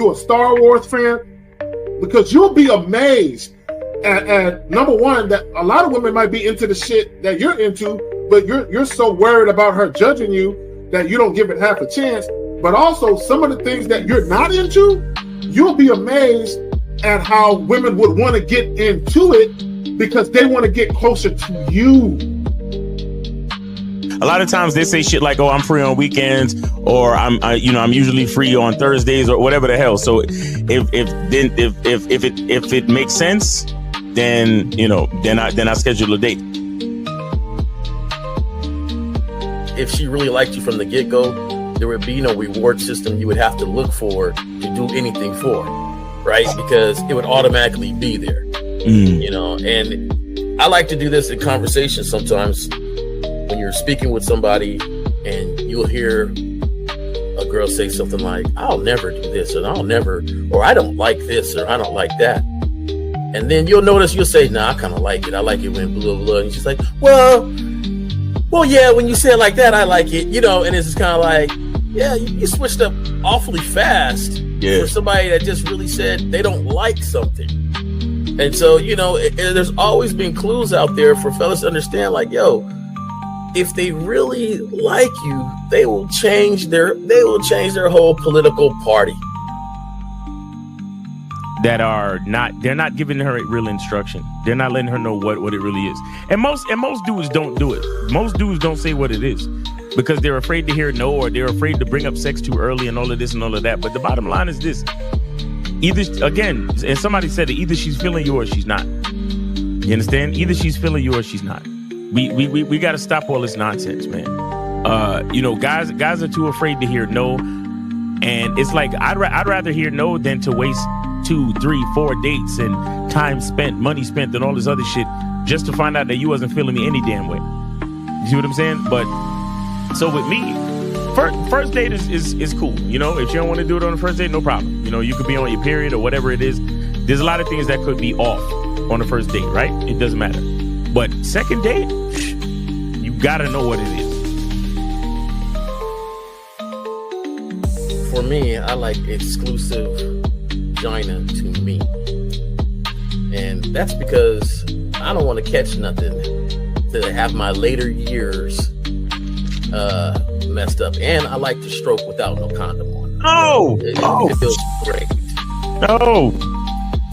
you a Star Wars fan? Because you'll be amazed at number one, that a lot of women might be into the shit that you're into, but you're so worried about her judging you that you don't give it half a chance. But also some of the things that you're not into, you'll be amazed at how women would want to get into it because they want to get closer to you. A lot of times they say shit like, "Oh, I'm free on weekends," or I'm usually free on Thursdays," or whatever the hell. So if it makes sense, then I schedule a date. If she really liked you from the get-go, there would be no reward system you would have to look for to do anything for, right? Because it would automatically be there, And I like to do this in conversation sometimes. When you're speaking with somebody and you'll hear a girl say something like, "I'll never do this," or "I don't like this," or "I don't like that." And then you'll notice you'll say, "Nah, I kind of like it. I like it when blah, blah, blah." And she's like, well, yeah, when you say it like that, I like it, and it's just kind of like, yeah, you switched up awfully fast for somebody that just really said they don't like something. And so, there's always been clues out there for fellas to understand, like, yo, if they really like you, they will change their whole political party. They're not giving her real instruction. They're not letting her know what it really is. And most dudes don't do it. Most dudes don't say what it is because they're afraid to hear no, or they're afraid to bring up sex too early and all of this and all of that. But the bottom line is this. Either, again, and somebody said it, either she's feeling you or she's not. You understand? Either she's feeling you or she's not. We got to stop all this nonsense, man. Guys are too afraid to hear no, and it's like I'd rather hear no than to waste 2, 3, 4 dates and time spent, money spent, and all this other shit just to find out that you wasn't feeling me any damn way. You see what I'm saying? But so with me, first date is cool. If you don't want to do it on the first date, no problem. You could be on your period or whatever it is. There's a lot of things that could be off on the first date, right? It doesn't matter. But second date, you gotta know what it is. For me, I like exclusive vagina to me. And that's because I don't want to catch nothing to have my later years messed up. And I like to stroke without no condom on. It feels great. No.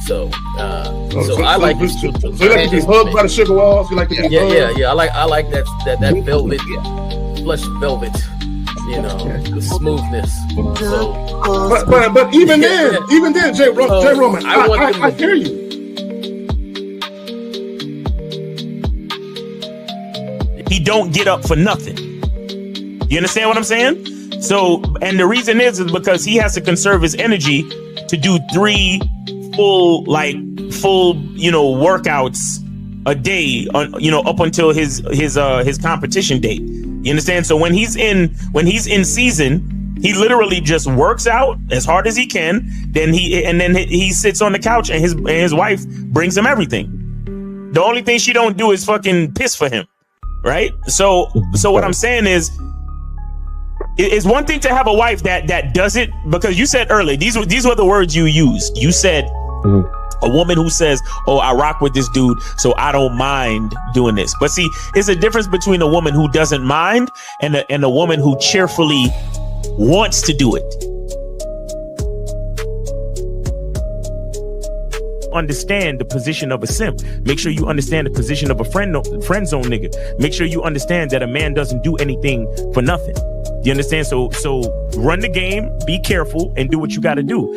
So I like this. So you like to be hugged by the sugar walls? You like to be hugged? Yeah. I like that velvet, plush velvet. The smoothness. So, but even then, Jay Roman, I hear you. He don't get up for nothing. You understand what I'm saying? So, and the reason is because he has to conserve his energy to do 3 full workouts a day up until his competition date. You understand? So when he's in season, he literally just works out as hard as he can. Then he sits on the couch and his wife brings him everything. The only thing she don't do is fucking piss for him, right? So what I'm saying is, it's one thing to have a wife that does it, because you said earlier, these were the words you used. You said a woman who says, "Oh, I rock with this dude, so I don't mind doing this." But see, it's a difference between a woman who doesn't mind and a woman who cheerfully wants to do it. Understand the position of a simp. Make sure you understand the position of a friend zone nigga. Make sure you understand that a man doesn't do anything for nothing. You understand? So run the game, be careful, and do what you got to do.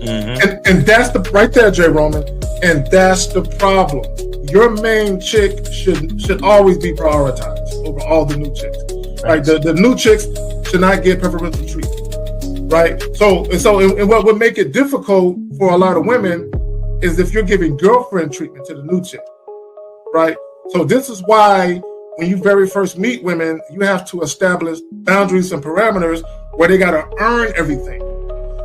Mm-hmm. And that's the right there, Jay Roman. And that's the problem. Your main chick should always be prioritized over all the new chicks. Right? The new chicks should not get preferential treatment. Right? So what would make it difficult for a lot of women is if you're giving girlfriend treatment to the new chick. Right? So this is why when you very first meet women, you have to establish boundaries and parameters where they got to earn everything.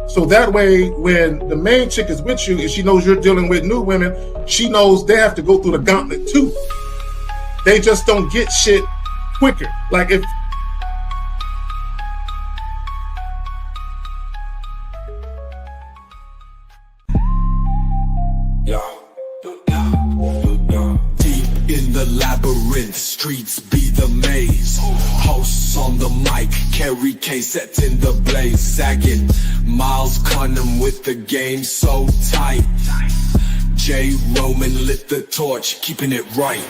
So that way, when the main chick is with you and she knows you're dealing with new women, she knows they have to go through the gauntlet too. They just don't get shit quicker. Like labyrinth, streets be the maze. Hosts on the mic, carry case set in the blaze. Sagging, Miles Cunham with the game so tight. J. Roman lit the torch, keeping it right.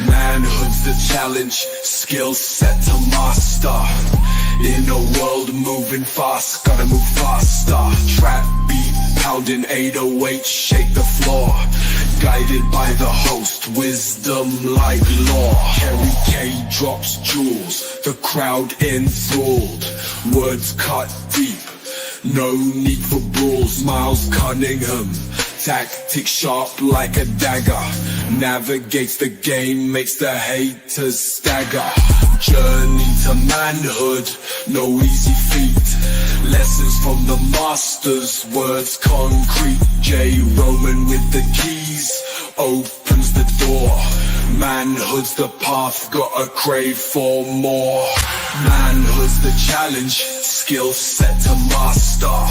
Manhood's the challenge, skill set to master. In a world moving fast, gotta move faster. Trap beat, pounding 808, shake the floor. Guided by the host, wisdom like law. Harry K drops jewels, the crowd enthralled. Words cut deep, no need for brawls. Miles Cunningham, tactic sharp like a dagger. Navigates the game, makes the haters stagger. Journey to manhood, no easy feat. Lessons from the masters, words concrete. J. Roman with the keys, opens the door. Manhood's the path, gotta crave for more. Manhood's the challenge, skill set to master.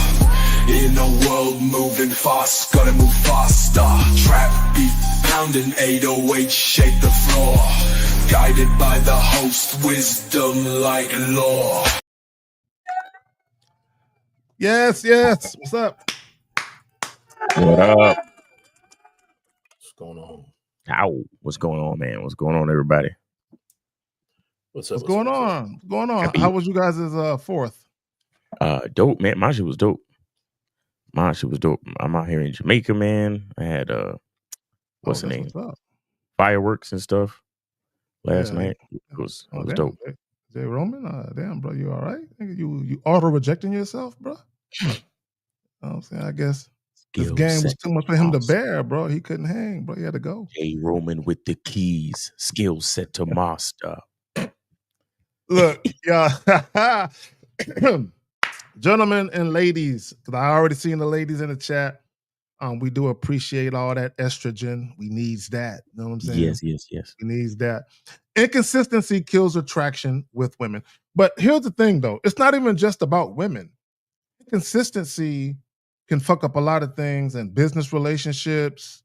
In a world moving fast, gotta move faster. Trap beat, pounding 808, shake the floor. Guided by the host, wisdom like law. Yes, yes. What's up? What up? What's going on? Ow. What's going on, man? What's going on, everybody? What's up? What's going on? What's going on? Happy- How was you guys' fourth? Dope, man. My shit was dope. I'm out here in Jamaica, man. I had what's the name? What's up? Fireworks and stuff last Yeah. night. It was Damn, dope. Jay Roman, damn, bro, you all right? You auto rejecting yourself, bro? You know what I'm saying? I guess this Skill game was set too much for him to master. bear, bro. He couldn't hang, bro. He had to go. J. Roman with the keys. Skill set to master. Look, yeah. Gentlemen and ladies, because I already seen the ladies in the chat. We do appreciate all that estrogen. We needs that. You know what I'm saying? Yes. We needs that. Inconsistency kills attraction with women. But here's the thing, though. It's not even just about women. Inconsistency can fuck up a lot of things in business relationships,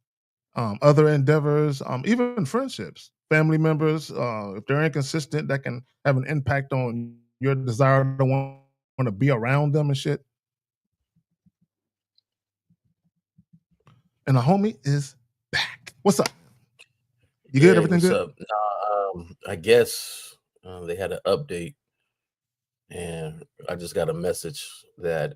other endeavors, even friendships, family members. If they're inconsistent, that can have an impact on your desire to want to be around them and shit. And the homie is back. What's up? You good? Everything what's good? up? I guess they had an update, and I just got a message that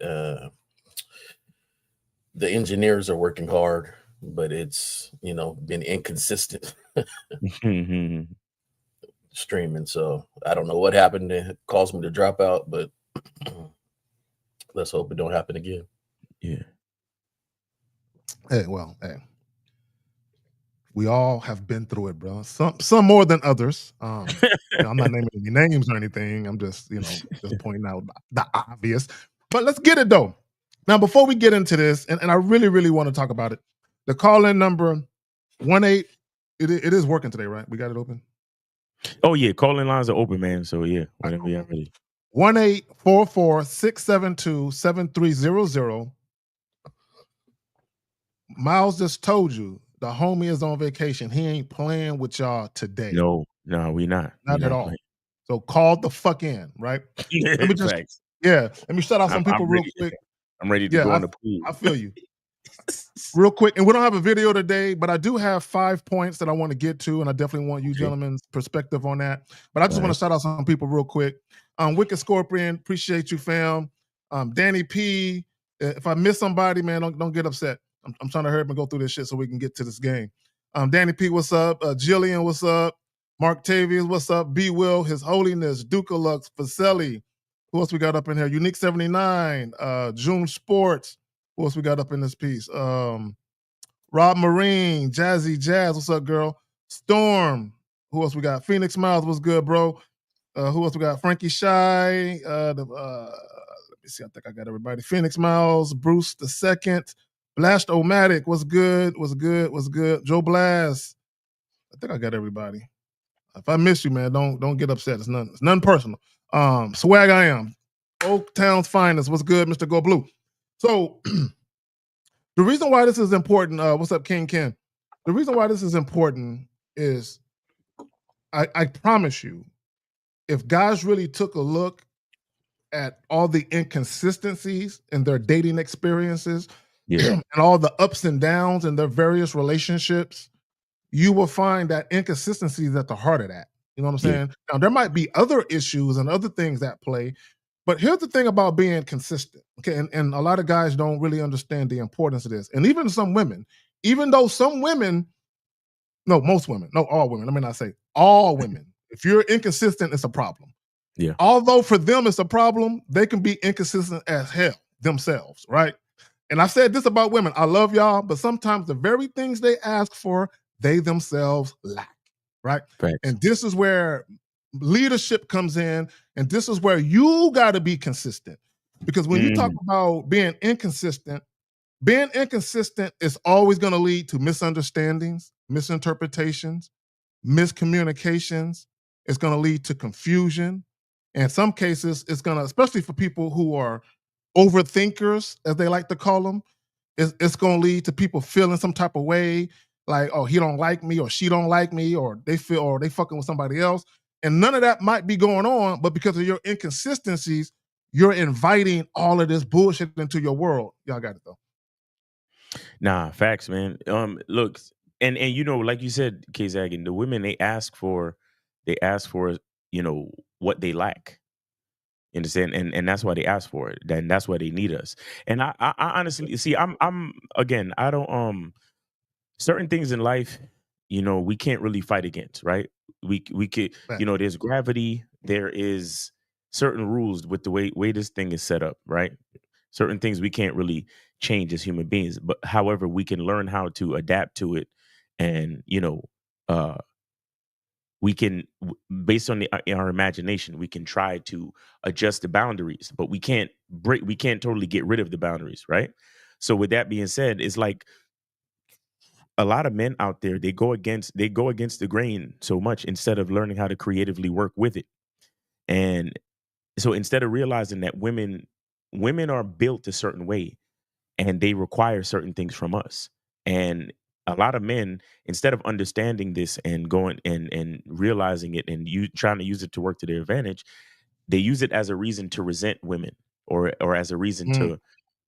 the engineers are working hard, but it's been inconsistent streaming. So I don't know what happened that caused me to drop out, but let's hope it don't happen again. Yeah. Hey, we all have been through it, bro. Some more than others. I'm not naming any names or anything. I'm just, just pointing out the obvious. But let's get it though. Now, before we get into this, and I really, really want to talk about it, the call-in number 18. It is working today, right? We got it open. Oh yeah, calling lines are open, man. So yeah, whenever you're ready. 1-844-672-7300. Miles just told you the homie is on vacation. He ain't playing with y'all today. No, we not. Not at all. Playing. So call the fuck in, right? Let me let me shout out some people real quick. I'm ready to go on the pool. I feel you. Real quick, and we don't have a video today, but I do have 5 points that I want to get to, and I definitely want you gentlemen's perspective on that. But I just want to shout out some people real quick. Wicked Scorpion, appreciate you, fam. Danny P. If I miss somebody, man, don't get upset. I'm trying to hurry up and go through this shit so we can get to this game. Danny P, what's up? Jillian, what's up? Mark Tavius, what's up? B. Will, His Holiness, Duca Lux, Facelli. Who else we got up in here? Unique 79, June Sports. Who else we got up in this piece? Rob Marine, Jazzy Jazz, what's up, girl? Storm. Who else we got? Phoenix Miles, what's good, bro? Who else we got? Frankie Shy. Let me see. I think I got everybody. Phoenix Miles, Bruce the Second. Blast Omatic, what's good? What's good? What's good? Joe Blast. I think I got everybody. If I miss you, man, don't get upset. It's none personal. Swag I am. Oak Town's finest. What's good, Mr. Go Blue? So the reason why this is important, what's up, King Ken? The reason why this is important is I promise you, if guys really took a look at all the inconsistencies in their dating experiences and all the ups and downs in their various relationships, you will find that inconsistency is at the heart of that. You know what I'm saying? Now, there might be other issues and other things at play, but here's the thing about being consistent. Okay, and a lot of guys don't really understand the importance of this. And even some women, even though some women, no, most women, no, all women, let me not say all women, if you're inconsistent, it's a problem. Yeah. Although for them it's a problem, they can be inconsistent as hell themselves, right? And I said this about women. I love y'all, but sometimes the very things they ask for, they themselves lack, right? Facts. And this is where leadership comes in, and this is where you got to be consistent. Because when you talk about being inconsistent is always going to lead to misunderstandings, misinterpretations, miscommunications. It's going to lead to confusion. And in some cases, it's going to, especially for people who are overthinkers, as they like to call them, it's going to lead to people feeling some type of way, like, oh, he don't like me, or she don't like me, or they feel, or they fucking with somebody else. And none of that might be going on, but because of your inconsistencies, you're inviting all of this bullshit into your world. Y'all got it though. Nah, facts, man. Look, and you know, like you said, K-Zaggin, the women they ask for, you know, what they lack. You understand? And that's why they ask for it. Then that's why they need us. And I honestly see, I'm again, I don't certain things in life, you know, we can't really fight against, right? We could, you know, there's gravity, there is certain rules with the way this thing is set up, right? Certain things we can't really change as human beings, but however, we can learn how to adapt to it, and you know, we can, based on our imagination, we can try to adjust the boundaries, but we can't totally get rid of the boundaries, right? So with that being said, it's like a lot of men out there, they go against the grain so much instead of learning how to creatively work with it. And so instead of realizing that women are built a certain way and they require certain things from us. And a lot of men, instead of understanding this and going and realizing it and you trying to use it to work to their advantage, they use it as a reason to resent women, or as a reason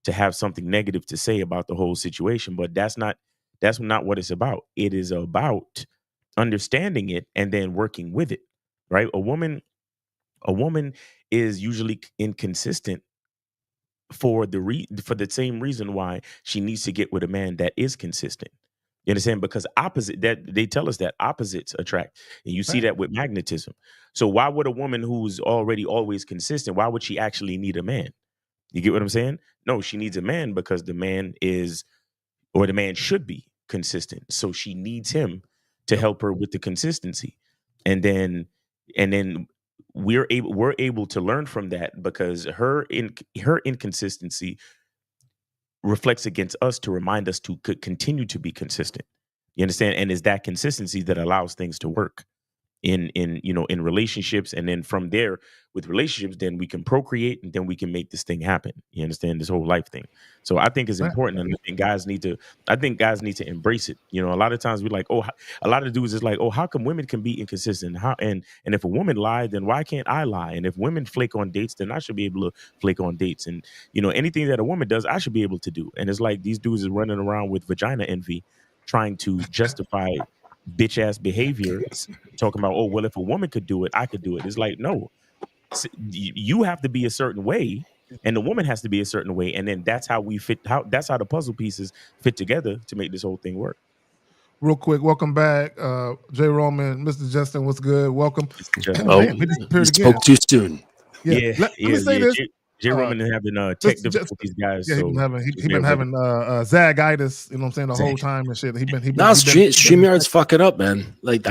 to have something negative to say about the whole situation. But that's not what it's about. It is about understanding it and then working with it, right? A woman is usually inconsistent for the same reason why she needs to get with a man that is consistent. You understand? Because that they tell us that opposites attract. And you see that with magnetism. So why would a woman who's already always consistent, why would she actually need a man? You get what I'm saying? No, she needs a man because the man should be consistent. So she needs him to help her with the consistency. And then we're able to learn from that, because her inconsistency reflects against us to remind us to continue to be consistent. You understand? And it's that consistency that allows things to work in relationships. And then from there, with relationships, then we can procreate, and then we can make this thing happen. You understand? This whole life thing. So I think it's important, and I think guys need to embrace it. You know, a lot of times we're like, oh, a lot of dudes is like, oh, how come women can be inconsistent? And if a woman lied, then why can't I lie? And if women flake on dates, then I should be able to flake on dates. And you know, anything that a woman does, I should be able to do. And it's like these dudes is running around with vagina envy, trying to justify bitch ass behavior, talking about, oh, well, if a woman could do it, I could do it. It's like, no, you have to be a certain way, and the woman has to be a certain way, and then that's how we fit. That's how the puzzle pieces fit together to make this whole thing work. Real quick, welcome back, J. Roman, Mr. Justin. What's good? Welcome. Oh, you spoke too soon. Yeah. Let me say this. J. Roman is having tech difficulties, guys. Yeah, so he been having zagitis, you know what I'm saying, the whole time and shit. StreamYard's fucking up, man. Like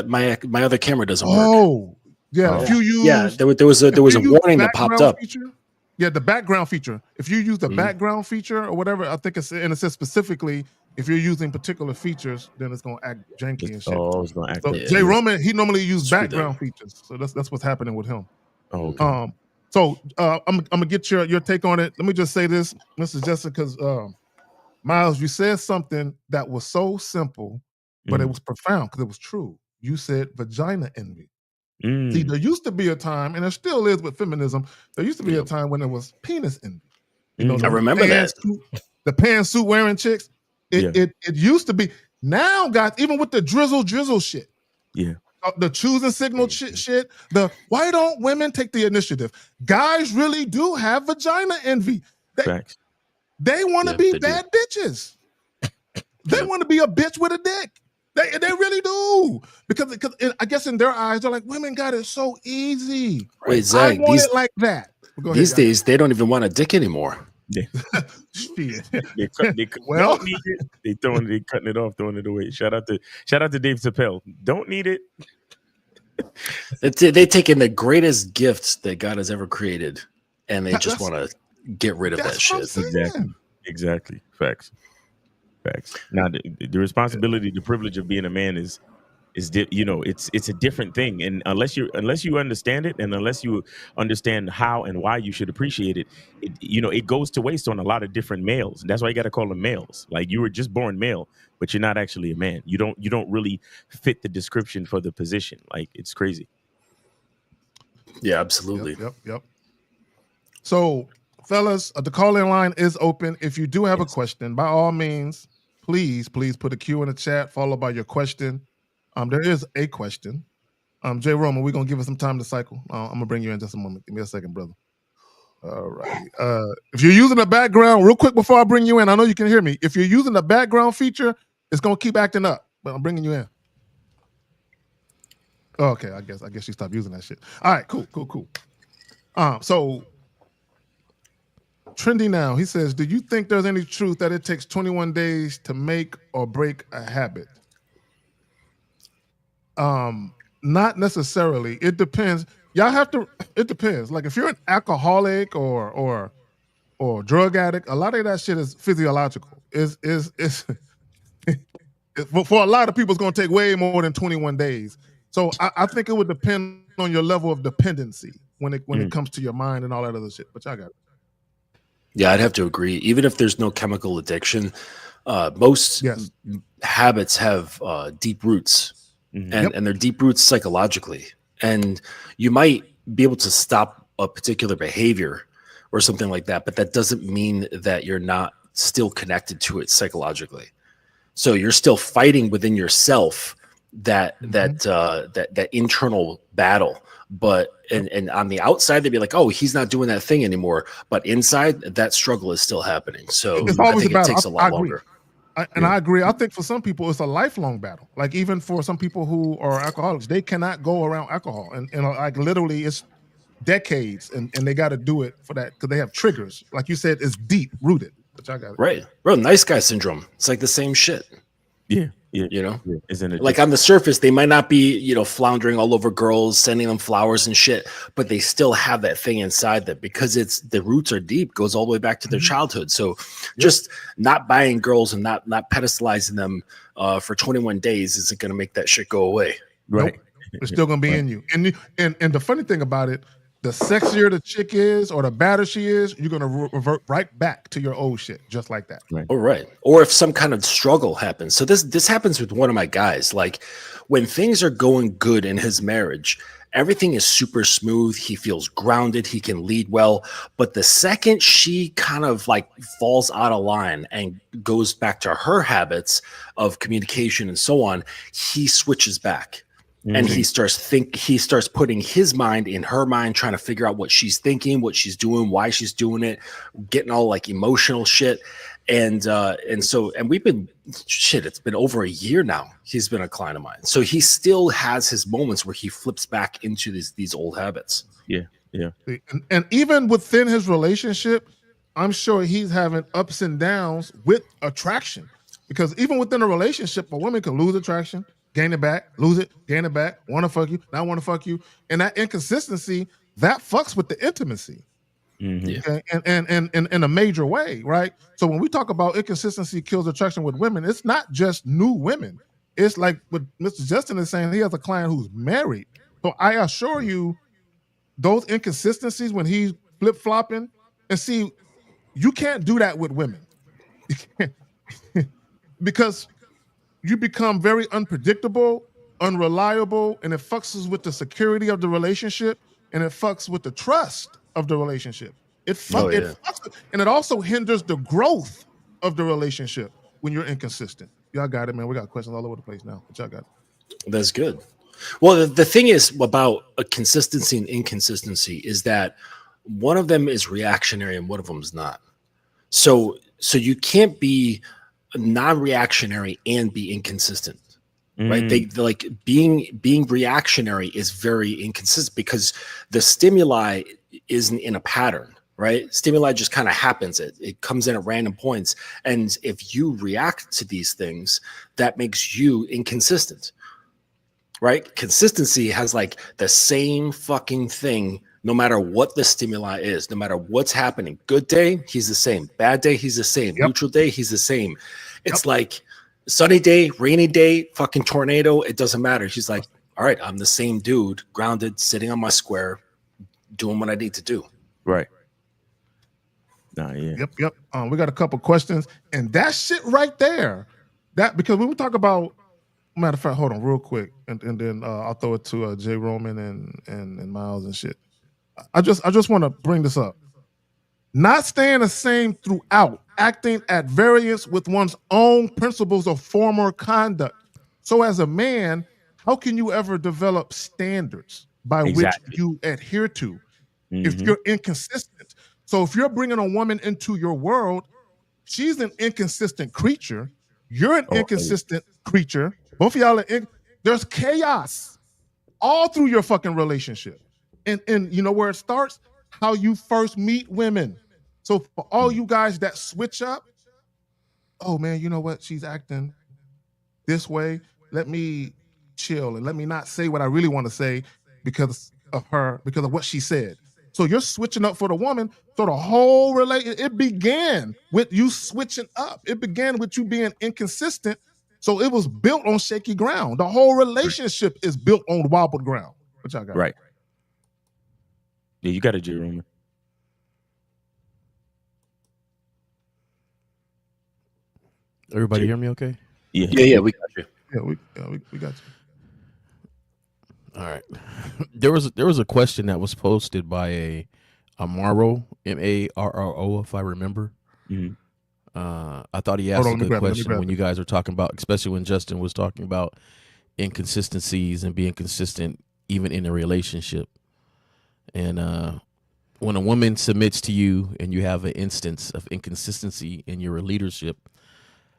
my other camera doesn't work. Oh, yeah. If you use there was a warning that popped up. Feature, yeah, the background feature. If you use the background feature or whatever, I think it says specifically if you're using particular features, then it's gonna act janky and shit. Oh, it's gonna act. So J. Roman, he normally uses background features, so that's what's happening with him. Oh, okay. So I'm gonna get your take on it. Let me just say this, Mr. Justin, because Miles, you said something that was so simple, but it was profound because it was true. You said vagina envy. See, there used to be a time, and there still is with feminism, there used to be a time when there was penis envy. You know, I remember that. The pantsuit wearing chicks. It used to be. Now, guys, even with the drizzle shit. Yeah. The choosing signal shit. The why don't women take the initiative? Guys really do have vagina envy. Facts. They want to be bad bitches. They want to be a bitch with a dick. They really do. Because I guess in their eyes, they're like, women got it so easy. Wait, Zach, I want it like that. These days, they don't even want a dick anymore. Yeah. They Well, don't need it. They cutting it off, throwing it away. Shout out to Dave Chappelle. Don't need it. They taking the greatest gifts that God has ever created, and they just want to get rid of that shit. Exactly. Facts. Now, the responsibility, the privilege of being a man is it's a different thing, and unless you understand it, and unless you understand how and why you should appreciate it, it goes to waste on a lot of different males. That's why you got to call them males. Like, you were just born male, but you're not actually a man. You don't really fit the description for the position. Like, it's crazy. Yeah, absolutely. Yep. So, fellas, the call-in line is open. If you do have a question, by all means, please put a Q in the chat followed by your question. There is a question. Jay Roman, we're going to give it some time to cycle. I'm going to bring you in just a moment. Give me a second, brother. All right. If you're using the background, real quick before I bring you in, I know you can hear me. If you're using the background feature, it's going to keep acting up, but I'm bringing you in. Okay, I guess you stopped using that shit. All right, cool. So Trendy Now, he says, do you think there's any truth that it takes 21 days to make or break a habit? Not necessarily. It depends. It depends. Like, if you're an alcoholic or drug addict, a lot of that shit is physiological. For a lot of people, it's going to take way more than 21 days. So I think it would depend on your level of dependency when it comes to your mind and all that other shit. But y'all got it. Yeah, I'd have to agree. Even if there's no chemical addiction, most habits have deep roots, and they're deep roots psychologically. And you might be able to stop a particular behavior or something like that, but that doesn't mean that you're not still connected to it psychologically. So you're still fighting within yourself that internal battle. But and on the outside, they'd be like, oh, he's not doing that thing anymore. But inside, that struggle is still happening. So it's always I think a battle. it takes a lot longer. I agree. I think for some people, it's a lifelong battle. Like, even for some people who are alcoholics, they cannot go around alcohol. And like, literally, it's decades. And they got to do it for that because they have triggers. Like you said, it's deep rooted. But y'all got it. Right. Bro, nice guy syndrome. It's like the same shit. Yeah. You know, isn't it? Like, on the surface, they might not be, floundering all over girls, sending them flowers and shit, but they still have that thing inside them because the roots are deep, goes all the way back to their childhood. So just not buying girls and not pedestalizing them for 21 days isn't going to make that shit go away. Right. Nope. It's still going to be in you. And the funny thing about it, the sexier the chick is or the badder she is, you're going to revert right back to your old shit, just like that. Right. Oh, right. Or if some kind of struggle happens. So this happens with one of my guys. Like, when things are going good in his marriage, everything is super smooth. He feels grounded. He can lead well. But the second she kind of like falls out of line and goes back to her habits of communication and so on, he switches back. And he starts putting his mind in her mind, trying to figure out what she's thinking, what she's doing, why she's doing it, getting all like emotional shit. And we've been it's been over a year now. He's been a client of mine. So he still has his moments where he flips back into these old habits. Yeah. And even within his relationship, I'm sure he's having ups and downs with attraction. Because even within a relationship, a woman can lose attraction, gain it back, lose it, gain it back, want to fuck you, not want to fuck you. And that inconsistency, that fucks with the intimacy. Okay? And in a major way, right? So when we talk about inconsistency kills attraction with women, it's not just new women. It's like what Mr. Justin is saying, he has a client who's married. So I assure you, those inconsistencies when he's flip-flopping, and see, you can't do that with women. You can't. Because you become very unpredictable unreliable, and it fucks with the security of the relationship, and it fucks with the trust of the relationship. It fucks, and it also hinders the growth of the relationship when you're inconsistent. Y'all got it, man. We got questions all over the place now, but y'all got it. That's good. Well, the thing is about a consistency and inconsistency is that one of them is reactionary and one of them is not. So you can't be non-reactionary and be inconsistent, right? They like being reactionary is very inconsistent because the stimuli isn't in a pattern, right? Stimuli just kind of happens. It comes in at random points. And if you react to these things, that makes you inconsistent, right? Consistency has like the same fucking thing no matter what the stimuli is, no matter what's happening. Good day, he's the same. Bad day, he's the same. Yep. Neutral day, he's the same. It's like sunny day, rainy day, fucking tornado, it doesn't matter. She's like, all right, I'm the same dude, grounded, sitting on my square, doing what I need to do. Right. Nah, yeah. Yep. We got a couple questions, and that shit right there, that because when we talk about, matter of fact, hold on real quick, and then I'll throw it to Jay Roman and Miles and shit. I just want to bring this up. Not staying the same throughout, acting at variance with one's own principles of former conduct. So as a man, how can you ever develop standards by which you adhere to if you're inconsistent? So if you're bringing a woman into your world, she's an inconsistent creature. You're an inconsistent creature. Both of y'all are there's chaos all through your fucking relationship. And you know where it starts? How you first meet women. So for all you guys that switch up, oh man, you know what? She's acting this way. Let me chill and let me not say what I really want to say because of her, because of what she said. So you're switching up for the woman. So the whole it began with you switching up. It began with you being inconsistent. So it was built on shaky ground. The whole relationship is built on wobbled ground. What y'all got? Right. Yeah, you got it, Jay Roman. Everybody hear me okay? Yeah, we got you. Yeah, we got you. All right. There was a question that was posted by a Marro, Marro, if I remember. Mm-hmm. I thought he asked a good question when you guys were talking about, especially when Justin was talking about inconsistencies and being consistent even in a relationship. And when a woman submits to you and you have an instance of inconsistency in your leadership,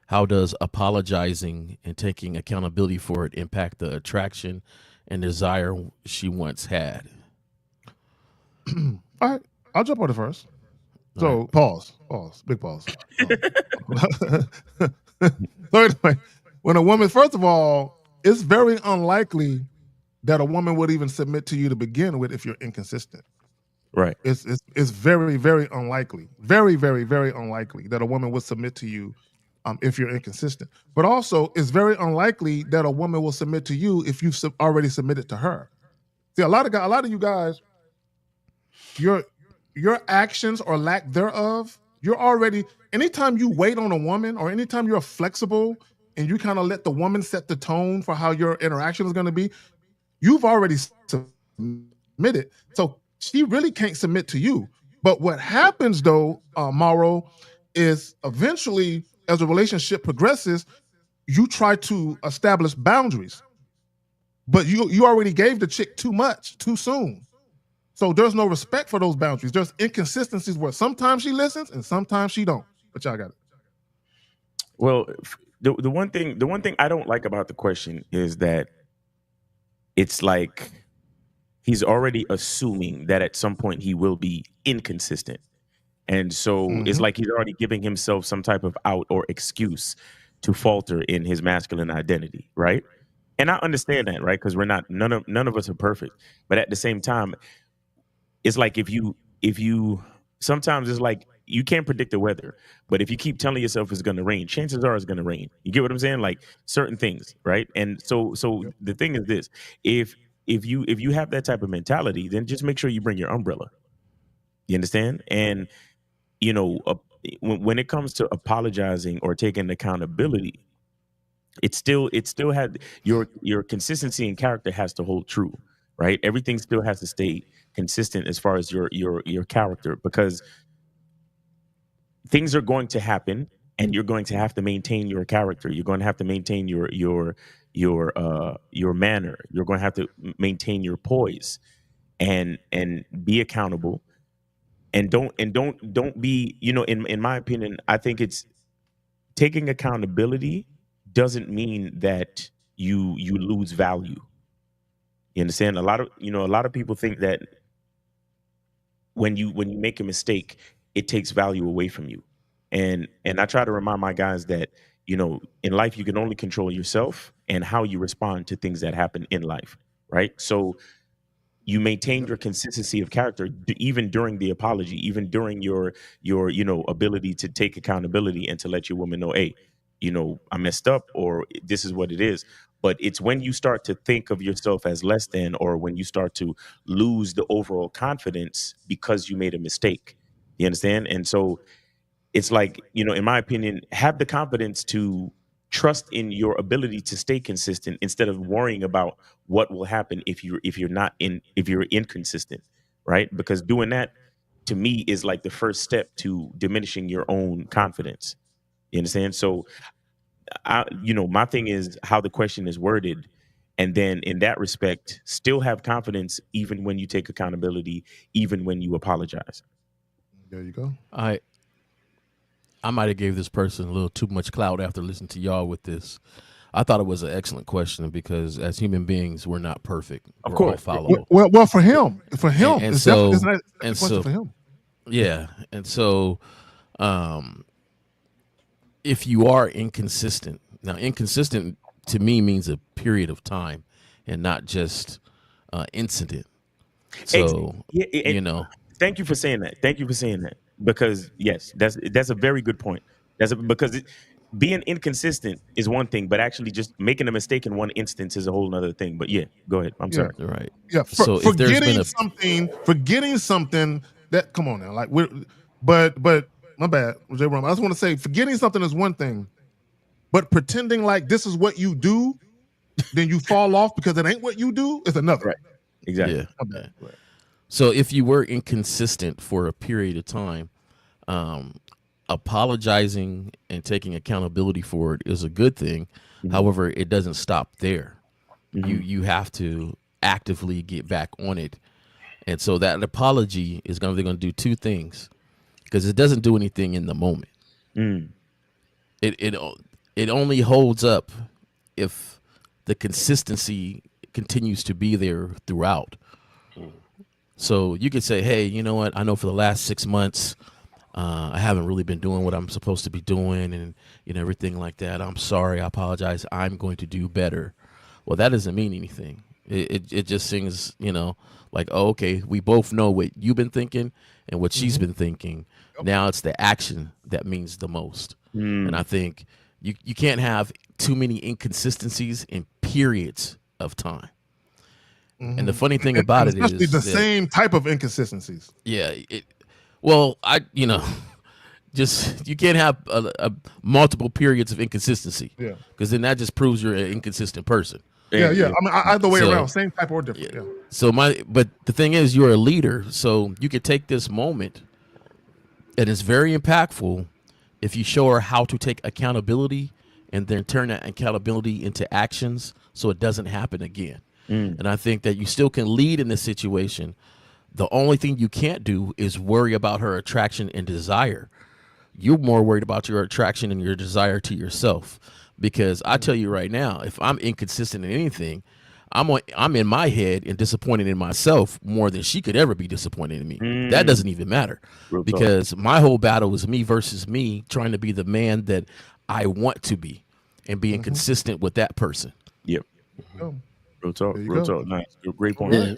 how does apologizing and taking accountability for it impact the attraction and desire she once had? All right, I'll jump on it first. So right. Pause, big pause. So anyway, when a woman, first of all, it's very unlikely that a woman would even submit to you to begin with if you're inconsistent. Right. It's very, very unlikely. Very, very, very unlikely that a woman would submit to you if you're inconsistent. But also, it's very unlikely that a woman will submit to you if you've already submitted to her. See, a lot of you guys, your actions or lack thereof, you're already, anytime you wait on a woman or anytime you're flexible and you kind of let the woman set the tone for how your interaction is going to be, you've already submitted. So she really can't submit to you. But what happens though, Mauro, is eventually as a relationship progresses, you try to establish boundaries. But you already gave the chick too much, too soon. So there's no respect for those boundaries. There's inconsistencies where sometimes she listens and sometimes she don't. But y'all got it. Well, the one thing I don't like about the question is that it's like he's already assuming that at some point he will be inconsistent. And so it's like he's already giving himself some type of out or excuse to falter in his masculine identity, right? And I understand that, right? Because we're not, none of us are perfect. But at the same time, it's like if you sometimes it's like you can't predict the weather, but if you keep telling yourself it's going to rain, chances are it's going to rain. You get what I'm saying? Like certain things, right? And so the thing is this: if you have that type of mentality, then just make sure you bring your umbrella. You understand? And you know, when it comes to apologizing or taking accountability, it still had your consistency and character has to hold true, right? Everything still has to stay consistent as far as your character, because things are going to happen and you're going to have to maintain your character. You're going to have to maintain your manner. You're going to have to maintain your poise and be accountable, and don't be, in my opinion, I think it's taking accountability doesn't mean that you lose value. You understand? A lot of people think that when you make a mistake, it takes value away from you. And I try to remind my guys that, in life you can only control yourself and how you respond to things that happen in life, right? So you maintain your consistency of character even during the apology, even during your ability to take accountability and to let your woman know, hey, I messed up, or this is what it is. But it's when you start to think of yourself as less than, or when you start to lose the overall confidence because you made a mistake. You understand? And so it's like, in my opinion, have the confidence to trust in your ability to stay consistent instead of worrying about what will happen if you're inconsistent, right? Because doing that, to me, is like the first step to diminishing your own confidence. You understand? So my thing is how the question is worded, and then in that respect, still have confidence even when you take accountability, even when you apologize. There you go. I might have gave this person a little too much clout after listening to y'all with this. I thought it was an excellent question because as human beings, we're not perfect. Of course. We're all fallible. Well, for him, and it's so, definitely a and question so, for him. Yeah, and so, if you are inconsistent, now inconsistent to me means a period of time and not just incident. So Thank you for saying that. Because yes, that's a very good point. Being inconsistent is one thing, but actually just making a mistake in one instance is a whole other thing. But yeah, go ahead. I'm sorry. Right. Yeah. So if there's been forgetting something that, come on now, like but my bad, J. Rum. I just want to say, forgetting something is one thing, but pretending like this is what you do, then you fall off because it ain't what you do is another. Right. Exactly. Yeah. Right. So if you were inconsistent for a period of time, apologizing and taking accountability for it is a good thing. Mm-hmm. However, it doesn't stop there. Mm-hmm. You have to actively get back on it. And so that apology is they're going to do two things, because it doesn't do anything in the moment. Mm. It only holds up if the consistency continues to be there throughout. So you could say, hey, you know what? I know for the last 6 months, I haven't really been doing what I'm supposed to be doing and everything like that. I'm sorry. I apologize. I'm going to do better. Well, that doesn't mean anything. It just sings, like, oh, okay, we both know what you've been thinking and what she's been thinking. Yep. Now it's the action that means the most. Mm. And I think you can't have too many inconsistencies in periods of time. Mm-hmm. And the funny thing about it is especially the same type of inconsistencies. Yeah. Just you can't have a multiple periods of inconsistency. Yeah. Because then that just proves you're an inconsistent person. Yeah. I mean, either way around, same type or different. Yeah. So but the thing is, you're a leader, so you could take this moment, and it's very impactful if you show her how to take accountability and then turn that accountability into actions so it doesn't happen again. Mm. And I think that you still can lead in this situation. The only thing you can't do is worry about her attraction and desire. You're more worried about your attraction and your desire to yourself. Because I tell you right now, if I'm inconsistent in anything, I'm in my head and disappointed in myself more than she could ever be disappointed in me. Mm. That doesn't even matter. Because my whole battle is me versus me trying to be the man that I want to be and being consistent with that person. Yep. Real talk. Nice. Great point. Yeah.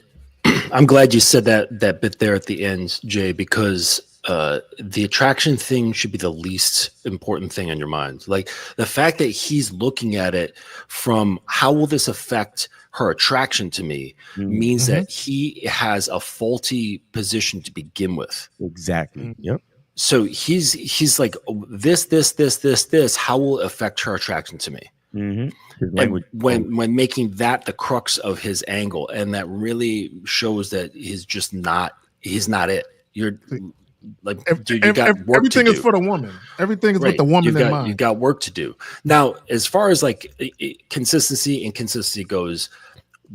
I'm glad you said that bit there at the end, Jay, because the attraction thing should be the least important thing on your mind. Like the fact that he's looking at it from how will this affect her attraction to me means that he has a faulty position to begin with. Exactly. Yep. So he's like, this, how will it affect her attraction to me? Mm-hmm. And when making that the crux of his angle, and that really shows that he's not it. You're like, dude, you got work everything to do. is for the woman. Everything is with the woman in mind. You've got work to do. Now, as far as like inconsistency goes,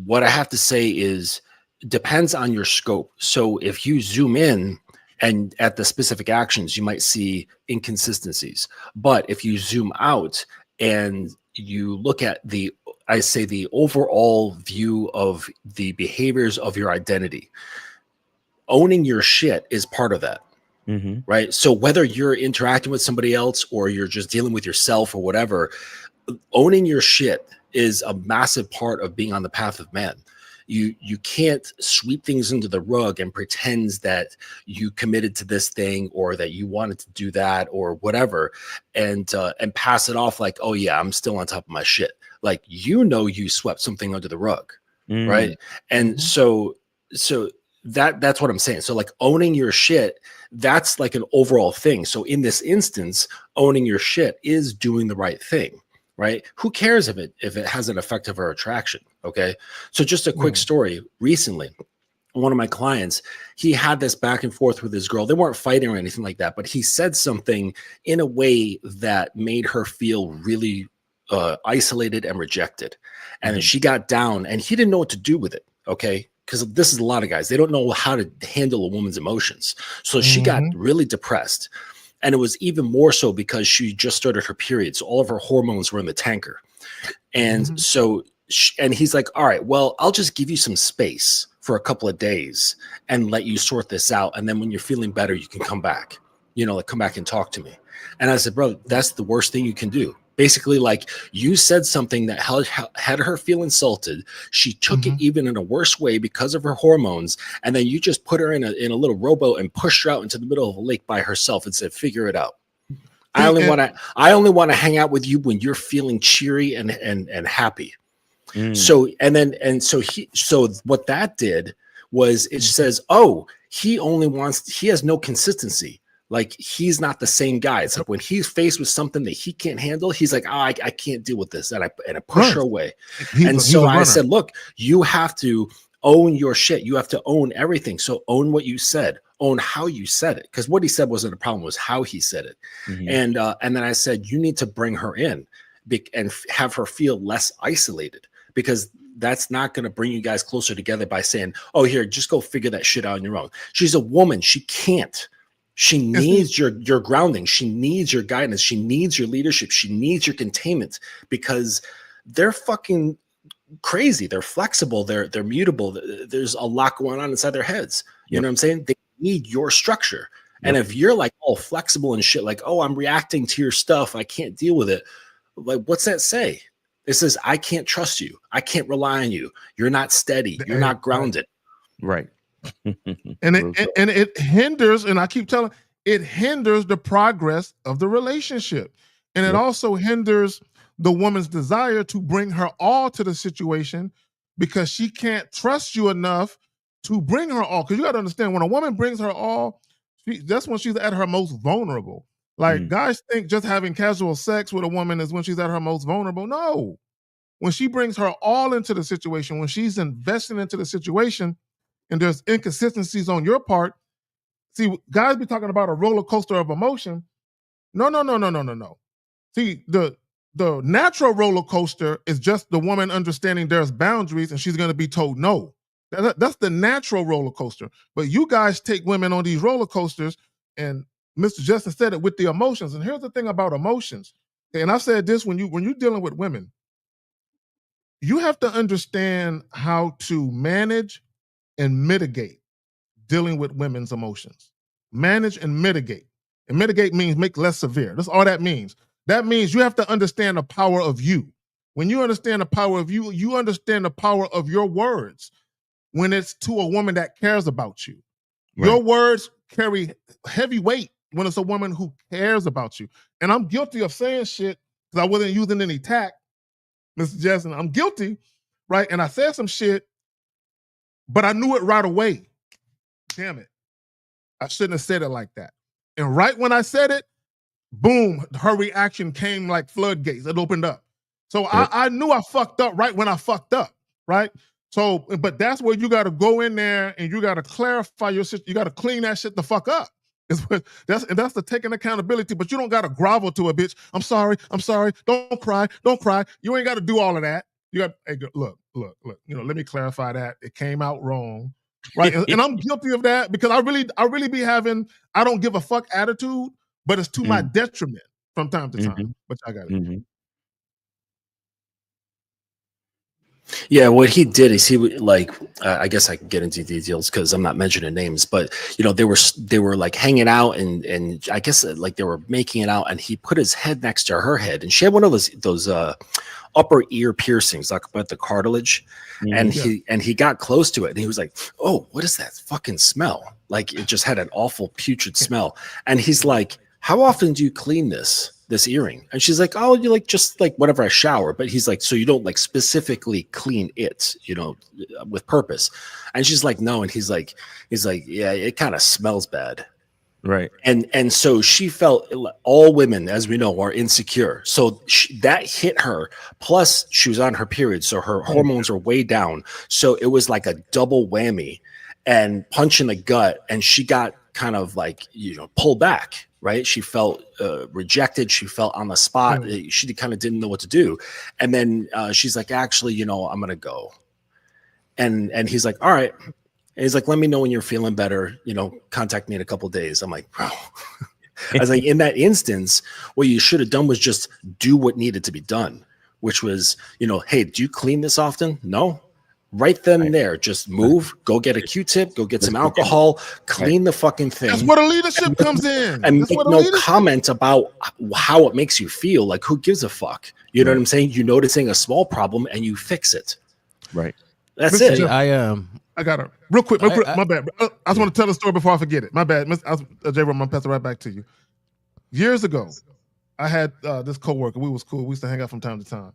what I have to say is depends on your scope. So if you zoom in and at the specific actions, you might see inconsistencies. But if you zoom out and you look at the overall view of the behaviors of your identity, owning your shit is part of that. Mm-hmm. Right. So whether you're interacting with somebody else or you're just dealing with yourself or whatever, owning your shit is a massive part of being on the path of man. You can't sweep things under the rug and pretend that you committed to this thing or that you wanted to do that or whatever, and pass it off like, oh yeah, I'm still on top of my shit. Like, you swept something under the rug, right? And so that's what I'm saying. So like owning your shit, that's like an overall thing. So in this instance, owning your shit is doing the right thing. Right? Who cares if it has an effect of our attraction? Okay. So just a quick story. Recently, one of my clients, he had this back and forth with his girl. They weren't fighting or anything like that, but he said something in a way that made her feel really isolated and rejected. And then she got down and he didn't know what to do with it. Okay. Because this is a lot of guys. They don't know how to handle a woman's emotions. So she got really depressed. And it was even more so because she just started her period. So all of her hormones were in the tanker. And so, and he's like, all right, well, I'll just give you some space for a couple of days and let you sort this out. And then when you're feeling better, you can come back, come back and talk to me. And I said, bro, that's the worst thing you can do. Basically, like, you said something that had her feel insulted. She took it even in a worse way because of her hormones. And then you just put her in a little rowboat and pushed her out into the middle of a lake by herself and said, figure it out. I only want to hang out with you when you're feeling cheery and happy. So what that did was it says, oh, he has no consistency. Like, he's not the same guy. It's like when he's faced with something that he can't handle, he's like, oh, I can't deal with this. And I push her away. I said, look, you have to own your shit. You have to own everything. So own what you said, own how you said it. Because what he said wasn't a problem, it was how he said it. And then I said, you need to bring her in and have her feel less isolated, because that's not going to bring you guys closer together by saying, oh, here, just go figure that shit out on your own. She's a woman. She can't. She needs your grounding. She needs your guidance. She needs your leadership. She needs your containment, because they're fucking crazy. They're flexible. They're mutable. There's a lot going on inside their heads. You know what I'm saying? They need your structure. And if you're like all flexible and shit, like, oh, I'm reacting to your stuff, I can't deal with it. Like, what's that say? It says, I can't trust you. I can't rely on you. You're not steady. You're not grounded. Right. And it hinders, and I keep telling, it hinders the progress of the relationship. And it also hinders the woman's desire to bring her all to the situation, because she can't trust you enough to bring her all. Because you got to understand, when a woman brings her all, that's when she's at her most vulnerable. Like, guys think just having casual sex with a woman is when she's at her most vulnerable. No. When she brings her all into the situation, when she's investing into the situation, and there's inconsistencies on your part. See, guys be talking about a roller coaster of emotion. No. See, the natural roller coaster is just the woman understanding there's boundaries and she's going to be told no. That's the natural roller coaster. But you guys take women on these roller coasters, and Mr. Justin said it, with the emotions. And here's the thing about emotions. And I've said this, when you're dealing with women, you have to understand how to manage and mitigate dealing with women's emotions. Manage and mitigate. And mitigate means make less severe. That's all that means. That means you have to understand the power of you. When you understand the power of you, you understand the power of your words when it's to a woman that cares about you. Right. Your words carry heavy weight when it's a woman who cares about you. And I'm guilty of saying shit because I wasn't using any tact, Mr. Jackson. I'm guilty, right? And I said some shit, but I knew it right away. Damn it. I shouldn't have said it like that. And right when I said it, boom, her reaction came like floodgates. It opened up. So I knew I fucked up right when I fucked up, right? So, but that's where you got to go in there and you got to clarify your shit. You got to clean that shit the fuck up. That's the taking accountability, but you don't got to grovel to a bitch. I'm sorry. Don't cry. You ain't got to do all of that. You got, hey, look. Let me clarify that. It came out wrong, right? and I'm guilty of that because I really be having I don't give a fuck attitude, but it's to my detriment from time to time. But I got it. Yeah, what he did is I guess I can get into details because I'm not mentioning names, but they were like hanging out and I guess like they were making it out, and he put his head next to her head, and she had one of those upper ear piercings, like about the cartilage, and he got close to it, and he was like, "Oh, what is that fucking smell?" Like it just had an awful putrid smell, and he's like, "How often do you clean this earring?" And she's like, "Oh, you just whenever I shower." But he's like, "So you don't specifically clean it, with purpose?" And she's like, "No." And he's like, "Yeah, it kind of smells bad." Right. And so she felt, all women, as we know, are insecure. So that hit her. Plus she was on her period. So her hormones are way down. So it was like a double whammy and punch in the gut. And she got kind of pulled back. Right. She felt rejected. She felt on the spot. She kind of didn't know what to do. And then she's like, "Actually, I'm going to go." And he's like, "All right." And he's like, "Let me know when you're feeling better. Contact me in a couple of days." I'm like, bro. I was like, in that instance, what you should have done was just do what needed to be done, which was, "Hey, do you clean this often?" No. Right then and there, just move, go get a Q-tip, go get some alcohol, clean the fucking thing. That's where the leadership comes in. And make no comment about how it makes you feel. Like, who gives a fuck? You know what I'm saying? You're noticing a small problem and you fix it. Right. That's it. I got it. Real quick, my bad. I just want to tell a story before I forget it. My bad. J-Rom, I'm going to pass it right back to you. Years ago, I had this coworker. We was cool. We used to hang out from time to time.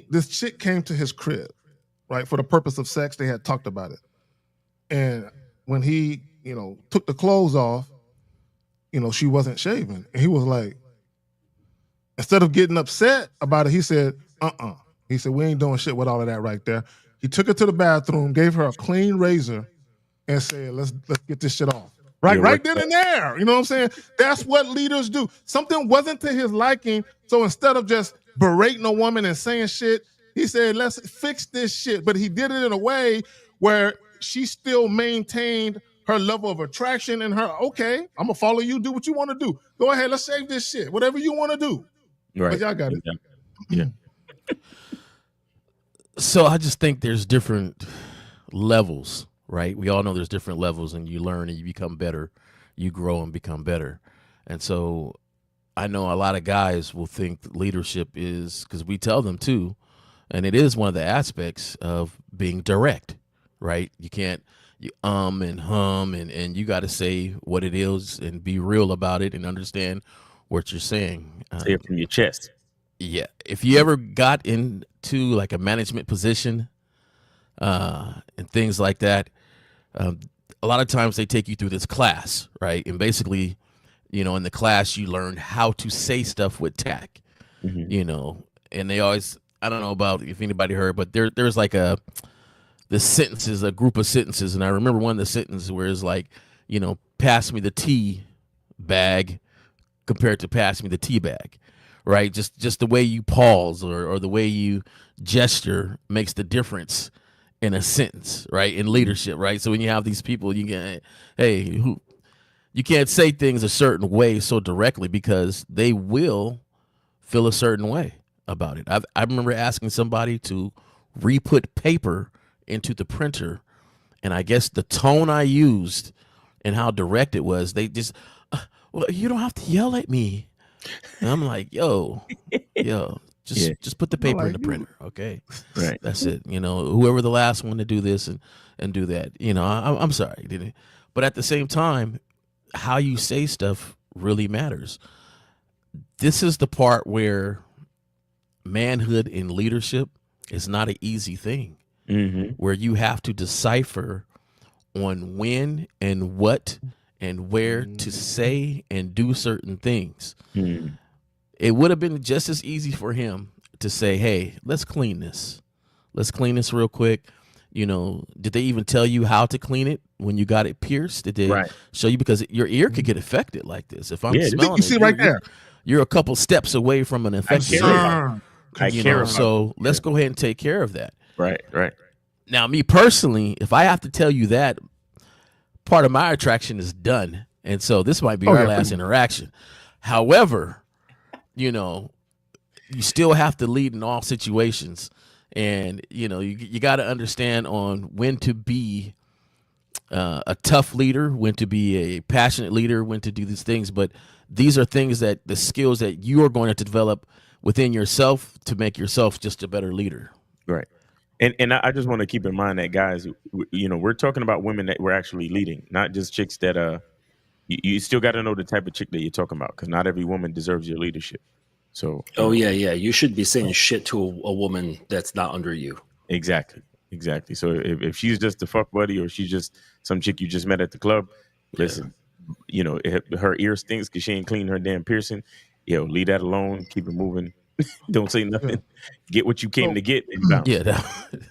This chick came to his crib. Right, for the purpose of sex, they had talked about it. And when he, took the clothes off, she wasn't shaving. And he was like, instead of getting upset about it, he said, He said, "We ain't doing shit with all of that right there." He took her to the bathroom, gave her a clean razor, and said, let's get this shit off. Right then and there. You know what I'm saying? That's what leaders do. Something wasn't to his liking, so instead of just berating a woman and saying shit, he said, "Let's fix this shit." But he did it in a way where she still maintained her level of attraction and her, "Okay, I'm going to follow you. Do what you want to do. Go ahead. Let's save this shit. Whatever you want to do." Right. But y'all got it. Yeah. So I just think there's different levels, right? We all know there's different levels, and you learn and you become better. You grow and become better. And so I know a lot of guys will think leadership is, because we tell them too, and it is one of the aspects of being direct, right? You can't and hum and you got to say what it is and be real about it and understand what you're saying. Say it from your chest. Yeah. If you ever got into like a management position and things like that, a lot of times they take you through this class, right? And basically, in the class you learn how to say stuff with tact, and they always, I don't know about if anybody heard, but there's like a group of sentences. And I remember one of the sentences where it's like, pass me the tea bag compared to pass me the tea bag, right? Just the way you pause or the way you gesture makes the difference in a sentence, right? In leadership, right? So when you have these people, you can't say things a certain way so directly because they will feel a certain way about it. I remember asking somebody to re-put paper into the printer, and I guess the tone I used and how direct it was, they just, "Well, you don't have to yell at me." And I'm like, yo, just put the paper in the printer, okay? Right. That's it. Whoever the last one to do this and do that, I'm sorry, but at the same time, how you say stuff really matters. This is the part where manhood in leadership is not an easy thing, where you have to decipher on when and what and where to say and do certain things. It would have been just as easy for him to say, hey, let's clean this. Let's clean this real quick. You know, did they even tell you how to clean it when you got it pierced? Did they show you? Because your ear could get affected like this. If I'm smelling you see right there. You're a couple steps away from an infection. So let's go ahead and take care of that. Right. Now, me personally, if I have to tell you that, part of my attraction is done. And so this might be our last interaction. However, you know, you still have to lead in all situations. And, you know, you got to understand on when to be a tough leader, when to be a passionate leader, when to do these things. But these are things that the skills that you are going to develop within yourself to make yourself just a better leader. Right. And I just want to keep in mind that, guys, you know, we're talking about women that we're actually leading, not just chicks that you still got to know the type of chick that you're talking about, because not every woman deserves your leadership. So. Yeah. You should be saying shit to a woman that's not under you. Exactly. So if she's just a fuck buddy, or she's just some chick you just met at the club, listen, you know, her ear stinks because she ain't cleaned her damn piercing. Yo, leave that alone. Keep it moving. Don't say nothing. Yeah. Get what you came to get and bounce. Yeah,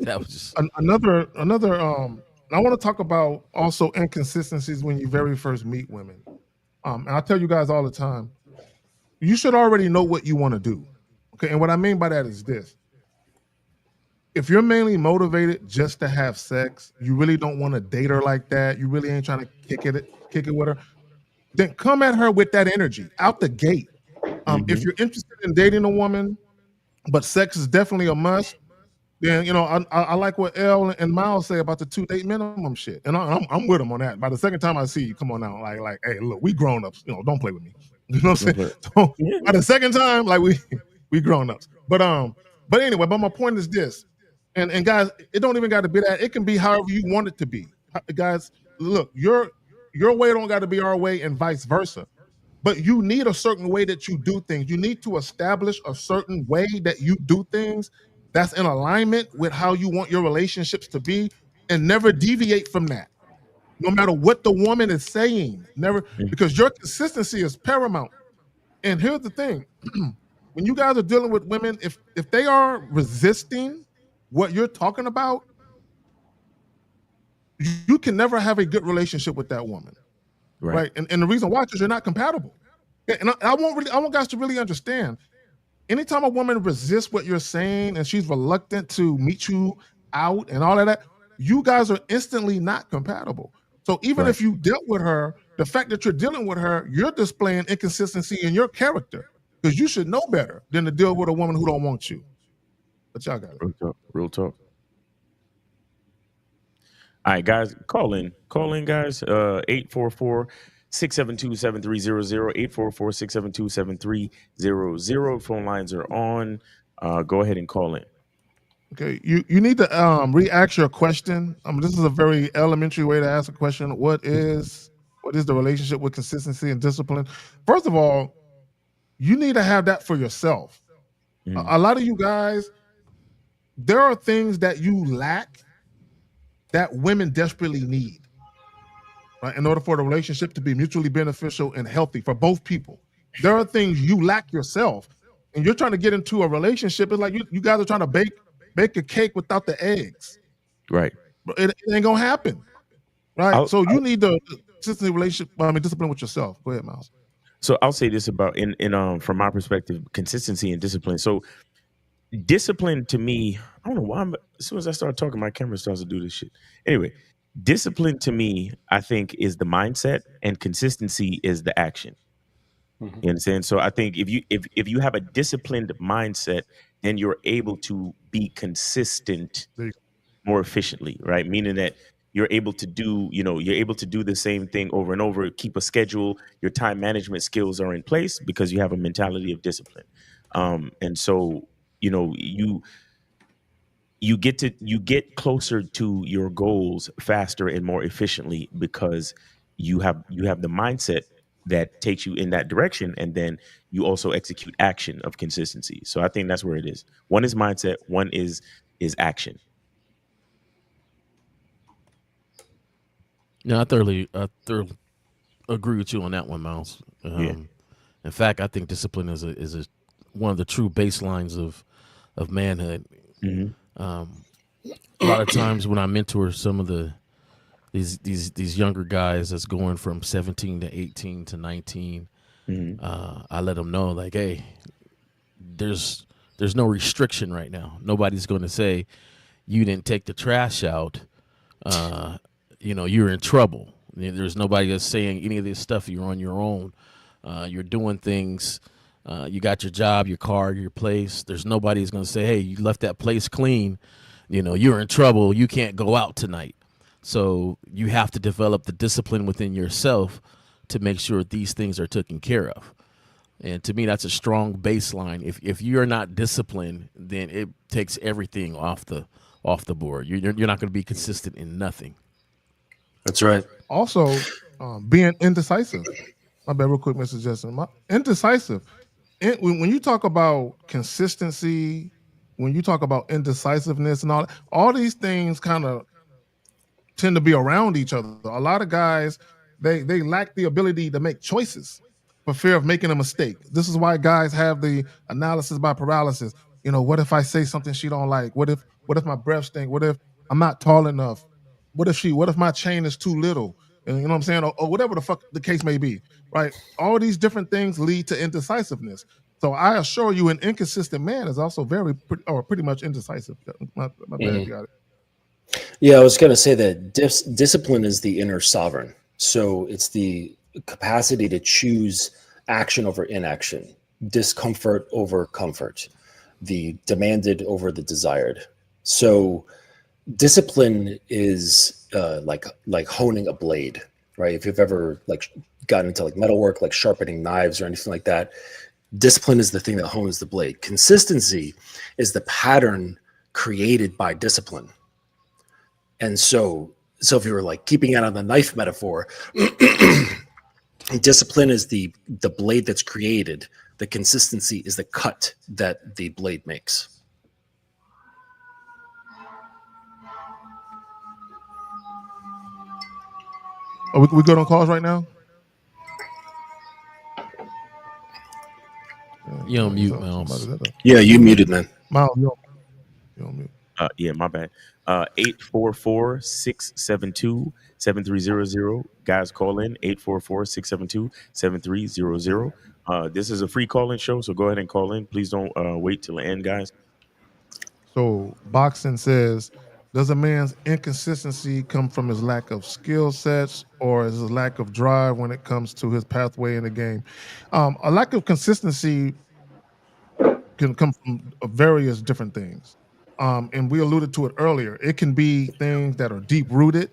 that was just another. I want to talk about also inconsistencies when you very first meet women. And I tell you guys all the time, you should already know what you want to do. Okay, and what I mean by that is this: if you're mainly motivated just to have sex, you really don't want to date her like that. You really ain't trying to kick it with her. Then come at her with that energy out the gate. If you're interested in dating a woman, but sex is definitely a must, then, you know, I like what Elle and Miles say about the 2-date minimum shit, and I'm with them on that. By the second time I see you, come on now, like, hey, look, we grown ups, you know, don't play with me. You know what I'm saying? By the second time, like we grown ups. But anyway, but my point is this, and guys, it don't even got to be that. It can be however you want it to be. Guys, look, your way don't got to be our way, and vice versa. But you need a certain way that you do things. You need to establish a certain way that you do things that's in alignment with how you want your relationships to be, and never deviate from that. No matter what the woman is saying, never, because your consistency is paramount. And here's the thing. When you guys are dealing with women, if they are resisting what you're talking about, you can never have a good relationship with that woman. Right. And the reason why is you're not compatible. And I want guys to really understand. Anytime a woman resists what you're saying and she's reluctant to meet you out and all of that, you guys are instantly not compatible. So even if you dealt with her, the fact that you're dealing with her, you're displaying inconsistency in your character, because you should know better than to deal with a woman who don't want you. But y'all got it. Real talk. All right, guys, call in, guys. 844-672-7300, 844-672-7300. Phone lines are on. Go ahead and call in. Okay, you need to re-ask your question. This is a very elementary way to ask a question. What is the relationship with consistency and discipline? First of all, you need to have that for yourself. A lot of you guys, there are things that you lack that women desperately need, right? In order for the relationship to be mutually beneficial and healthy for both people. There are things you lack yourself, and you're trying to get into a relationship. It's like you guys are trying to bake a cake without the eggs. Right. It ain't gonna happen. Right. So you need the consistent discipline with yourself. Go ahead, Miles. So I'll say this about in from my perspective, consistency and discipline. So discipline to me, I don't know why, as soon as I start talking, my camera starts to do this shit. Anyway, discipline to me, I think, is the mindset, and consistency is the action. Mm-hmm. You understand? So I think if you have a disciplined mindset, then you're able to be consistent more efficiently, right? Meaning that you're able to do the same thing over and over, keep a schedule, your time management skills are in place because you have a mentality of discipline. And so, you get closer to your goals faster and more efficiently because you have the mindset that takes you in that direction, and then you also execute action of consistency. So I think that's where it is. One is mindset, one is action. No, I thoroughly agree with you on that one, Miles. In fact, I think discipline is one of the true baselines of of manhood. A lot of times when I mentor some of these younger guys that's going from 17 to 18 to 19, I let them know, like, hey, there's no restriction right now. Nobody's going to say you didn't take the trash out. You're in trouble. There's nobody that's saying any of this stuff. You're on your own. You're doing things. You got your job, your car, your place. There's nobody that's going to say, hey, you left that place clean. You're in trouble. You can't go out tonight. So you have to develop the discipline within yourself to make sure these things are taken care of. And to me, that's a strong baseline. If you're not disciplined, then it takes everything off the board. You're not going to be consistent in nothing. That's right. Also, being indecisive. My bad, real quick, Mr. Justin. Indecisive. When you talk about consistency, when you talk about indecisiveness and all these things kind of tend to be around each other. A lot of guys, they lack the ability to make choices for fear of making a mistake. This is why guys have the analysis by paralysis. What if I say something she don't like? What if my breath stink? What if I'm not tall enough? What if my chain is too little? And you know what I'm saying? Or whatever the fuck the case may be, right? All these different things lead to indecisiveness. So I assure you, an inconsistent man is also pretty much indecisive. My bad, you got it. Yeah, I was going to say that discipline is the inner sovereign. So it's the capacity to choose action over inaction, discomfort over comfort, the demanded over the desired. So discipline is like honing a blade, right? If you've ever gotten into metalwork, like sharpening knives or anything like that, discipline is the thing that hones the blade. Consistency is the pattern created by discipline. And so if you were keeping it on the knife metaphor, discipline is the blade that's created. The consistency is the cut that the blade makes. Are we good on calls right now? You on mute, Miles. Yeah, you muted, man. Miles, you on mute. Yeah, my bad. 844-672-7300. Guys, call in 844-672-7300. This is a free call-in show, so go ahead and call in. Please don't wait till the end, guys. So Boxing says, does a man's inconsistency come from his lack of skill sets or his lack of drive when it comes to his pathway in the game? A lack of consistency can come from various different things. And we alluded to it earlier. It can be things that are deep rooted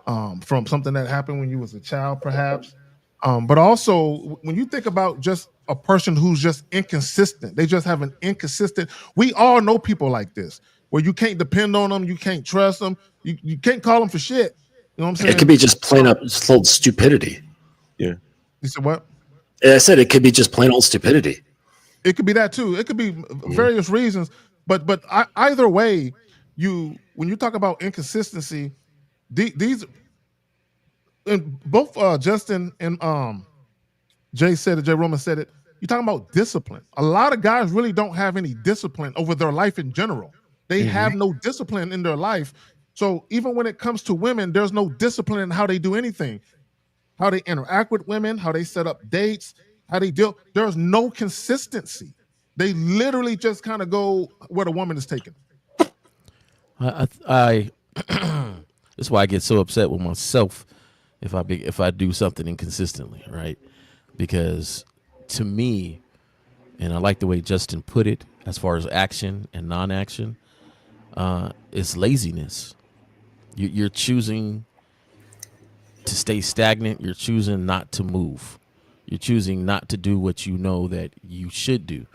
from something that happened when you was a child, perhaps. But also, when you think about just a person who's just inconsistent, they just have an inconsistent. We all know people like this, where you can't depend on them, you can't trust them, you can't call them for shit. You know what I'm saying? It could be just plain up old stupidity. Yeah. You said what? I said it could be just plain old stupidity. It could be that too. It could be various reasons. But either way, when you talk about inconsistency, these and both Justin and Jay said it, Jay Roman said it. You're talking about discipline. A lot of guys really don't have any discipline over their life in general. They have no discipline in their life. So even when it comes to women, there's no discipline in how they do anything, how they interact with women, how they set up dates, how they deal. There's no consistency. They literally just kind of go where the woman is taken. That's why I get so upset with myself if I do something inconsistently, right? Because to me, and I like the way Justin put it, as far as action and non-action, it's laziness. You're choosing to stay stagnant. You're choosing not to move. You're choosing not to do what you know that you should do.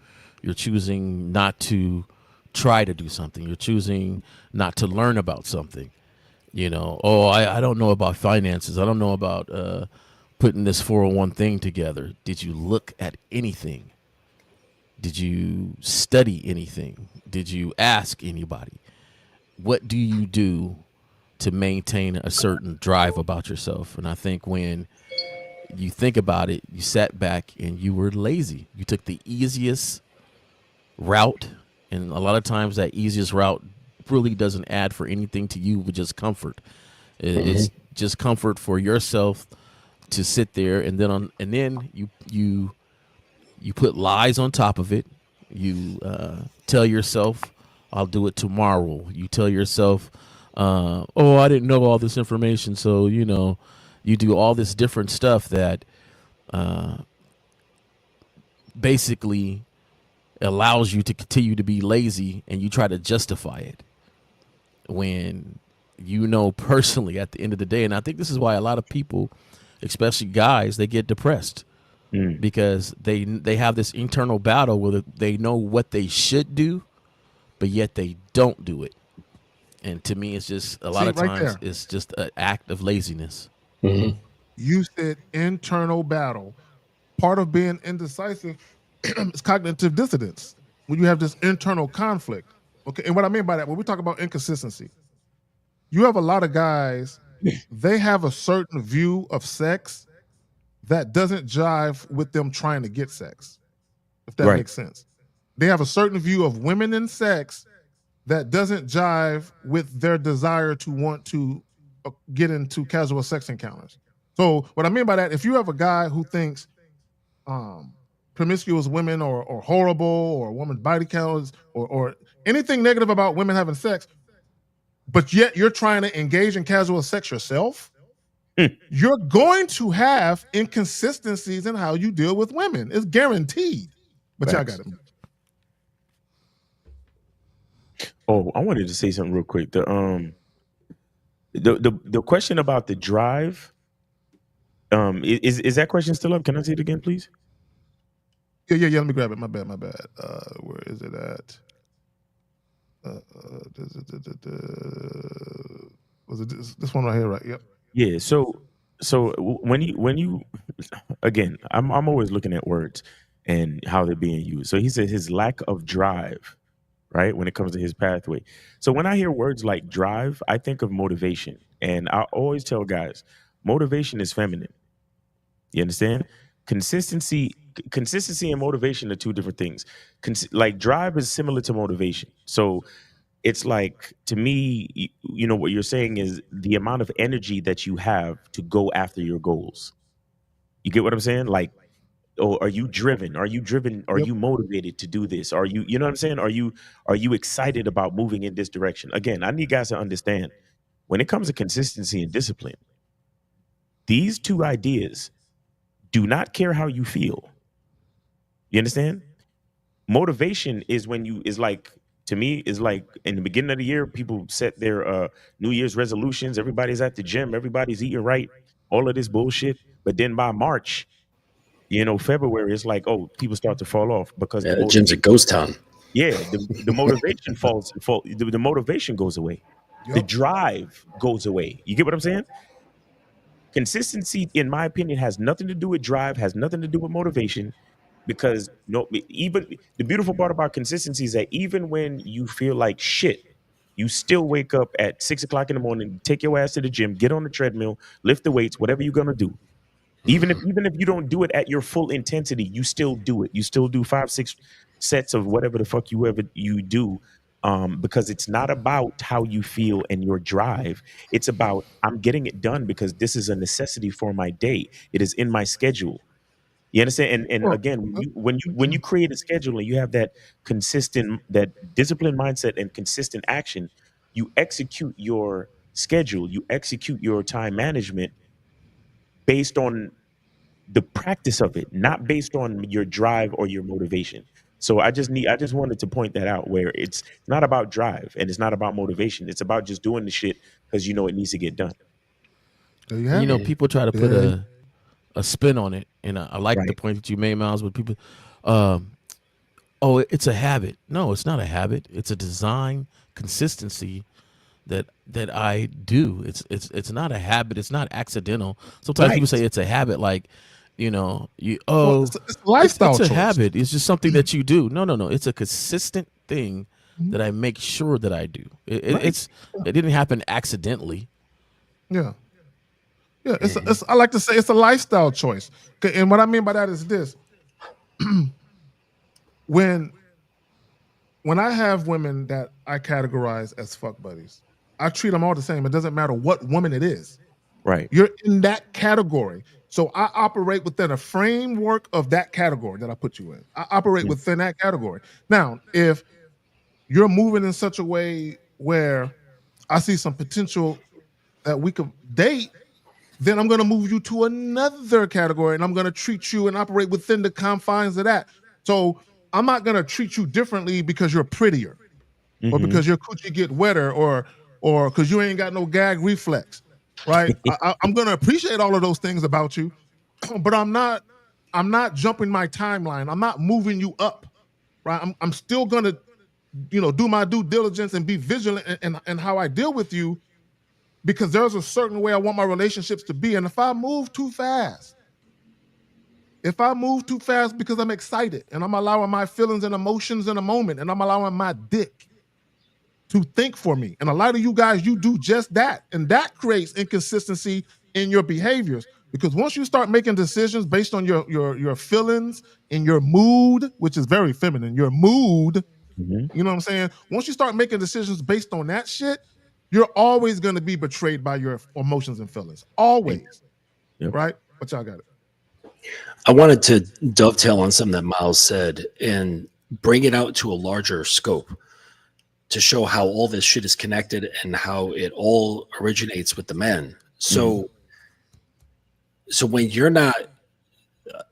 You're choosing not to try to do something. You're choosing not to learn about something. I don't know about finances. I don't know about putting this 401 thing together. Did you look at anything? Did you study anything? Did you ask anybody? What do you do to maintain a certain drive about yourself? And I think when you think about it, you sat back and you were lazy. You took the easiest route And a lot of times that easiest route really doesn't add for anything to you, but just comfort. It's just comfort for yourself to sit there, and then you put lies on top of it. You tell yourself, "I'll do it tomorrow." You tell yourself, "Oh, I didn't know all this information," so you do all this different stuff that basically allows you to continue to be lazy, and you try to justify it when personally at the end of the day. And I think this is why a lot of people, especially guys, they get depressed because they have this internal battle where they know what they should do, but yet they don't do it. And to me, it's just a lot of times it's just an act of laziness. You said internal battle. Part of being indecisive is cognitive dissonance. When you have this internal conflict. Okay, and what I mean by that, when we talk about inconsistency, you have a lot of guys, they have a certain view of sex that doesn't jive with them trying to get sex, if that makes sense. They have a certain view of women and sex that doesn't jive with their desire to want to get into casual sex encounters. So what I mean by that, if you have a guy who thinks promiscuous women or horrible, or women's body counts, or anything negative about women having sex, but yet you're trying to engage in casual sex yourself, you're going to have inconsistencies in how you deal with women. It's guaranteed. But y'all got it. Oh, I wanted to say something real quick. The question about the drive, is that question still up? Can I see it again, please? Yeah. Let me grab it. My bad. Where is it at? Was it this one right here? Right. Yep. Yeah. So when you again, I'm always looking at words and how they're being used. So he said his lack of drive, right, when it comes to his pathway. So when I hear words like drive, I think of motivation, and I always tell guys, motivation is feminine. You understand? Consistency and motivation are two different things. Like drive is similar to motivation. So it's like, to me, what you're saying is the amount of energy that you have to go after your goals. You get what I'm saying? Like, oh, are you driven? Are you motivated to do this? Are you know what I'm saying? Are you excited about moving in this direction? Again, I need guys to understand, when it comes to consistency and discipline, these two ideas do not care how you feel. You understand? Motivation is to me, is like in the beginning of the year, people set their New Year's resolutions. Everybody's at the gym. Everybody's eating right. All of this bullshit. But then by March, February, it's like, oh, people start to fall off because the gym's a ghost town. Yeah, the motivation the motivation goes away. Yep. The drive goes away. You get what I'm saying? Consistency, in my opinion, has nothing to do with drive, has nothing to do with motivation, because even the beautiful part about consistency is that even when you feel like shit, you still wake up at 6 o'clock in the morning, take your ass to the gym, get on the treadmill, lift the weights, whatever you're gonna do. Even if you don't do it at your full intensity, you still do it. You still do 5-6 sets of whatever the fuck you do. Because it's not about how you feel and your drive. It's about, I'm getting it done because this is a necessity for my day. It is in my schedule. You understand? And again, when you create a schedule and you have that disciplined mindset and consistent action, you execute your schedule, you execute your time management based on the practice of it, not based on your drive or your motivation. So I just wanted to point that out, where it's not about drive and it's not about motivation. It's about just doing the shit because it needs to get done. People try to put a spin on it, and I like the point that you made, Miles, with people. It's a habit. No, it's not a habit. It's a design consistency that I do. It's not a habit. It's not accidental. Sometimes people say it's a habit, like, it's a lifestyle. It's a choice. habit. It's just something that you do. No. It's a consistent thing that I make sure that I do. It didn't happen accidentally. Yeah. It's I like to say it's a lifestyle choice. And what I mean by that is this: when when I have women that I categorize as fuck buddies, I treat them all the same. It doesn't matter what woman it is. Right. You're in that category. So I operate within a framework of that category that I put you in. I operate within that category. Now, if you're moving in such a way where I see some potential that we could date, then I'm going to move you to another category and I'm going to treat you and operate within the confines of that. So I'm not going to treat you differently because you're prettier or because your coochie get wetter or because you ain't got no gag reflex, right? I'm going to appreciate all of those things about you, but I'm not jumping my timeline. I'm not moving you up, right? I'm still going to, do my due diligence and be vigilant in how I deal with you, because there's a certain way I want my relationships to be. And if I move too fast because I'm excited and I'm allowing my feelings and emotions in a moment and I'm allowing my dick to think for me. And a lot of you guys, you do just that. And that creates inconsistency in your behaviors. Because once you start making decisions based on your feelings and your mood, which is very feminine, your mood, you know what I'm saying? Once you start making decisions based on that shit, you're always going to be betrayed by your emotions and feelings. Always. Right? But y'all got it. I wanted to dovetail on something that Miles said and bring it out to a larger scope to show how all this shit is connected and how it all originates with the men. So when you're not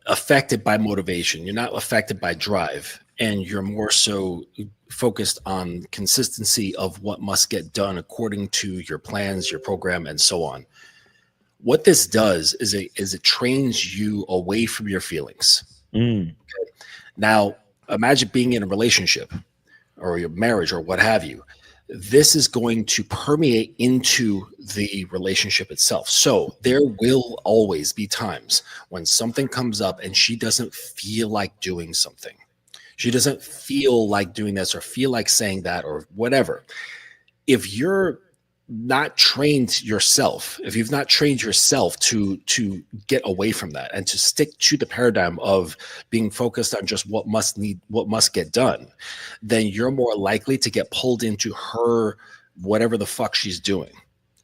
affected by motivation, you're not affected by drive, and you're more so focused on consistency of what must get done according to your plans, your program, and so on. What this does is it trains you away from your feelings. Okay? Now, imagine being in a relationship or your marriage or what have you. This is going to permeate into the relationship itself. So there will always be times when something comes up and she doesn't feel like doing something. She doesn't feel like doing this or feel like saying that or whatever. If you're not trained yourself, if you've not trained yourself to get away from that and to stick to the paradigm of being focused on just what must get done, then you're more likely to get pulled into her whatever the fuck she's doing.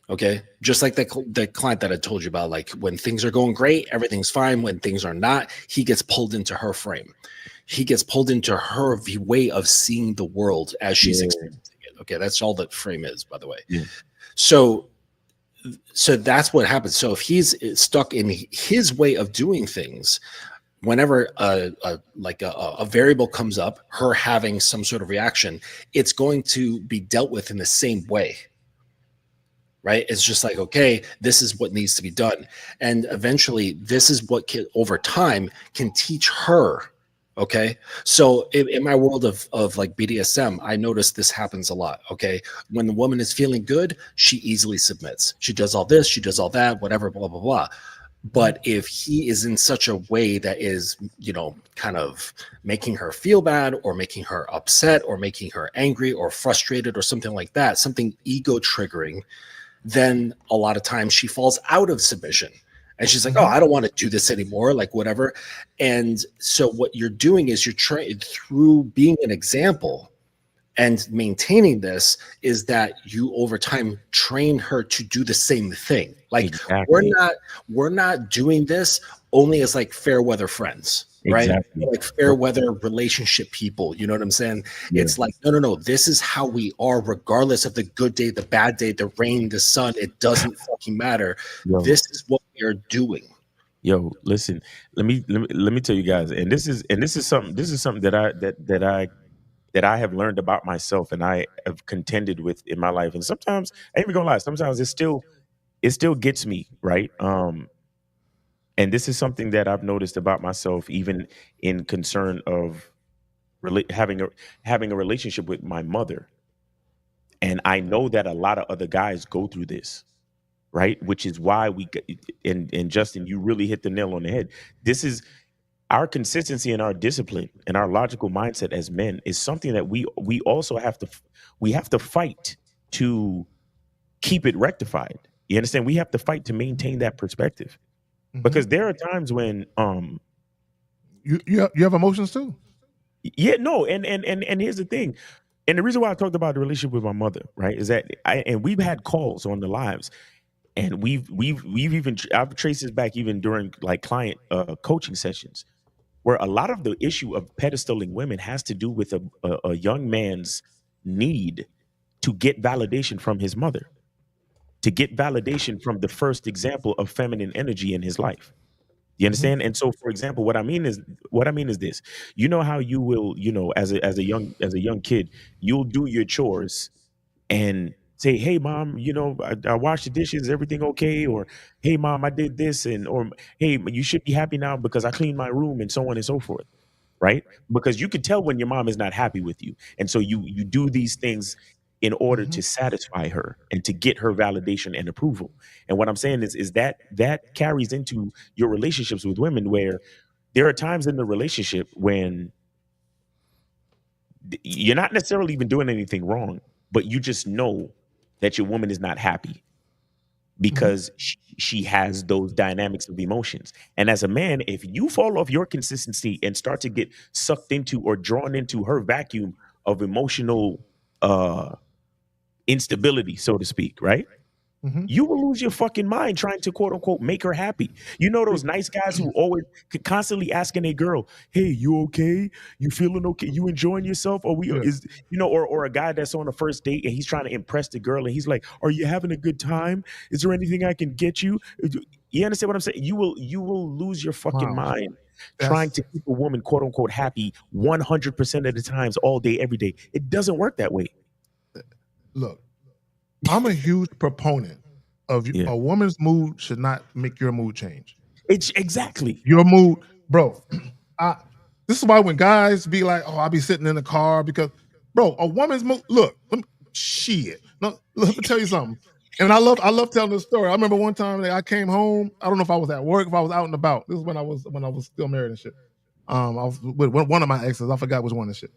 Okay, just like the client that I told you about, like when things are going great, everything's fine. When things are not, he gets pulled into her frame. He gets pulled into her way of seeing the world as she's experiencing it. Okay, that's all that frame is, by the way. So that's what happens. So if he's stuck in his way of doing things, whenever a variable comes up, her having some sort of reaction, it's going to be dealt with in the same way. Right? It's just like, okay, this is what needs to be done. And eventually this is what over time can teach her. Okay. So in my world of like BDSM, I notice this happens a lot. Okay. When the woman is feeling good, she easily submits. She does all this, she does all that, whatever, blah, blah, blah. But if he is in such a way that is, kind of making her feel bad or making her upset or making her angry or frustrated or something like that, something ego triggering, then a lot of times she falls out of submission. And she's like, oh, I don't want to do this anymore, like whatever. And so what you're doing is you're trying through being an example and maintaining this is that you over time train her to do the same thing. Like we're not doing this only as like fair weather friends, right? Exactly. Like fair weather relationship people. You know what I'm saying? Yeah. It's like, no. This is how we are, regardless of the good day, the bad day, the rain, the sun. It doesn't fucking matter. This is what we are doing. Yo, listen. Let me tell you guys, and this is something that I have learned about myself, and I have contended with in my life. And sometimes I ain't even gonna lie. Sometimes it still gets me, right. And this is something that I've noticed about myself, even in concern of having a relationship with my mother. And I know that a lot of other guys go through this, right? Which is why and Justin, you really hit the nail on the head. This is our consistency and our discipline and our logical mindset as men is something that we also have to fight to keep it rectified. You understand? We have to fight to maintain that perspective. Because there are times when you have emotions too. Yeah, no, and here's the thing. And the reason why I talked about the relationship with my mother, right, is that we've had calls on the lives, and I've traced this back even during like client coaching sessions, where a lot of the issue of pedestaling women has to do with a young man's need to get validation from his mother, to get validation from the first example of feminine energy in his life. You understand? And so, for example, what I mean is this. You know how you will, as a young kid, you'll do your chores and say, "Hey, mom, I washed the dishes. Is everything okay?" Or, "Hey, mom, I did this," or, "Hey, you should be happy now because I cleaned my room," and so on and so forth. Right? Because you could tell when your mom is not happy with you, and so you do these things in order to satisfy her and to get her validation and approval. And what I'm saying is that carries into your relationships with women, where there are times in the relationship when you're not necessarily even doing anything wrong, but you just know that your woman is not happy because she has those dynamics of emotions. And as a man, if you fall off your consistency and start to get sucked into or drawn into her vacuum of emotional instability, so to speak, right? You will lose your fucking mind trying to quote unquote make her happy. You know those nice guys who always constantly asking a girl, "Hey, you okay? You feeling okay? You enjoying yourself?" Or or a guy that's on a first date and he's trying to impress the girl and he's like, "Are you having a good time? Is there anything I can get you?" You understand what I'm saying? You will lose your fucking mind trying to keep a woman quote unquote happy 100% of the times, all day, every day. It doesn't work that way. Look, I'm a huge proponent of a woman's mood should not make your mood change. It's exactly your mood, bro. This is why when guys be like, "Oh, I'll be sitting in the car," because, bro, a woman's mood. Look, shit. No, let me tell you something. And I love telling this story. I remember one time that I came home. I don't know if I was at work, if I was out and about. This is when I was still married and shit. I was with one of my exes. I forgot which one and shit.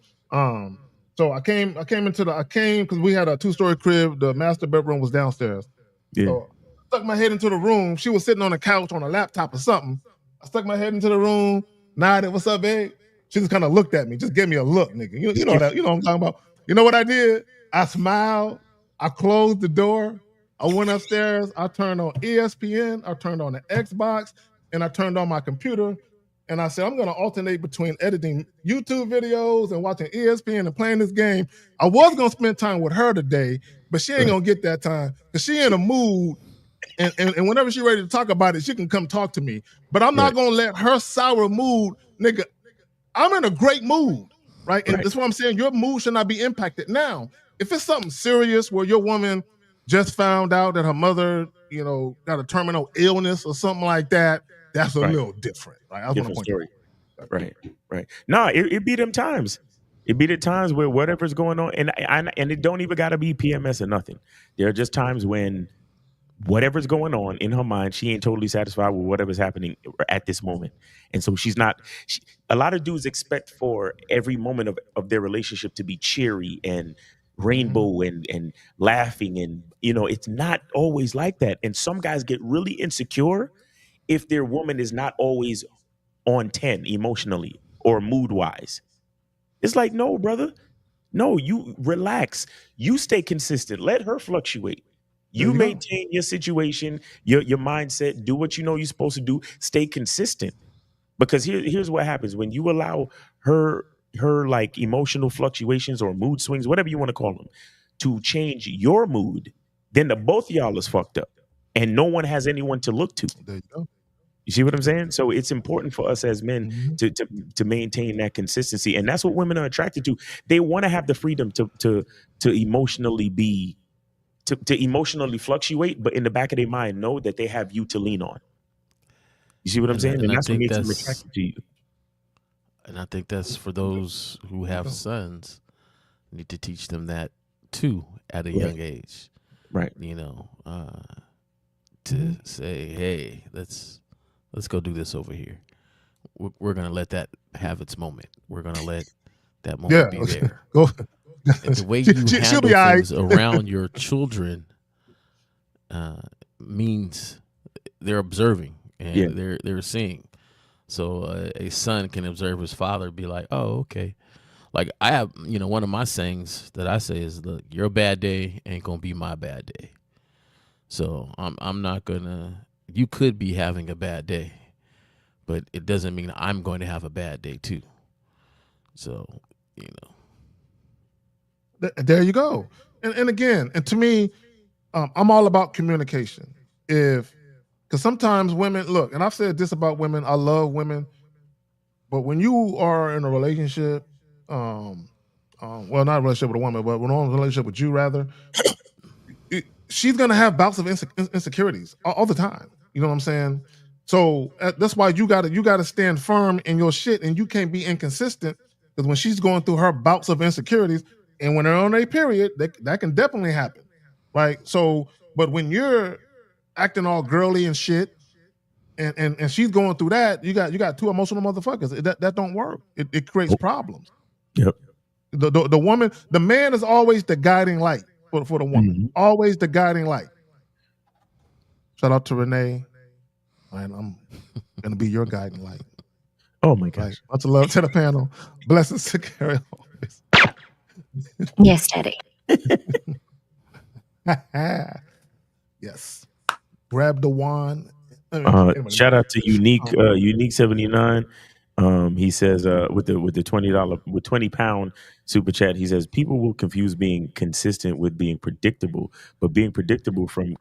So I came because we had a 2-story crib. The master bedroom was downstairs. Yeah. So I stuck my head into the room. She was sitting on the couch on a laptop or something. I stuck my head into the room, nodded, "What's up, babe?" She just kind of looked at me, just gave me a look, nigga. You know that, you know what I'm talking about. You know what I did? I smiled, I closed the door, I went upstairs, I turned on ESPN, I turned on the Xbox, and I turned on my computer. And I said, I'm going to alternate between editing YouTube videos and watching ESPN and playing this game. I was going to spend time with her today, but she ain't going to get that time because she in a mood. And whenever she's ready to talk about it, she can come talk to me. But I'm not going to let her sour mood, nigga. I'm in a great mood, right? And that's what I'm saying. Your mood should not be impacted. Now, if it's something serious where your woman just found out that her mother, got a terminal illness or something like that, that's a little different, right? I Different story. Right. No, it be them times. It be the times where whatever's going on, and it don't even gotta be PMS or nothing. There are just times when whatever's going on in her mind, she ain't totally satisfied with whatever's happening at this moment. And so a lot of dudes expect for every moment of their relationship to be cheery and rainbow and laughing. And, it's not always like that. And some guys get really insecure if their woman is not always on 10 emotionally or mood wise. It's like, no, brother, no, you relax. You stay consistent. Let her fluctuate. You maintain your situation, your mindset, do what you know you're supposed to do, stay consistent. Because here's what happens when you allow her like emotional fluctuations or mood swings, whatever you want to call them, to change your mood, then the both of y'all is fucked up. And no one has anyone to look to. There you go. You see what I'm saying? So it's important for us as men to maintain that consistency. And that's what women are attracted to. They want to have the freedom to emotionally be to emotionally fluctuate, but in the back of their mind know that they have you to lean on. You see what I'm saying? And that's what makes them attracted to you. And I think that's for those who have sons, need to teach them that too at a young age. Right. To say, "Hey, let's go do this over here. We're gonna let that have its moment. We're gonna let that moment be there." Go. And the way you handle things around your children means they're observing and they're seeing. So a son can observe his father, be like, "Oh, okay, Like I have, one of my sayings that I say is, look, your bad day ain't gonna be my bad day. So I'm not gonna. You could be having a bad day, but it doesn't mean I'm going to have a bad day too. So, There you go. And again, and to me, I'm all about communication. Because sometimes women look, and I've said this about women. I love women, but when you are in a relationship, well, not a relationship with a woman, but when I'm in a relationship with you, rather, she's gonna have bouts of insecurities all the time. You know what I'm saying? So that's why you gotta stand firm in your shit, and you can't be inconsistent. Because when she's going through her bouts of insecurities, and when they're on a period, that can definitely happen, right? So, but when you're acting all girly and shit, and she's going through that, you got two emotional motherfuckers. That don't work. It creates problems. Yep. The woman, the man is always the guiding light for the woman. Always the guiding light. Shout out to Renee, and I'm gonna be your guiding light. Oh my gosh! Lots of love to the panel. Blessings to carry always. Yes, Daddy. Yes. Grab the wand. Shout out to Unique 79. He says with the £20 super chat, he says people will confuse being consistent with being predictable, but being predictable from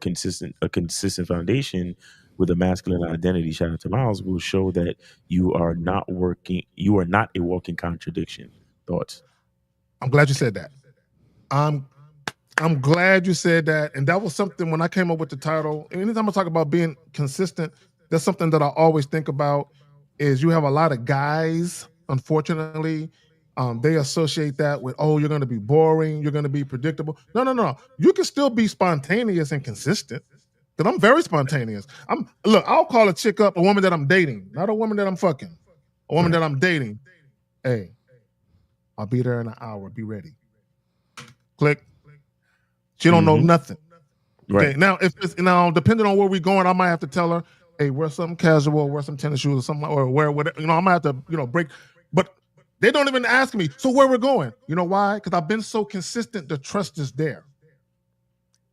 a consistent foundation with a masculine identity, shout out to Miles, will show that you are not a walking contradiction. Thoughts? I'm glad you said that. I'm glad you said that. And that was something when I came up with the title. Anytime I talk about being consistent, that's something that I always think about. Is you have a lot of guys, unfortunately, they associate that with, oh, you're going to be boring, you're going to be predictable. No. You can still be spontaneous and consistent. Because I'm very spontaneous. I'll call a chick up, a woman that I'm dating, not a woman that I'm fucking, a woman that I'm dating. Hey, I'll be there in an hour. Be ready. Click. She don't know nothing. Right. Okay. Now, depending on where we're going, I might have to tell her, hey, wear something casual, wear some tennis shoes or something, or wear whatever. I might have to, break. But they don't even ask me, so where we're going. You know why? Because I've been so consistent, the trust is there.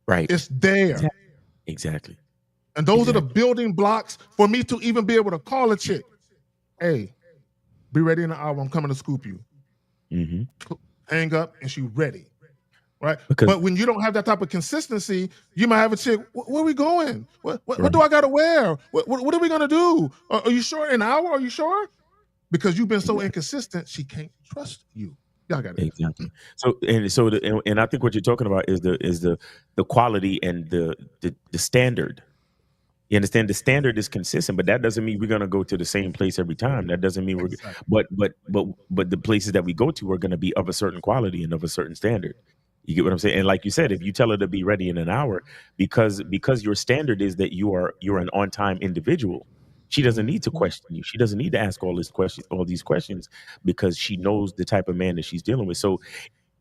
Right. It's there. Exactly. And those are the building blocks for me to even be able to call a chick. Hey, be ready in an hour. I'm coming to scoop you. Hang up, and she's ready. Right. But when you don't have that type of consistency, you might have a chick. Where are we going? What do I got to wear? What are we going to do? Are you sure? An hour? Are you sure? Because you've been so inconsistent, she can't trust you. Y'all got it. Exactly. And I think what you're talking about is the quality and the standard. You understand? The standard is consistent, but that doesn't mean we're going to go to the same place every time. That doesn't mean but the places that we go to are going to be of a certain quality and of a certain standard. You get what I'm saying? And like you said, if you tell her to be ready in an hour, because your standard is that you're an on-time individual, she doesn't need to question you. She doesn't need to ask all these questions because she knows the type of man that she's dealing with. So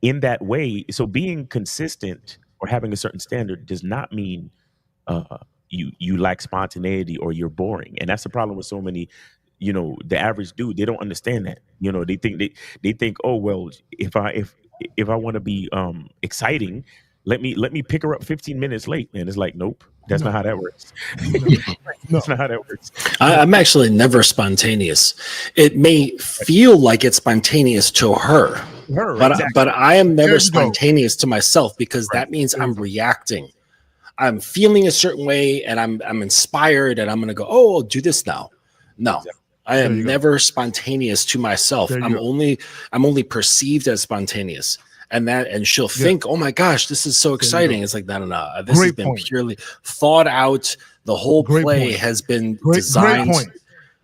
in that way, being consistent or having a certain standard does not mean you lack spontaneity or you're boring. And that's the problem with so many, the average dude. They don't understand that. They think, oh well, if I want to be exciting, let me pick her up 15 minutes late. And it's like, nope, that's not how that works. That's not how that works. I'm actually never spontaneous. It may feel like it's spontaneous to her, but I am never spontaneous to myself, because that means I'm reacting. I'm feeling a certain way and I'm inspired and I'm going to go, oh, I'll do this now. No. Exactly. I am never spontaneous to myself. I'm only perceived as spontaneous, and she'll think, "Oh my gosh, this is so exciting!" It's like, no. This has been purely thought out. The whole play has been designed.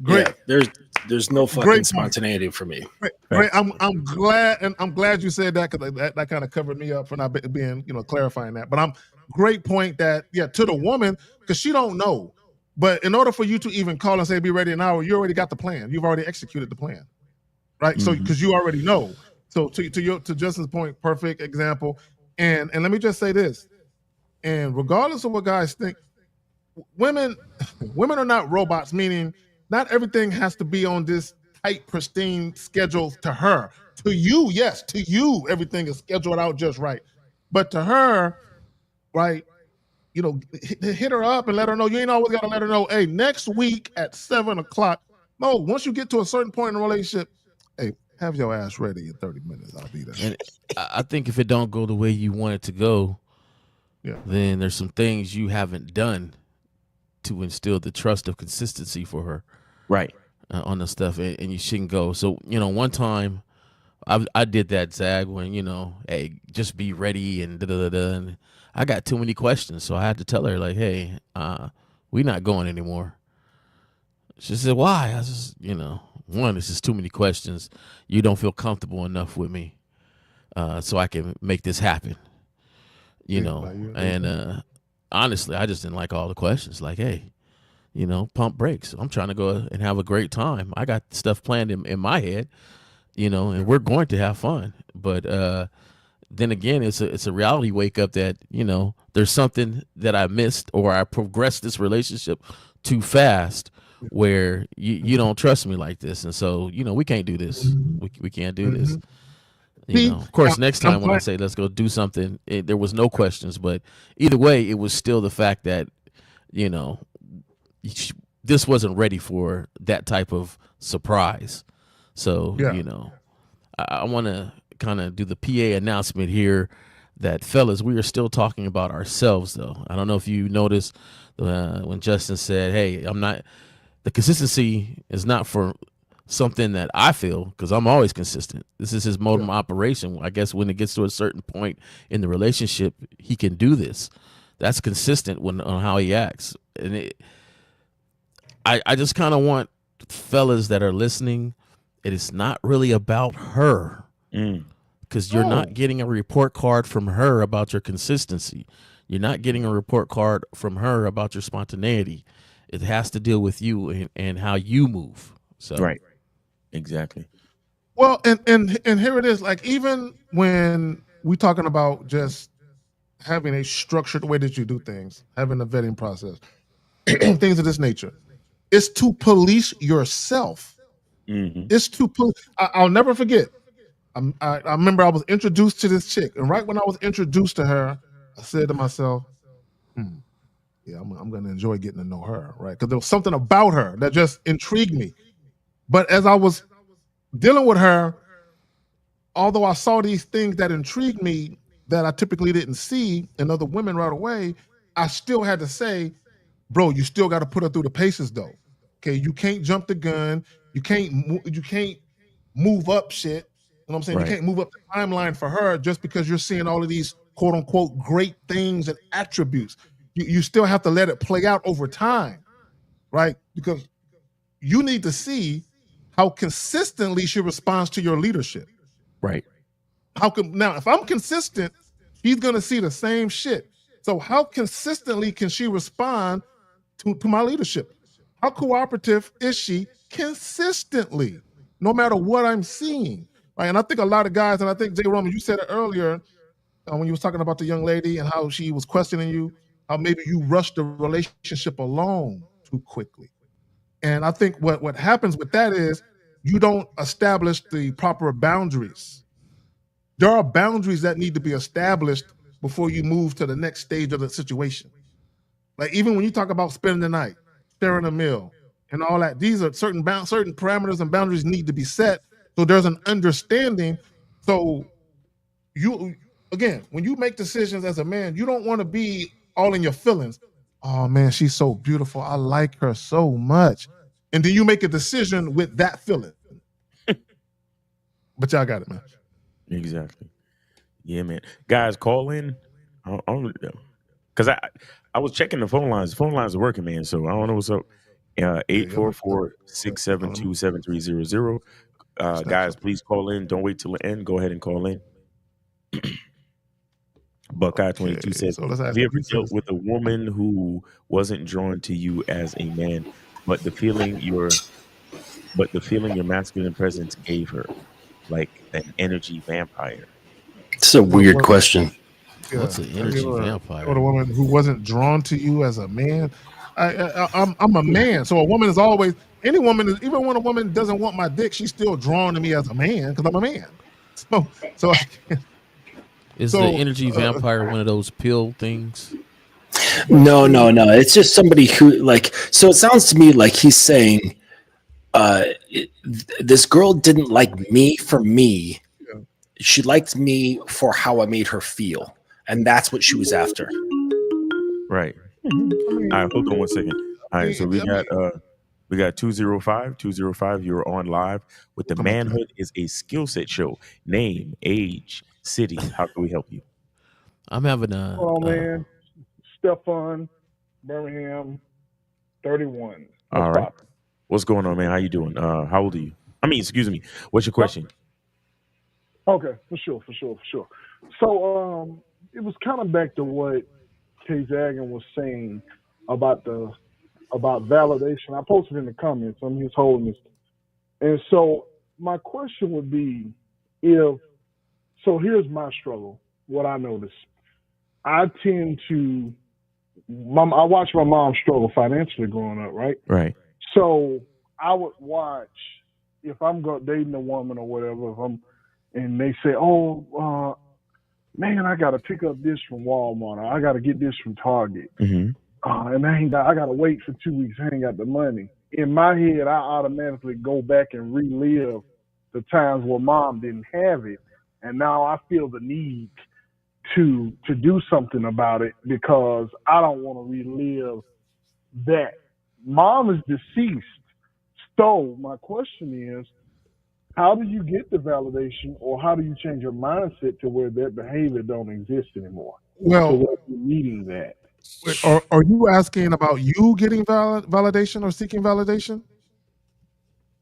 Great. Yeah, there's no fucking spontaneity for me. Great. I'm glad you said that, because that kind of covered me up for not being clarifying that. But great point that to the woman, because she don't know. But in order for you to even call and say, be ready in an hour, you already got the plan. You've already executed the plan, right? So, because you already know. So to Justin's point, perfect example. And let me just say this. And regardless of what guys think, women are not robots, meaning not everything has to be on this tight, pristine schedule to her. To you, yes, to you, everything is scheduled out just right. But to her, right, you know, hit her up and let her know. You ain't always got to let her know, hey, next week at 7:00. No, once you get to a certain point in the relationship, hey, have your ass ready in 30 minutes. I'll be there. And I think if it don't go the way you want it to go, then there's some things you haven't done to instill the trust of consistency for her. Right. On the stuff, and you shouldn't go. So, one time I did that, Zag, when, hey, just be ready and da-da-da-da. And I got too many questions, so I had to tell her, like, hey, we not going anymore. She said, why? I just, one, it's just too many questions. You don't feel comfortable enough with me, so I can make this happen, And honestly, I just didn't like all the questions. Like, hey, pump brakes. I'm trying to go and have a great time. I got stuff planned in my head, and we're going to have fun. But then again, it's a reality wake up that, there's something that I missed, or I progressed this relationship too fast where you don't trust me like this. And so, we can't do this. We can't do this. Of course, next time when I say let's go do something, there was no questions. But either way, it was still the fact that, this wasn't ready for that type of surprise. So, I want to kind of do the PA announcement here that, fellas, we are still talking about ourselves, though. I don't know if you noticed when Justin said, hey, the consistency is not for something that I feel, because I'm always consistent. This is his mode of operation. I guess when it gets to a certain point in the relationship, he can do this. That's consistent on how he acts. And I just kind of want fellas that are listening, it is not really about her, because you're not getting a report card from her about your consistency. You're not getting a report card from her about your spontaneity. It has to deal with you and how you move. So right, exactly. Well, and here it is. Like, even when we're talking about just having a structured way that you do things, having a vetting process, things of this nature, it's to police yourself. It's to I'll never forget. I remember I was introduced to this chick, and right when I was introduced to her, I said to myself, yeah, I'm going to enjoy getting to know her, right? Because there was something about her that just intrigued me. But as I was dealing with her, although I saw these things that intrigued me that I typically didn't see in other women right away, I still had to say, bro, you still got to put her through the paces, though. Okay, you can't jump the gun. You can't move up shit. You know what I'm saying? Right. You can't move up the timeline for her just because you're seeing all of these quote unquote great things and attributes. You still have to let it play out over time, right? Because you need to see how consistently she responds to your leadership. Right. Now, if I'm consistent, she's gonna see the same shit. So how consistently can she respond to my leadership? How cooperative is she consistently, no matter what I'm seeing? Right. And I think a lot of guys, and I think Jay Roman, you said it earlier when you was talking about the young lady and how she was questioning you, how maybe you rushed the relationship along too quickly. And I think what happens with that is you don't establish the proper boundaries. There are boundaries that need to be established before you move to the next stage of the situation. Like, even when you talk about spending the night, sharing a meal, and all that, these are certain parameters and boundaries need to be set. So there's an understanding. So when you make decisions as a man, you don't want to be all in your feelings. Oh man, she's so beautiful. I like her so much. And then you make a decision with that feeling. But y'all got it, man. Exactly. Yeah, man. Guys, call in. Because I was checking the phone lines. The phone lines are working, man. So I don't know what's up. 844-672-7300. Guys, please call in. Don't wait till the end. Go ahead and call in. Buckeye 22 says, have you ever dealt with a woman who wasn't drawn to you as a man, but the feeling your masculine presence gave her, like an energy vampire? It's a weird question. Yeah. What's an energy vampire? Or a woman who wasn't drawn to you as a man. I'm a man, so a woman is always, any woman is, even when a woman doesn't want my dick, she's still drawn to me as a man because I'm a man. So Is the energy vampire one of those pill things? No. It's just somebody who so it sounds to me like he's saying this girl didn't like me for me. She liked me for how I made her feel. And that's what she was after. Right. All right, hold on one second. All right, so we got 205. 205, you're on live with the Manhood is a Skill Set Show. Name, age, city. How can we help you? I'm having a man. Stefan, Birmingham, 31. All right. What's going on, man? How you doing? How old are you? Excuse me. What's your question? Okay, for sure. So it was kind of back to what K Zagan was saying about validation. I posted in the comments. I'm just holding this. And so my question would be here's my struggle. What I notice. I tend to I watched my mom struggle financially growing up, right? Right. So I would watch if I'm dating a woman or whatever, and they say, man, I got to pick up this from Walmart, or I got to get this from Target, and I got to wait for 2 weeks. I ain't got the money. In my head, I automatically go back and relive the times where mom didn't have it, and now I feel the need to do something about it because I don't want to relive that. Mom is deceased. So my question is, how do you get the validation, or how do you change your mindset to where that behavior don't exist anymore? Well, so you're needing that. Are you asking about you getting validation or seeking validation?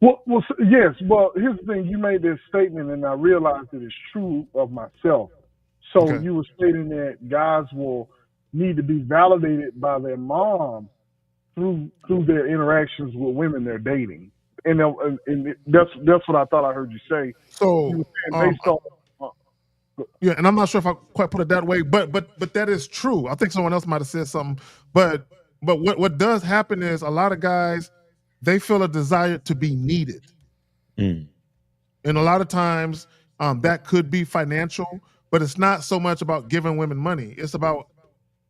Well, yes. Well, here's the thing. You made this statement, and I realized it is true of myself. So you were stating that guys will need to be validated by their mom through their interactions with women they're dating, and that's what I thought I heard you say. So you were saying based on. Yeah, and I'm not sure if I quite put it that way, but that is true. I think someone else might have said something, but what does happen is a lot of guys, they feel a desire to be needed, and a lot of times that could be financial, but it's not so much about giving women money.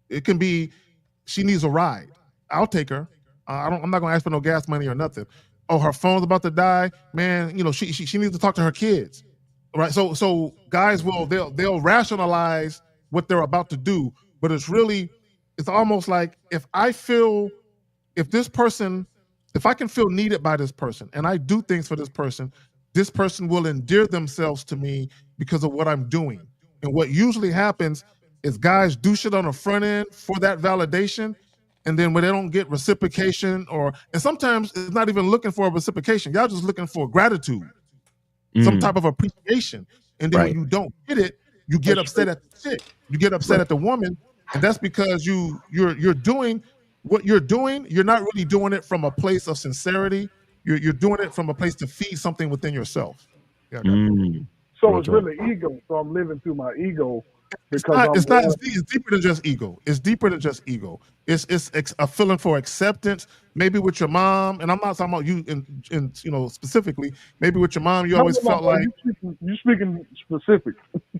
It can be she needs a ride. I'll take her. I'm not going to ask for no gas money or nothing. Oh, her phone's about to die, man. She needs to talk to her kids. Right, so guys they'll rationalize what they're about to do, but it's almost like if I can feel needed by this person and I do things for this person will endear themselves to me because of what I'm doing. And what usually happens is guys do shit on the front end for that validation, and then when they don't get reciprocation, and sometimes it's not even looking for a reciprocation, y'all just looking for gratitude. Some type of appreciation, and then when you don't get it, you get upset at the chick, you get upset at the woman, and that's because you're doing what you're doing. You're not really doing it from a place of sincerity. You're doing it from a place to feed something within yourself. So it's really ego. So I'm living through my ego. It's deeper than just ego. It's deeper than just ego. It's a feeling for acceptance. Maybe with your mom, and I'm not talking about you in specifically. Maybe with your mom, you always felt like you're speaking specific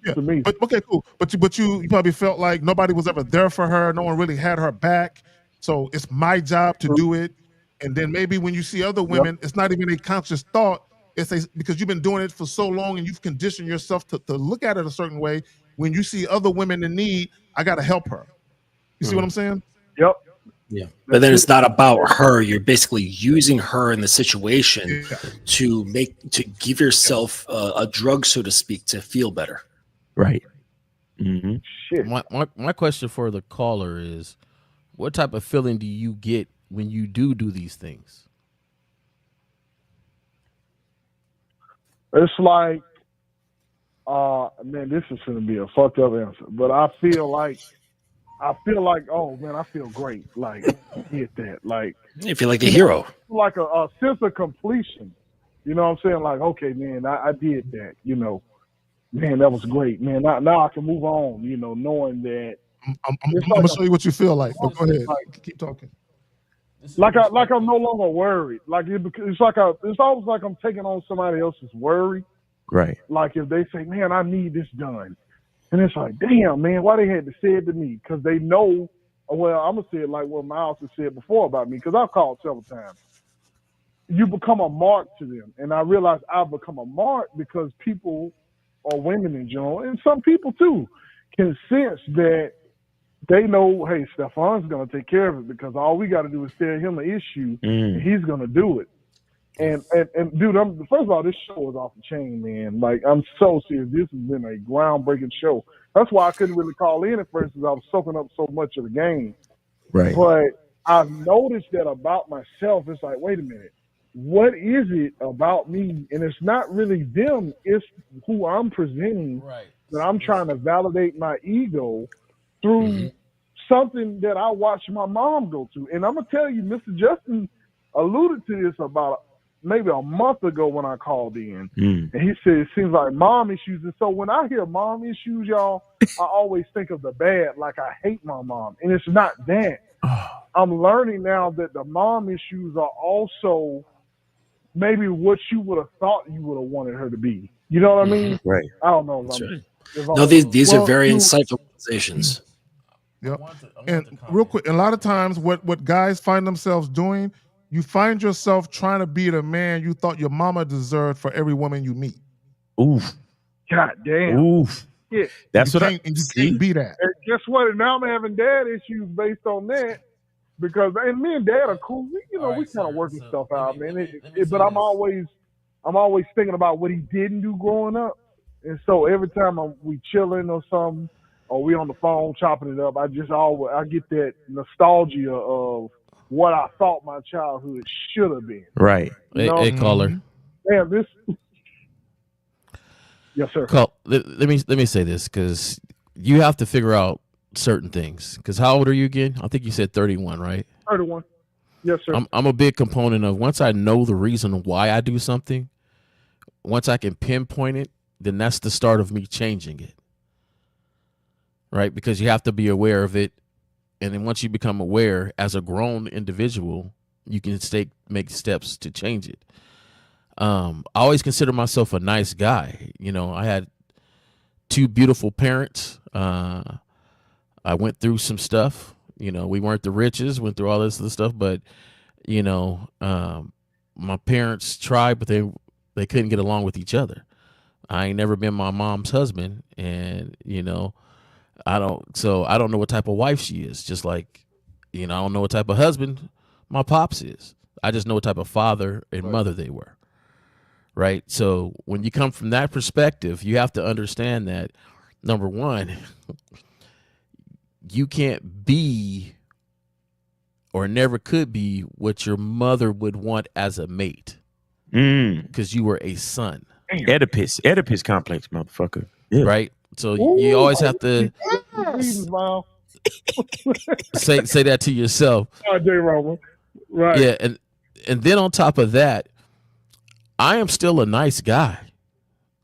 to me. But okay, cool. But you probably felt like nobody was ever there for her. No one really had her back. So it's my job to do it. And then maybe when you see other women, it's not even a conscious thought. It's because you've been doing it for so long and you've conditioned yourself to look at it a certain way. When you see other women in need, I got to help her. You see what I'm saying? Yep. Yeah. But then it's not about her. You're basically using her in the situation to give yourself a drug, so to speak, to feel better. Right. Shit. My question for the caller is, what type of feeling do you get when you do these things? It's like, man, this is going to be a fucked up answer, but I feel like, oh man, I feel great. Like, get that. Like, you feel like a hero. Like a sense of completion. You know what I'm saying? Like, okay, man, I did that. Man, that was great. Man, now I can move on. Knowing that. I'm gonna show you what you feel like. But go ahead, keep talking. Like I'm no longer worried. Like it's almost like I'm taking on somebody else's worry. Right. Like if they say, man, I need this done. And it's like, damn, man, why they had to say it to me? Because they know, well, I'm going to say it like what Miles has said before about me, because I've called several times. You become a mark to them. And I realize I've become a mark because people, or women in general, and some people too, can sense that they know, hey, Stefan's going to take care of it because all we got to do is tell him an issue and he's going to do it. And dude, first of all, this show is off the chain, man. Like, I'm so serious. This has been a groundbreaking show. That's why I couldn't really call in at first, because I was soaking up so much of the game. Right. But I've noticed that about myself. It's like, wait a minute. What is it about me? And it's not really them. It's who I'm presenting. Right. That I'm trying to validate my ego through something that I watched my mom go through. And I'm going to tell you, Mr. Justin alluded to this about maybe a month ago when I called in. And he said, it seems like mom issues. And so when I hear mom issues, y'all, I always think of the bad, like I hate my mom. And it's not that. I'm learning now that the mom issues are also maybe what you would have thought you would have wanted her to be. You know what I mean? Right. I don't know. No, these are very insightful conversations. Yep. And real quick, a lot of times what guys find themselves doing, you find yourself trying to be the man you thought your mama deserved for every woman you meet. Oof. God damn. Oof. Yeah. That's you what can't, and you can't be that. And guess what? And now I'm having dad issues based on that. Because and me and dad are cool. We kind of working stuff out, man. But I'm always thinking about what he didn't do growing up. And so every time we chilling or something, or we on the phone chopping it up, I get that nostalgia of what I thought my childhood should have been. Right. Hey, caller. Damn, this. Yes, sir. Let me say this, because you have to figure out certain things. Because how old are you again? I think you said 31, right? 31. Yes, sir. I'm a big component of, once I know the reason why I do something, once I can pinpoint it, then that's the start of me changing it. Right? Because you have to be aware of it. And then once you become aware as a grown individual, you can make steps to change it. I always consider myself a nice guy. You know, I had 2 beautiful parents. I went through some stuff. You know, we weren't the richest, went through all this other stuff, but you know, my parents tried, but they couldn't get along with each other. I ain't never been my mom's husband, and you know, I don't know what type of wife she is. Just like, you know, I don't know what type of husband my pops is. I just know what type of father and mother they were. Right. So when you come from that perspective, you have to understand that, number one, you can't be or never could be what your mother would want as a mate, because you were a son. Oedipus complex, motherfucker. Yeah. Right. So you always have to say that to yourself. Right. Yeah, and then on top of that, I am still a nice guy.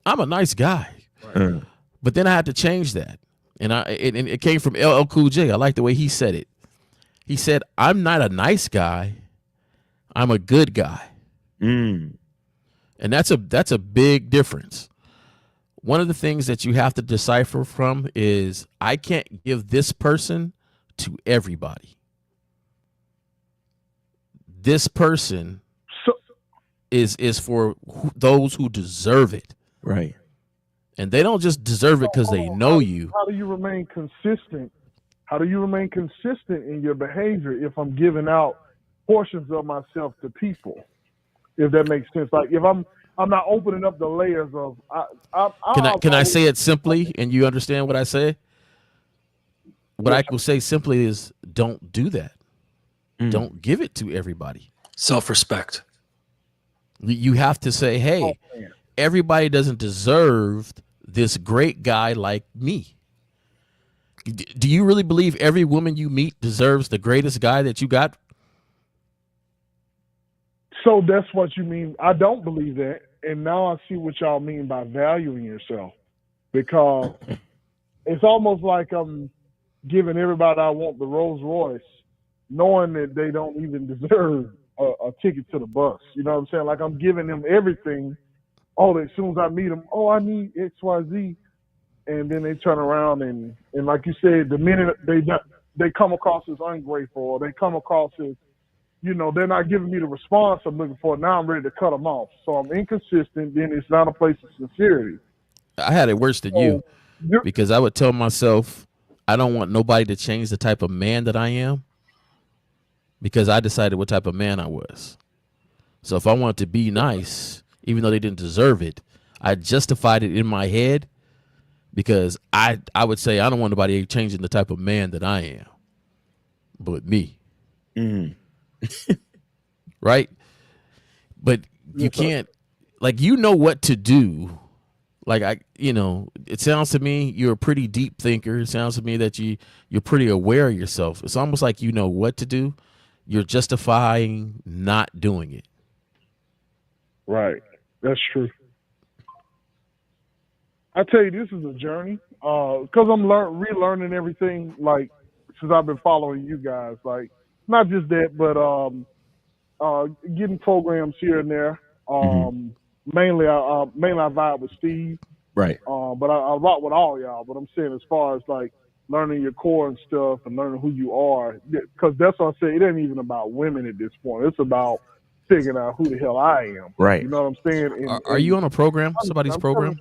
I'm a nice guy. Right. But then I had to change that. And it came from LL Cool J. I like the way he said it. He said, I'm not a nice guy. I'm a good guy. And that's a big difference. One of the things that you have to decipher from is, I can't give this person to everybody. This person is for those who deserve it. Right. And they don't just deserve it because they know you. How do you remain consistent? How do you remain consistent in your behavior if I'm giving out portions of myself to people? If that makes sense. Like if I'm not opening up the layers of. Can I say it simply and you understand what I say? What I will say simply is, don't do that. Don't give it to everybody. Self-respect. You have to say, hey, everybody doesn't deserve this great guy like me. Do you really believe every woman you meet deserves the greatest guy that you got? So that's what you mean. I don't believe that. And now I see what y'all mean by valuing yourself. Because it's almost like I'm giving everybody I want the Rolls Royce, knowing that they don't even deserve a ticket to the bus. You know what I'm saying? Like I'm giving them everything oh, as soon as I meet them, oh, I need XYZ. And then they turn around and like you said, the minute they come across as ungrateful, or they come across as, you know, they're not giving me the response I'm looking for. Now I'm ready to cut them off. So I'm inconsistent. Then it's not a place of sincerity. I had it worse than you, because I would tell myself, I don't want nobody to change the type of man that I am, because I decided what type of man I was. So if I wanted to be nice, even though they didn't deserve it, I justified it in my head, because I would say, I don't want nobody changing the type of man that I am, but me. Right? But you can't, like, you know what to do. Like, it sounds to me you're a pretty deep thinker. It sounds to me that you're pretty aware of yourself. It's almost like you know what to do. You're justifying not doing it. Right. That's true. I tell you, this is a journey. Because I'm relearning everything, like, since I've been following you guys. Like, not just that, but getting programs here and there. Mainly I vibe with Steve. Right. But I rock with all y'all. But I'm saying, as far as like learning your core and stuff and learning who you are, because that's what I say. It ain't even about women at this point. It's about figuring out who the hell I am. Right. You know what I'm saying? Are you on a program? Somebody's program?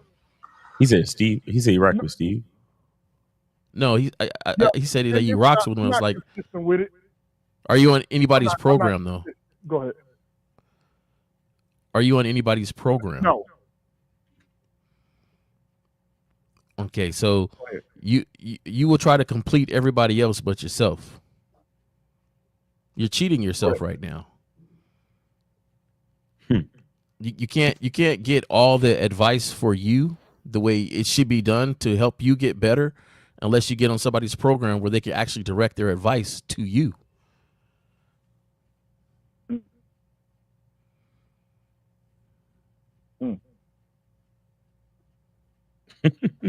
He said Steve. He said he rocked with Steve. No, he said that he rocks with him. It's like, with it. Are you on anybody's program though? Go ahead. Are you on anybody's program? No. Okay, so you will try to complete everybody else but yourself. You're cheating yourself right now. You can't get all the advice for you the way it should be done to help you get better unless you get on somebody's program where they can actually direct their advice to you.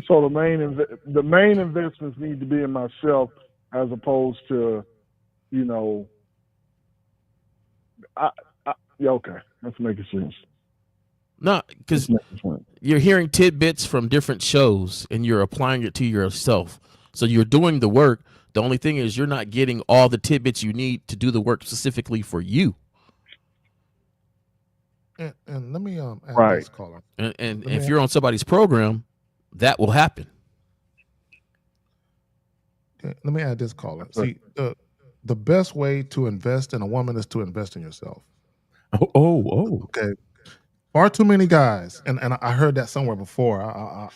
So the main investments need to be in myself, as opposed to, you know, okay, that's making sense. No, because you're hearing tidbits from different shows and you're applying it to yourself. So you're doing the work. The only thing is you're not getting all the tidbits you need to do the work specifically for you. And let me add this, caller. And if you're on somebody's program, that will happen. Okay, let me add this, caller. See, the best way to invest in a woman is to invest in yourself. Oh. Okay. Far too many guys, and I heard that somewhere before.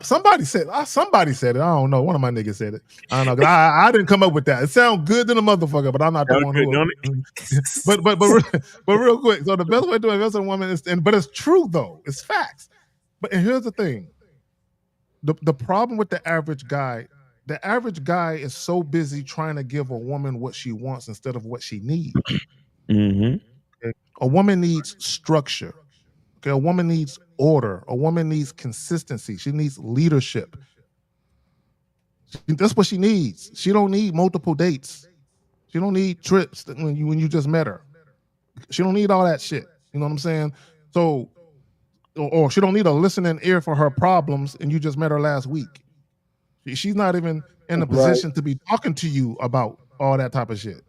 Somebody said it. I don't know. One of my niggas said it. I don't know. I didn't come up with that. It sounds good to the motherfucker, but I'm not the one who. But real quick. So the best way to invest in a woman is, but it's true though. It's facts. And here's the thing. The problem with the average guy is so busy trying to give a woman what she wants instead of what she needs. Mm-hmm. Okay? A woman needs structure. Okay, a woman needs order. A woman needs consistency. She needs leadership. That's what she needs. She don't need multiple dates. She don't need trips when you just met her. She don't need all that shit. You know what I'm saying? So, or she don't need a listening ear for her problems and you just met her last week. She's not even in a position to be talking to you about all that type of shit.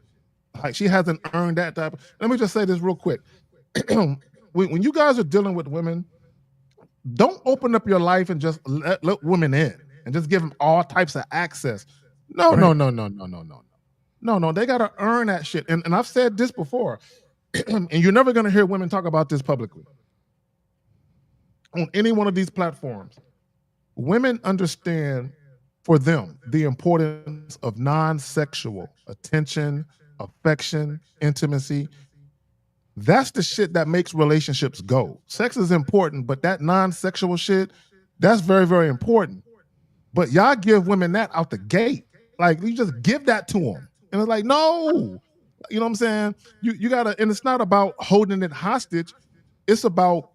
Like, she hasn't earned that type of. Let me just say this real quick. When you guys are dealing with women, don't open up your life and just let women in and just give them all types of access. No. They got to earn that shit. And I've said this before, and you're never going to hear women talk about this publicly on any one of these platforms. Women understand, for them, the importance of non-sexual attention, affection, intimacy. That's the shit that makes relationships go. Sex is important, but that non-sexual shit, that's very, very important. But y'all give women that out the gate. Like, you just give that to them. And it's like, no. You know what I'm saying? You gotta, and it's not about holding it hostage. It's about,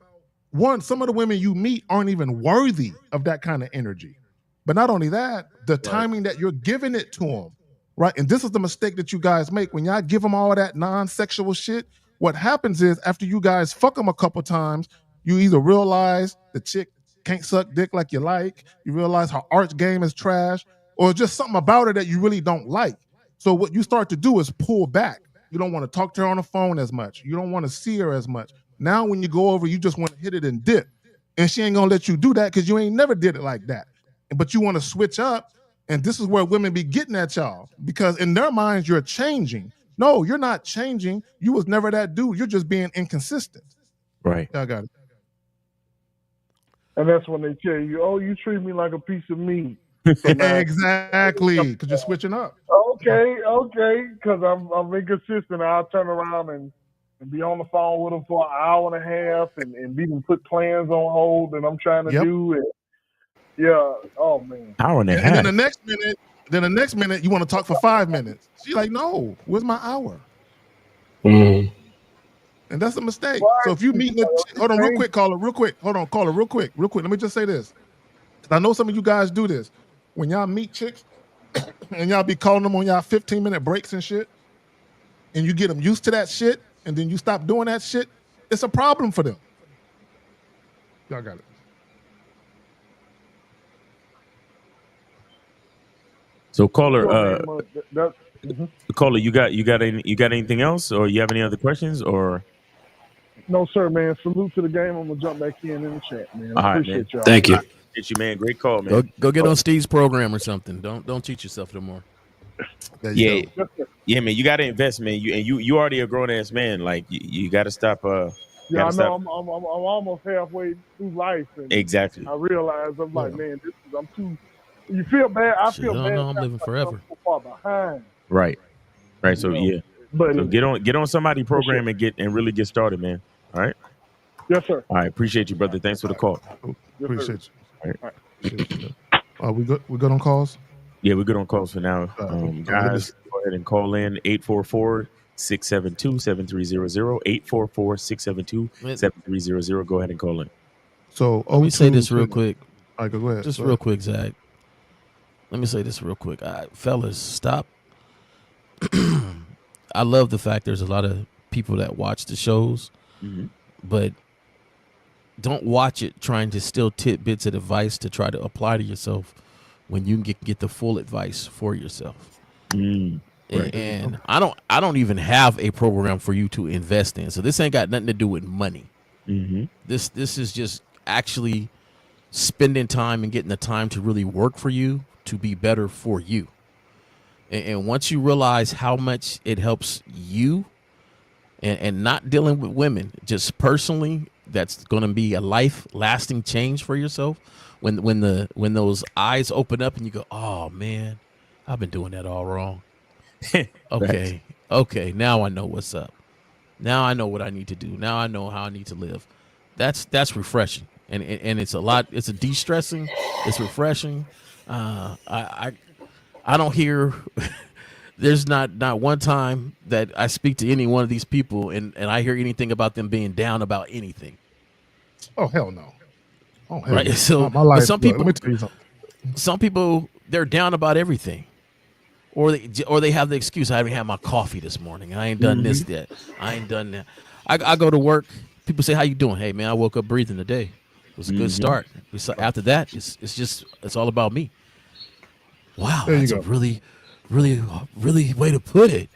one, some of the women you meet aren't even worthy of that kind of energy. But not only that, the timing that you're giving it to them, right? And this is the mistake that you guys make. When y'all give them all that non-sexual shit, what happens is, after you guys fuck them a couple times, You either realize the chick can't suck dick like you like, you realize her arch game is trash, or just something about her that you really don't like. So what you start to do is pull back. You don't want to talk to her on the phone as much. You don't want to see her as much. Now when you go over, you just want to hit it and dip. And she ain't gonna let you do that because you ain't never did it like that. But you want to switch up, and this is where women be getting at y'all, because in their minds you're changing. No, you're not changing. You was never that dude. You're just being inconsistent. Right. I got it. And that's when they tell you, "Oh, you treat me like a piece of meat." So exactly, because you're switching up. Okay, because I'm inconsistent. I'll turn around and be on the phone with them for an hour and a half, and even put plans on hold that I'm trying to do. And yeah, oh man, hour and a half. And then the next minute, you want to talk for 5 minutes. She's like, "No, where's my hour?" Mm. And that's a mistake. Right. So if you meet, hold on, real quick, caller, real quick. Let me just say this. I know some of you guys do this. When y'all meet chicks and y'all be calling them on y'all 15-minute breaks and shit, and you get them used to that shit, and then you stop doing that shit, it's a problem for them. Y'all got it. So caller, caller, you got anything else, or you have any other questions, or? No, sir, man. Salute to the game. I'm gonna jump back in the chat, man. All right, Appreciate y'all. Thank you. Appreciate you, man. Great call, man. Go get on Steve's program or something. Don't cheat yourself no more. Yeah, man. You got to invest, man. You already a grown ass man. Like you got to stop. Yeah, I know. I'm almost halfway through life, and exactly. I realize I'm like, man, I'm too. You feel bad. I feel bad. No, I'm living forever. I'm so far behind. Right. So but so get on somebody's program and really get started, man. All right. Yes, sir. All right. Appreciate you, brother. Thanks for the call. Appreciate you. All right. We good? We good on calls? Yeah, we're good on calls for now. Guys, go ahead and call in 844-672-7300. 844-672-7300. Go ahead and call in. So let me say this real quick. All right, go ahead. Just real quick, Zach. Let me say this real quick. Fellas, stop. I love the fact there's a lot of people that watch the shows, but don't watch it trying to steal tidbits of advice to try to apply to yourself when you can get the full advice for yourself. Right. And I don't even have a program for you to invest in. So this ain't got nothing to do with money. This is just actually spending time and getting the time to really work for you to be better for you. And once you realize how much it helps you and not dealing with women, just personally, that's going to be a life-lasting change for yourself. When those eyes open up and you go, oh man, I've been doing that all wrong. Okay, now I know what's up. Now I know what I need to do. Now I know how I need to live. That's refreshing, and it's a lot. It's a de-stressing. It's refreshing. I don't hear. There's not one time that I speak to any one of these people and I hear anything about them being down about anything. Oh hell no. Oh hell right. No. So my life, some people, let me tell you something. Some people they're down about everything, or they have the excuse, I haven't had my coffee this morning. I ain't done this yet. I ain't done that. I go to work. People say, how you doing? Hey man, I woke up breathing today. It was a good start. After that, it's all about me. Wow, that's a really way to put it.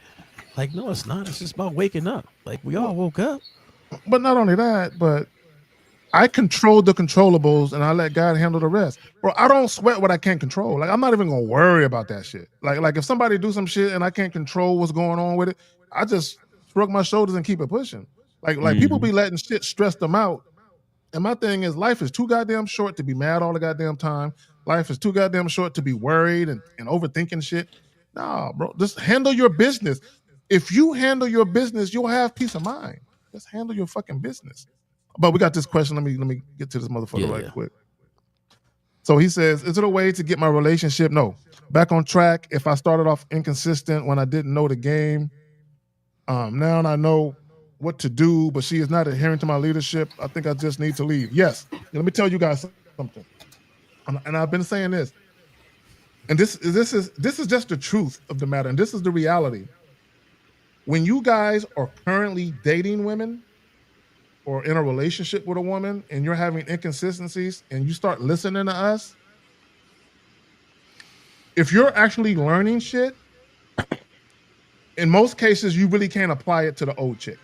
Like, no, it's not. It's just about waking up. Like, we all woke up. But not only that, but I control the controllables and I let God handle the rest. Bro, I don't sweat what I can't control. Like, I'm not even gonna worry about that shit. Like if somebody do some shit and I can't control what's going on with it, I just shrug my shoulders and keep it pushing. Like people be letting shit stress them out. And my thing is, life is too goddamn short to be mad all the goddamn time. Life is too goddamn short to be worried and overthinking shit. Nah, bro, just handle your business. If you handle your business, you'll have peace of mind. Just handle your fucking business. But we got this question. Let me get to this motherfucker quick. So he says, is it a way to get my relationship? No. Back on track. If I started off inconsistent when I didn't know the game, now I know what to do, but she is not adhering to my leadership. I think I just need to leave. Yes. Let me tell you guys something. And I've been saying this. And this is just the truth of the matter. And this is the reality. When you guys are currently dating women, or in a relationship with a woman and you're having inconsistencies and you start listening to us, if you're actually learning shit, in most cases, you really can't apply it to the old chick.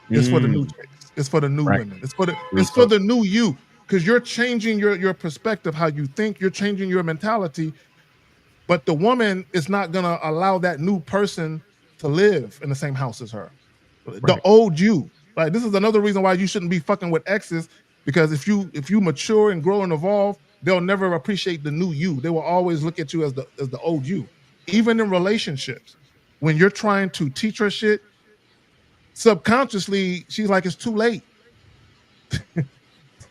It's for the new chicks. It's for the new women. It's for the new you, because you're changing your perspective, how you think. You're changing your mentality, but the woman is not gonna allow that new person to live in the same house as her. The old you. Like, this is another reason why you shouldn't be fucking with exes, because if you mature and grow and evolve, they'll never appreciate the new you. They will always look at you as the old you. Even in relationships, when you're trying to teach her shit, subconsciously she's like, it's too late.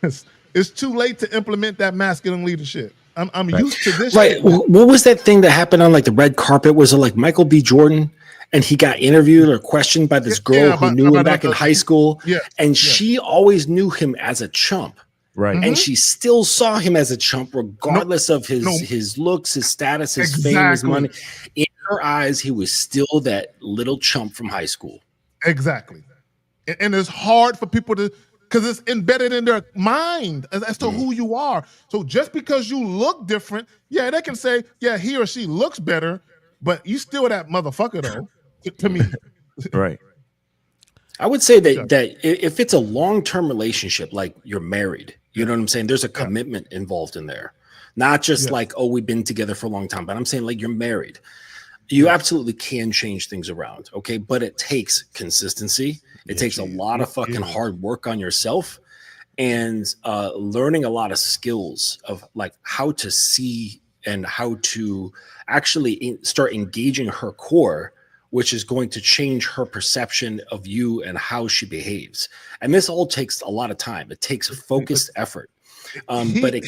It's too late to implement that masculine leadership. I'm used to this shit. What was that thing that happened on like the red carpet? Was it like Michael B. Jordan? And he got interviewed or questioned by this girl who knew him back in high school. Yeah. And she always knew him as a chump. Right. And she still saw him as a chump, regardless of his looks, his status, his fame, his money. In her eyes, he was still that little chump from high school. Exactly. And it's hard for people to, because it's embedded in their mind as to who you are. So just because you look different, yeah, they can say, yeah, he or she looks better, but you still that motherfucker though, to me. Right. I would say that if it's a long-term relationship, like you're married, you know what I'm saying? There's a commitment involved in there. Not just like, oh, we've been together for a long time, but I'm saying like you're married. You absolutely can change things around, okay? But it takes consistency. It takes a lot of fucking hard work on yourself and learning a lot of skills of like how to see and how to actually start engaging her core, which is going to change her perception of you and how she behaves. And this all takes a lot of time. It takes focused effort, but it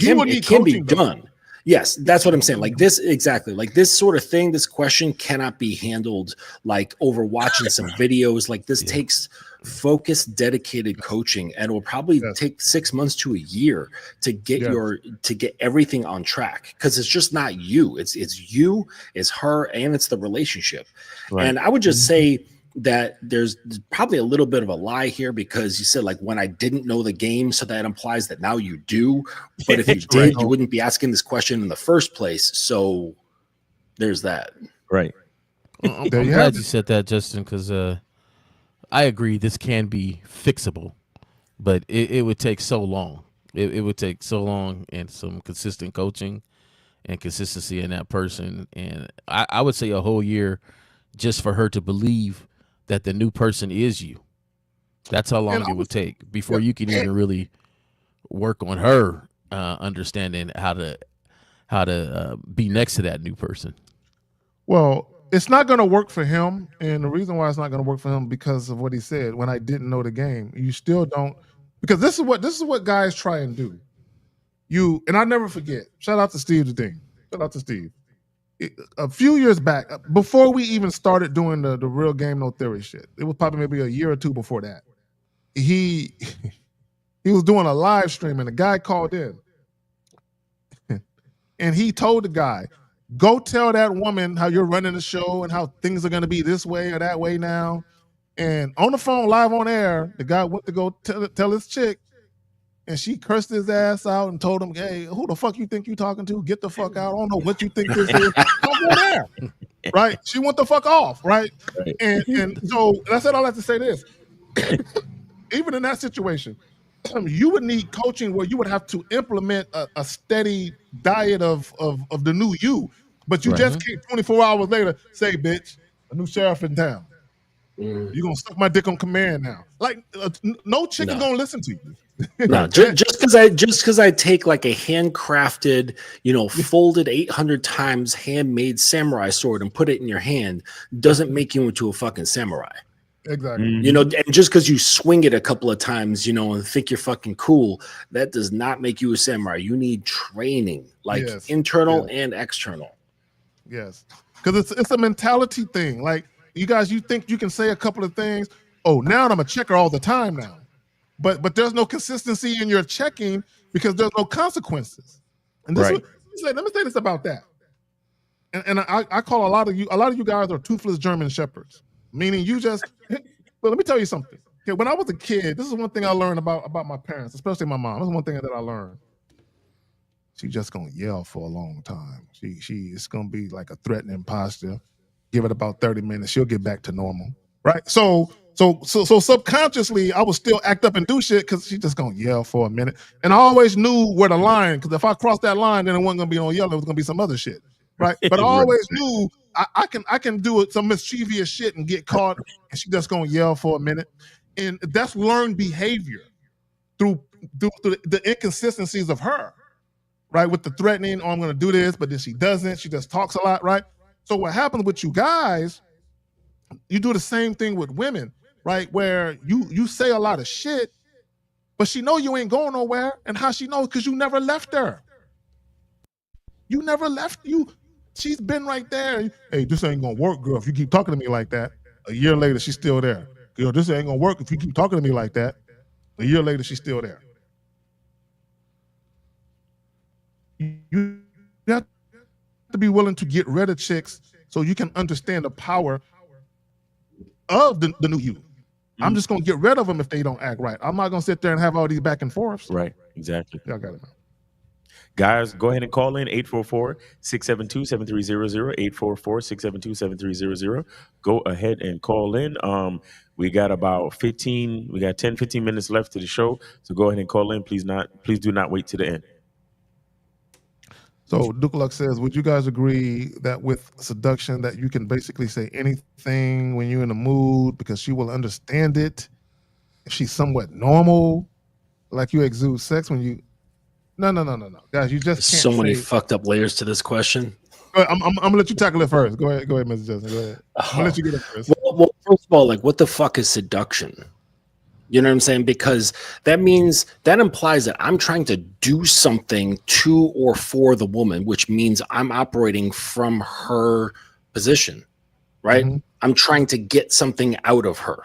can be done. Yes, that's what I'm saying. Like this, exactly. Like this sort of thing, this question cannot be handled like over watching some videos. Like this takes focused, dedicated coaching, and it will probably take 6 months to a year to get to get everything on track. Because it's just not you. It's you, it's her, and it's the relationship. Right. And I would just say that there's probably a little bit of a lie here, because you said like when I didn't know the game, so that implies that now you do. But if you did, you wouldn't be asking this question in the first place. So there's that. Right. I'm glad you said that, Justin, because I agree this can be fixable, but it would take so long. It would take so long and some consistent coaching and consistency in that person. And I would say a whole year just for her to believe that the new person is you. That's how long it would take before you can even really work on her understanding how to be next to that new person. Well, it's not going to work for him, and the reason why it's not going to work for him because of what he said. When I didn't know the game, you still don't, because this is what guys try and do. And I never forget. Shout out to Steve the Dean. Shout out to Steve. A few years back, before we even started doing the real game no theory shit, it was probably maybe a year or two before that. He was doing a live stream and a guy called in, and he told the guy, "Go tell that woman how you're running the show and how things are going to be this way or that way now." And on the phone, live on air, the guy went to go tell his chick, and she cursed his ass out and told him, "Hey, who the fuck you think you talking to? Get the fuck out. I don't know what you think this is." Don't go there. Right? She went the fuck off, right? And so I said all that to say this. Even in that situation, you would need coaching where you would have to implement a steady diet of the new you, but you just can't 24 hours later say, "Bitch, a new sheriff in town. You're gonna suck my dick on command now." Like no chick is gonna listen to you. No, just because I take like a handcrafted, folded 800 times handmade samurai sword and put it in your hand doesn't make you into a fucking samurai. Exactly. And just because you swing it a couple of times, and think you're fucking cool, that does not make you a samurai. You need training, like internal and external. Yes, because it's a mentality thing. Like you guys, you think you can say a couple of things. Oh, now I'm a checker all the time now. But there's no consistency in your checking because there's no consequences. And this let me say this about that. And I call a lot of you guys are toothless German shepherds, meaning you just. But let me tell you something. Okay, when I was a kid, this is one thing I learned about my parents, especially my mom. This is one thing that I learned. She's just gonna yell for a long time. It's gonna be like a threatening posture. Give it about 30 minutes, she'll get back to normal. Right? So subconsciously, I would still act up and do shit because she's just gonna yell for a minute. And I always knew where the line, because if I crossed that line, then it wasn't gonna be on yelling, it was gonna be some other shit. Right? But I always knew I can do it, some mischievous shit and get caught, and she's just gonna yell for a minute. And that's learned behavior through the inconsistencies of her, right? With the threatening, oh, I'm gonna do this, but then she doesn't, she just talks a lot, right? So what happens with you guys, you do the same thing with women, right? Where you say a lot of shit, but she know you ain't going nowhere. And how she knows? Because you never left her. You never left you. She's been right there. Hey, this ain't gonna work, girl. If you keep talking to me like that, a year later, she's still there. Girl, this ain't gonna work if you keep talking to me like that. A year later, she's still there. You have to be willing to get rid of chicks so you can understand the power of the new you. I'm just gonna get rid of them if they don't act right. I'm not gonna sit there and have all these back and forths. Right, exactly. Y'all got it, man. Guys, go ahead and call in 844-672-7300, 844-672-7300. Go ahead and call in. We got about 10, 15 minutes left to the show. So go ahead and call in. Please do not wait to the end. So Dukaluk says, would you guys agree that with seduction that you can basically say anything when you're in the mood because she will understand it if she's somewhat normal, like you exude sex when you... No. Guys, you just can't so many fucked up layers to this question. I'm gonna let you tackle it first. Go ahead, Mr. Justin. Go ahead. I'm gonna let you get it first. Well, first of all, like, what the fuck is seduction? You know what I'm saying? Because that implies that I'm trying to do something to or for the woman, which means I'm operating from her position, right? Mm-hmm. I'm trying to get something out of her.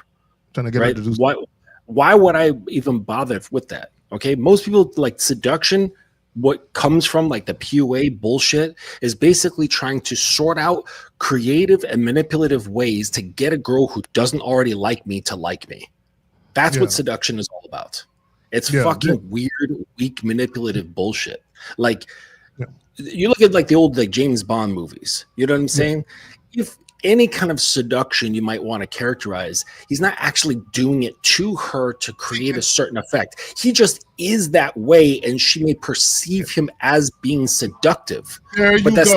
Trying to get her to do why would I even bother with that? Okay, most people, like, seduction, what comes from like the PUA bullshit is basically trying to sort out creative and manipulative ways to get a girl who doesn't already like me to like me. That's what seduction is all about. It's fucking weird, weak, manipulative bullshit. Like, you look at like the old like James Bond movies. You know what I'm saying? If any kind of seduction you might want to characterize, he's not actually doing it to her to create a certain effect. He just is that way, and she may perceive him as being seductive. But that's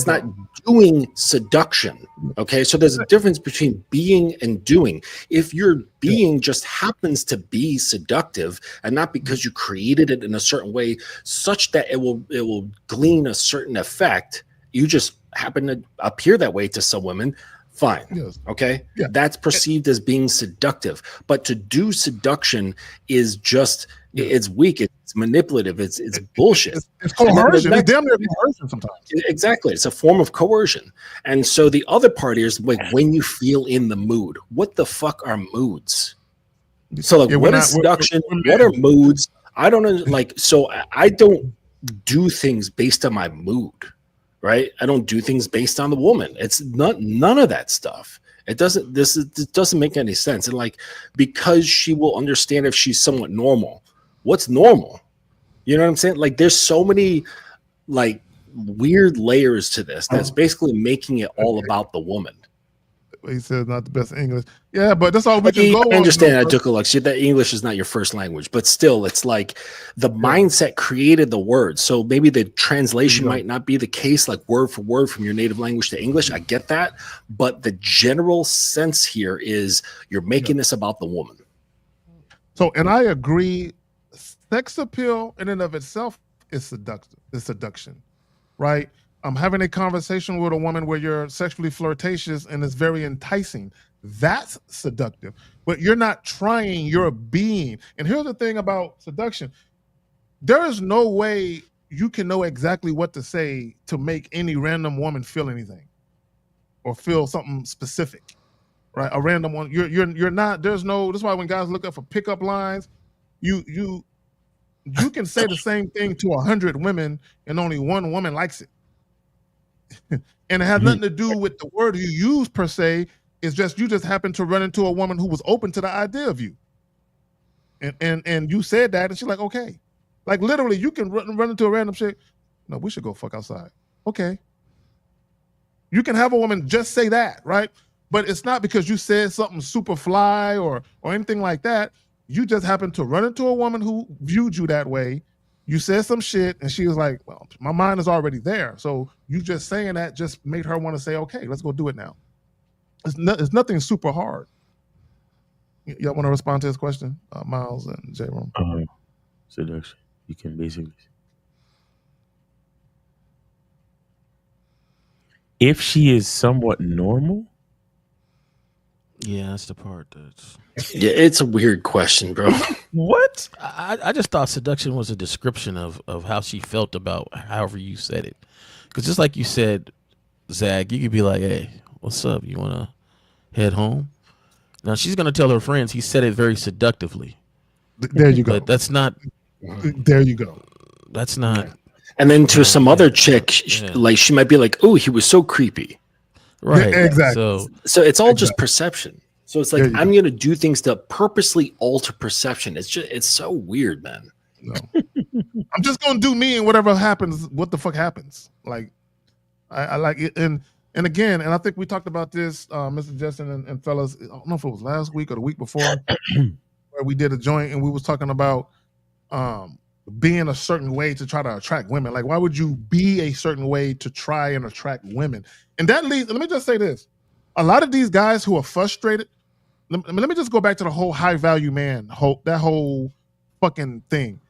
not doing seduction. Okay, so there's a difference between being and doing. If your being just happens to be seductive, and not because you created it in a certain way such that it will glean a certain effect, you just happen to appear that way to some women, fine. Okay, that's perceived as being seductive. But to do seduction is just it's weak, it's manipulative, it's bullshit. It's coercion. It's damn near coercion sometimes. Exactly, it's a form of coercion. And so the other part is like when you feel in the mood. What the fuck are moods? So like, what is seduction? What are moods? I don't know. Like, so I don't do things based on my mood. Right? I don't do things based on the woman. It's none of that stuff. It doesn't make any sense. And like, because she will understand if she's somewhat normal. What's normal? You know what I'm saying? Like, there's so many like weird layers to this that's basically making it all about the woman. He says not the best English. Yeah, but that's all we can go on. I understand that, Dukaluk. That English is not your first language, but still, it's like the mindset created the word. So maybe the translation might not be the case, like word for word from your native language to English. I get that. But the general sense here is you're making this about the woman. So, and I agree, sex appeal in and of itself is seduction, right? I'm having a conversation with a woman where you're sexually flirtatious and it's very enticing. That's seductive, but you're not trying, you're being. And here's the thing about seduction. There is no way you can know exactly what to say to make any random woman feel anything or feel something specific, right? A random one, you're not, there's no, that's why when guys look up for pickup lines, you can say the same thing to 100 women and only one woman likes it. And it has nothing to do with the word you use per se. It's just you just happened to run into a woman who was open to the idea of you. And you said that, and she's like, okay. Like literally, you can run into a random chick. No, we should go fuck outside. Okay. You can have a woman just say that, right? But it's not because you said something super fly or anything like that. You just happened to run into a woman who viewed you that way. You said some shit, and she was like, well, my mind is already there. So you just saying that just made her want to say, okay, let's go do it now. It's nothing super hard. Y'all want to respond to this question, Miles and J-Rom? Seduction. You can basically... If she is somewhat normal? Yeah, that's the part that's... Yeah, it's a weird question, bro. What? I just thought seduction was a description of how she felt about however you said it. Because just like you said, Zach, you could be like, hey, what's up? You want to head home? Now, she's going to tell her friends he said it very seductively. There you go. But that's not... There you go. That's not... And then to some other chick, like she might be like, oh, he was so creepy. Right. Yeah, exactly. So it's all just perception. So it's like, I'm going to do things to purposely alter perception. It's so weird, man. No. I'm just going to do me, and whatever happens, what the fuck happens? Like, I like it. And again, and I think we talked about this, Mr. Justin and fellas, I don't know if it was last week or the week before, where we did a joint and we was talking about being a certain way to try to attract women. Like, why would you be a certain way to try and attract women? And that leads, let me just say this. A lot of these guys who are frustrated, let me just go back to the whole high value man, that whole fucking thing.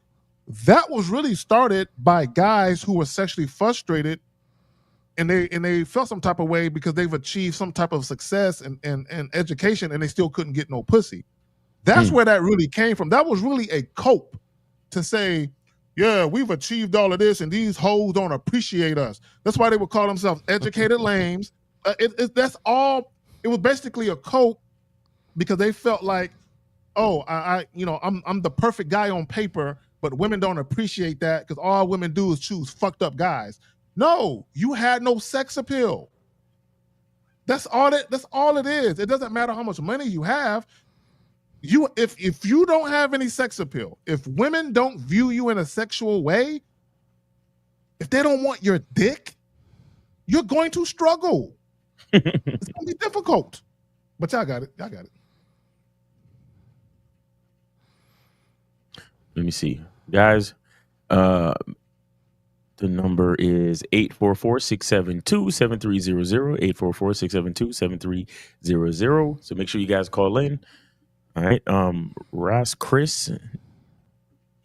That was really started by guys who were sexually frustrated and they felt some type of way because they've achieved some type of success and education and they still couldn't get no pussy. That's where that really came from. That was really a cope to say, yeah, we've achieved all of this and these hoes don't appreciate us. That's why they would call themselves educated lames. That's all. It was basically a cope because they felt like, oh, I'm the perfect guy on paper, but women don't appreciate that because all women do is choose fucked up guys. No, you had no sex appeal. That's all it is. It doesn't matter how much money you have. If you don't have any sex appeal, if women don't view you in a sexual way, if they don't want your dick, you're going to struggle. It's going to be difficult. But y'all got it. Let me see. Guys, the number is 844-672-7300, 844-672-7300. So make sure you guys call in. All right. Ross Chris,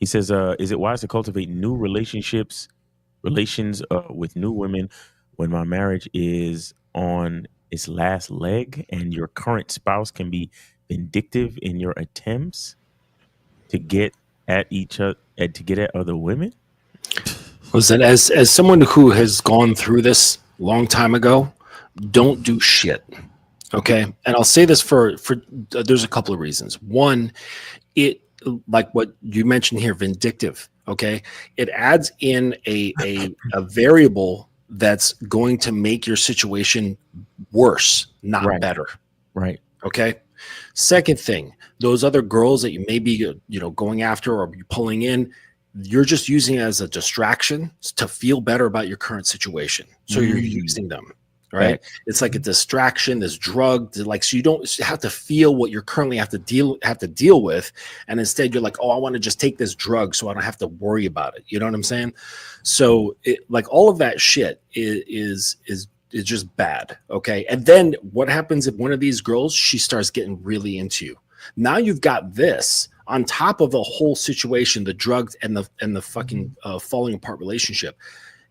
he says, is it wise to cultivate new relations with new women when my marriage is on its last leg and your current spouse can be vindictive in your attempts to get at each other, to get at other women? Listen, as someone who has gone through this long time ago, don't do shit. Okay. And I'll say this for there's a couple of reasons. One, it, like what you mentioned here, vindictive. Okay. It adds in a variable that's going to make your situation worse, not better. Right. Okay. Second thing, those other girls that you may be, going after or pulling in, you're just using it as a distraction to feel better about your current situation. So you're using them. Right. It's like a distraction, this drug, so you don't have to feel what you currently have to deal with. And instead you're like, oh, I want to just take this drug so I don't have to worry about it. You know what I'm saying? So all of that shit is just bad. Okay. And then what happens if one of these girls, she starts getting really into you? Now you've got this on top of the whole situation, the drugs and the fucking falling apart relationship.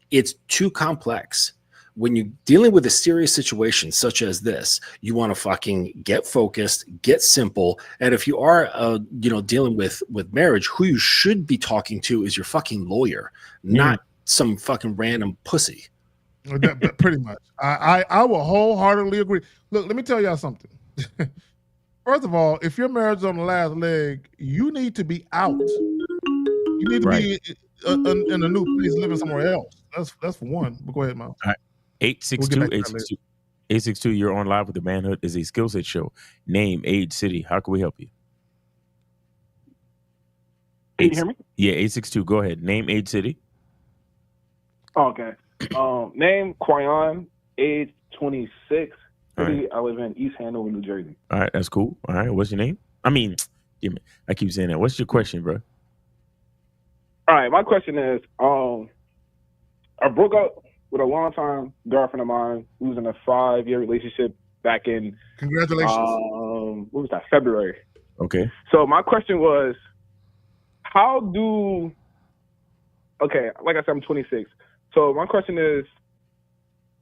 It's too complex. When you're dealing with a serious situation such as this, you want to fucking get focused, get simple. And if you are, dealing with marriage, who you should be talking to is your fucking lawyer, not some fucking random pussy. Pretty much. I will wholeheartedly agree. Look, let me tell y'all something. First of all, if your marriage is on the last leg, you need to be out. You need to be in a new place, living somewhere else. That's for one. But go ahead, Miles. All right. 862-862. 862, you're on live with the Manhood is a skill set show. Name, age, city. How can we help you? Can you hear me? Yeah, 862. Go ahead. Name, age, city. Oh, okay. Name Quayon, age 26. City, Right. I live in East Hanover, New Jersey. All right, that's cool. All right, what's your name? I mean, give me. I keep saying that. What's your question, bro? All right, my question is, I broke up with a longtime girlfriend of mine who was in a 5-year relationship back in Congratulations. what was that? February. Okay. So my question was, okay, like I said, I'm 26. So my question is,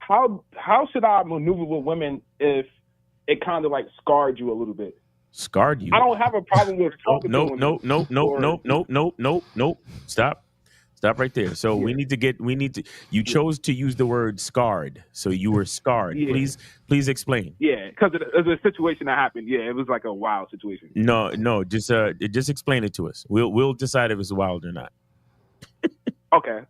how should I maneuver with women if it kind of like scarred you a little bit? Scarred you? I don't have a problem with talking to No. Stop right there. So we need to you chose to use the word scarred. So you were scarred. Yeah. Please explain. Yeah, because it was a situation that happened. Yeah, it was like a wild situation. No, just explain it to us. We'll decide if it's wild or not. Okay,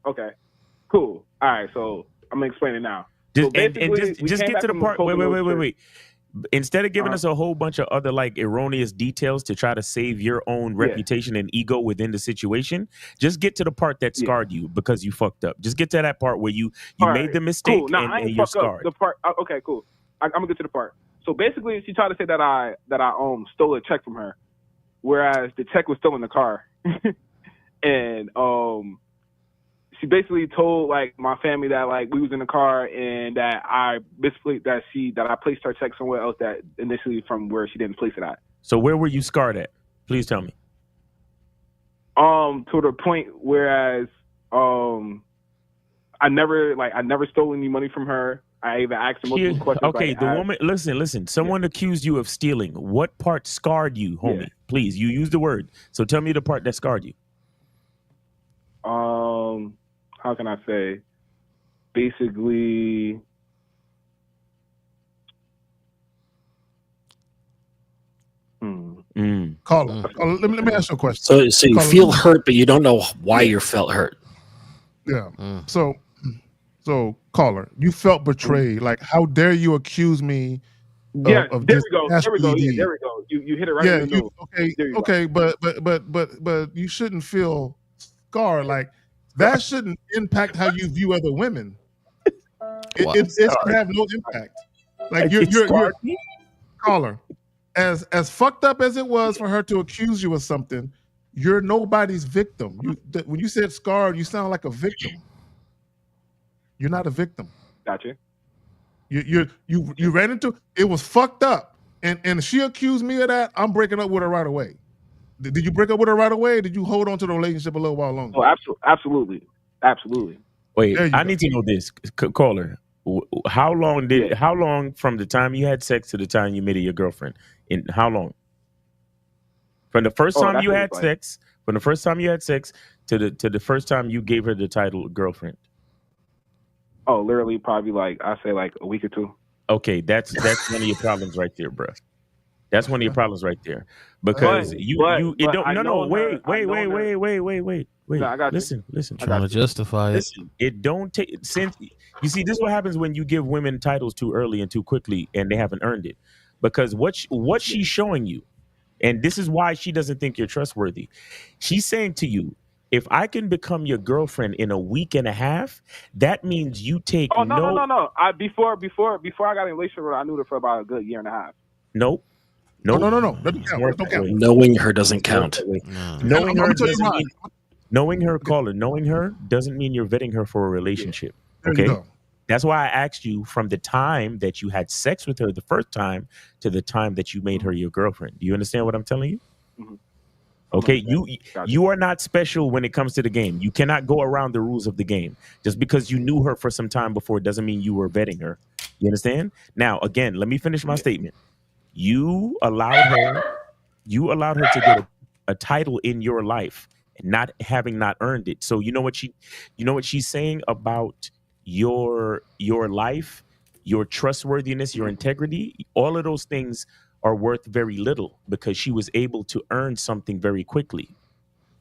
cool. All right, so I'm gonna explain it now. Just So basically, just get to the part. Wait. Instead of giving us a whole bunch of other like erroneous details to try to save your own reputation and ego within the situation, just get to the part that scarred you because you fucked up. Just get to that part where you made the mistake and you're scarred. The part. Okay, cool. I'm gonna get to the part. So basically, she tried to say that I stole a check from her, whereas the check was still in the car, and she basically told like my family that like we was in the car and that I placed her check somewhere else that initially from where she didn't place it at. So where were you scarred at? Please tell me. To the point whereas I never stole any money from her. I even asked her multiple questions. Okay, the woman. Listen. Someone accused you of stealing. What part scarred you, homie? Yeah. Please, you used the word. So tell me the part that scarred you. How can I say? Basically, Caller, let me ask you a question. So you feel hurt, but you don't know why you felt hurt. Yeah. So caller, you felt betrayed. Like, how dare you accuse me of there this? we go. There we go. Yeah, there we go. You hit it right in the nose. Okay, but you shouldn't feel scarred. Like that shouldn't impact how you view other women. It should have no impact. Like you're caller. As fucked up as it was for her to accuse you of something, you're nobody's victim. When you said scarred, you sound like a victim. You're not a victim. Gotcha. You ran into it was fucked up, and she accused me of that. I'm breaking up with her right away. Did you break up with her right away? Or did you hold on to the relationship a little while longer? Oh, absolutely. Wait, I need to know this, caller. How long from the time you had sex to the time you made it your girlfriend? In how long? From the first time you had sex, to the first time you gave her the title girlfriend. Oh, literally, probably I say a week or two. Okay, that's one of your problems right there, bro. That's one of your problems right there, because wait. No, I got listen. Trying to justify it. Listen, it don't take since you see this. Is what happens when you give women titles too early and too quickly, and they haven't earned it. Because what she's showing you, and this is why she doesn't think you're trustworthy. She's saying to you, if I can become your girlfriend in a week and a half, that means you take no. Before I got in a relationship with her, I knew her for about a good year and a half. Nope. No. Doesn't count. Knowing her doesn't count. Knowing her doesn't mean knowing her, caller. Knowing her doesn't mean you're vetting her for a relationship. Okay. That's why I asked you from the time that you had sex with her the first time to the time that you made her your girlfriend. Do you understand what I'm telling you? Mm-hmm. Okay, you are not special when it comes to the game. You cannot go around the rules of the game. Just because you knew her for some time before doesn't mean you were vetting her. You understand? Now, again, let me finish my statement. You allowed her to get a title in your life, not earned it. So you know what she's saying about your life, your trustworthiness, your integrity. All of those things are worth very little because she was able to earn something very quickly.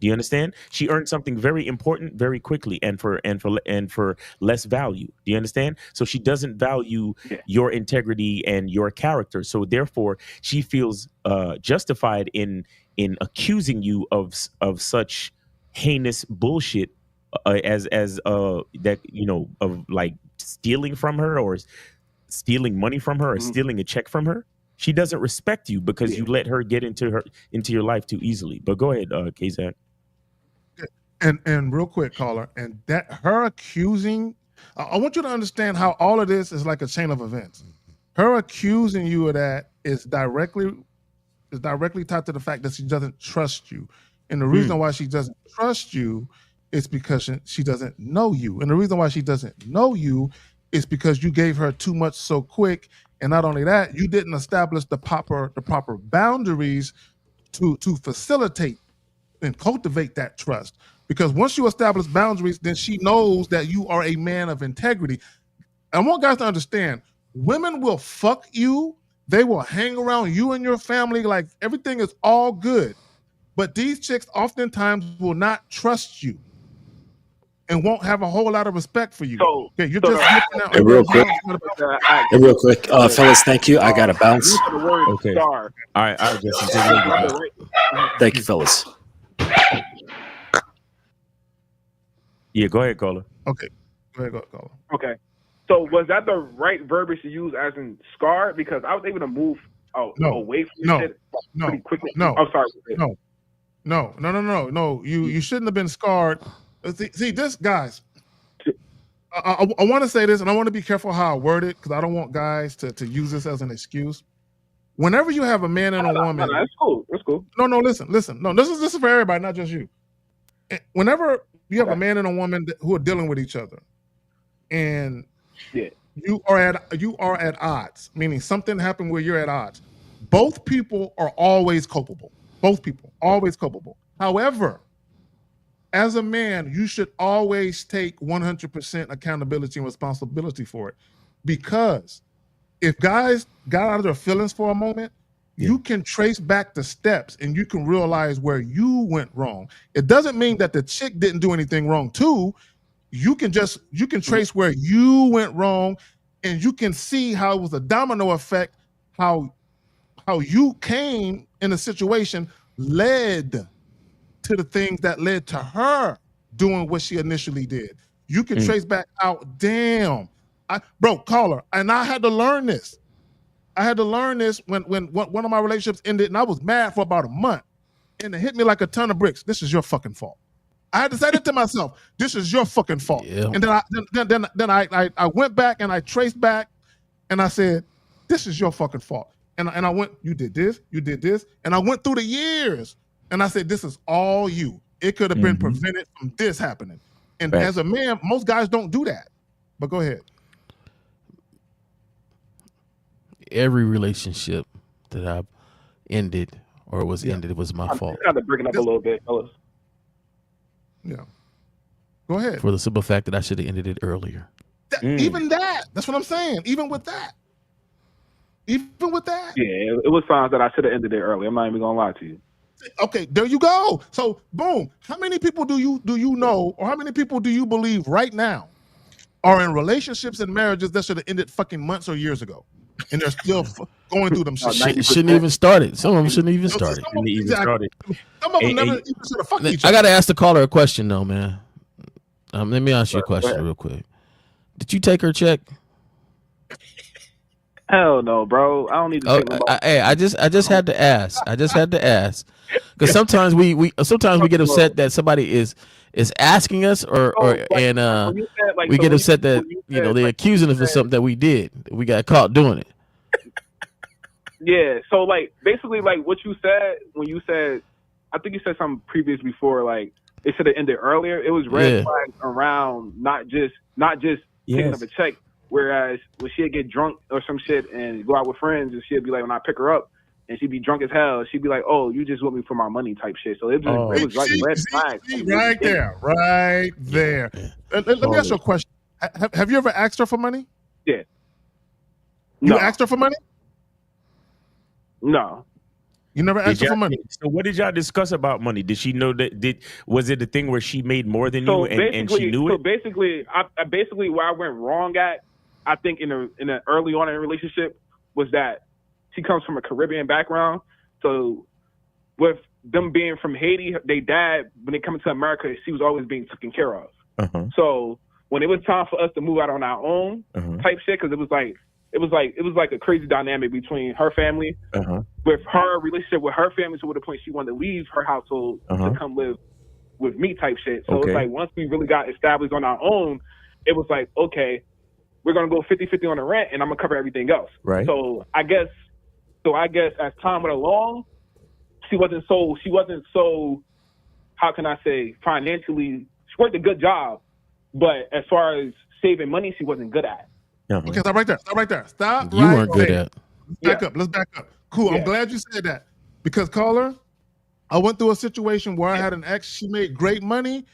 Do you understand? She earned something very important very quickly and for less value. Do you understand? So she doesn't value your integrity and your character. So therefore, she feels justified in accusing you of such heinous bullshit as that, you know, of like stealing from her or stealing money from her or stealing a check from her. She doesn't respect you because you let her get into your life too easily. But go ahead, Kazak. And real quick, caller, and that her accusing, I want you to understand how all of this is like a chain of events. Her accusing you of that is directly tied to the fact that she doesn't trust you. And the reason why she doesn't trust you is because she doesn't know you. And the reason why she doesn't know you is because you gave her too much so quick. And not only that, you didn't establish the proper boundaries to facilitate and cultivate that trust. Because once you establish boundaries, then she knows that you are a man of integrity. I want guys to understand, women will fuck you. They will hang around you and your family like everything is all good. But these chicks oftentimes will not trust you and won't have a whole lot of respect for you. Okay, you're just out. Hey, real quick, fellas, thank you. I got to bounce. Okay. All right, Justin. Thank you, fellas. Yeah, go ahead, caller. Okay, go ahead, caller. Okay, so was that the right verbiage to use as in scarred? Because I was able to move away from this shit pretty quickly. I'm sorry. No. You shouldn't have been scarred. See this, guys. I want to say this, and I want to be careful how I word it because I don't want guys to use this as an excuse. Whenever you have a man and a woman, that's cool. That's cool. No, listen. No, this is for everybody, not just you. Whenever you have a man and a woman who are dealing with each other, and you are at odds, meaning something happened where you're at odds. Both people are always culpable. Both people always culpable. However, as a man, you should always take 100% accountability and responsibility for it, because if guys got out of their feelings for a moment, you can trace back the steps and you can realize where you went wrong. It doesn't mean that the chick didn't do anything wrong too. You can trace where you went wrong, and you can see how it was a domino effect, how you came in a situation led to the things that led to her doing what she initially did. You can trace back out, damn. Caller, and I had to learn this. When one of my relationships ended, and I was mad for about a month, and it hit me like a ton of bricks. This is your fucking fault. I had to say that to myself. This is your fucking fault. Yeah. And then I went back and I traced back, and I said, this is your fucking fault. And I went, you did this, and I went through the years, and I said, this is all you. It could have been prevented from this happening. And as a man, most guys don't do that. But go ahead. Every relationship that I've ended or was ended was my fault. Kind of breaking up a little bit, fellas. Yeah. Go ahead. For the simple fact that I should have ended it earlier. Even that. That's what I'm saying. Even with that. Yeah, it was signs that I should have ended it early. I'm not even gonna lie to you. Okay, there you go. So boom. How many people do you know, or how many people do you believe right now are in relationships and marriages that should have ended fucking months or years ago, and they're still going through them shit? Shouldn't even started. Some of them shouldn't even started. Some of them never even should have fucked each other. I gotta ask the caller a question though, man. Let me ask you a question real quick. Did you take her check? Hell no, bro. I don't need to take my I just had to ask. Because sometimes we get upset that somebody is asking us we get upset that they're accusing us of something that we did. We got caught doing it. Yeah. So like basically like what you said when you said, I think you said something previous before, like it should have ended earlier. It was red flags around not just picking up a check. Whereas when she'd get drunk or some shit and go out with friends, and she'd be like, when I pick her up and she'd be drunk as hell, she'd be like, oh, you just want me for my money type shit. So it was like red flags. Right there. Let me ask you a question. Have you ever asked her for money? Yeah. You asked her for money? No. You never asked her for money. So what did y'all discuss about money? Did she know that? Was it a thing where she made more than you and she knew it? So basically, basically where I went wrong at, I think in the early on in a relationship was that she comes from a Caribbean background. So with them being from Haiti, they dad, when they come to America, she was always being taken care of. So when it was time for us to move out on our own type shit, because it was like a crazy dynamic between her family with her relationship with her family to the point she wanted to leave her household to come live with me type shit. So it's like once we really got established on our own, it was like, okay, we're gonna go 50-50 on the rent and I'm gonna cover everything else. Right. So I guess as time went along, she wasn't so how can I say, financially, she worked a good job, but as far as saving money, she wasn't good at. Okay, stop right there. Stop. You weren't good at. Let's back up. Cool. I'm glad you said that because, caller, I went through a situation where I had an ex. She made great money,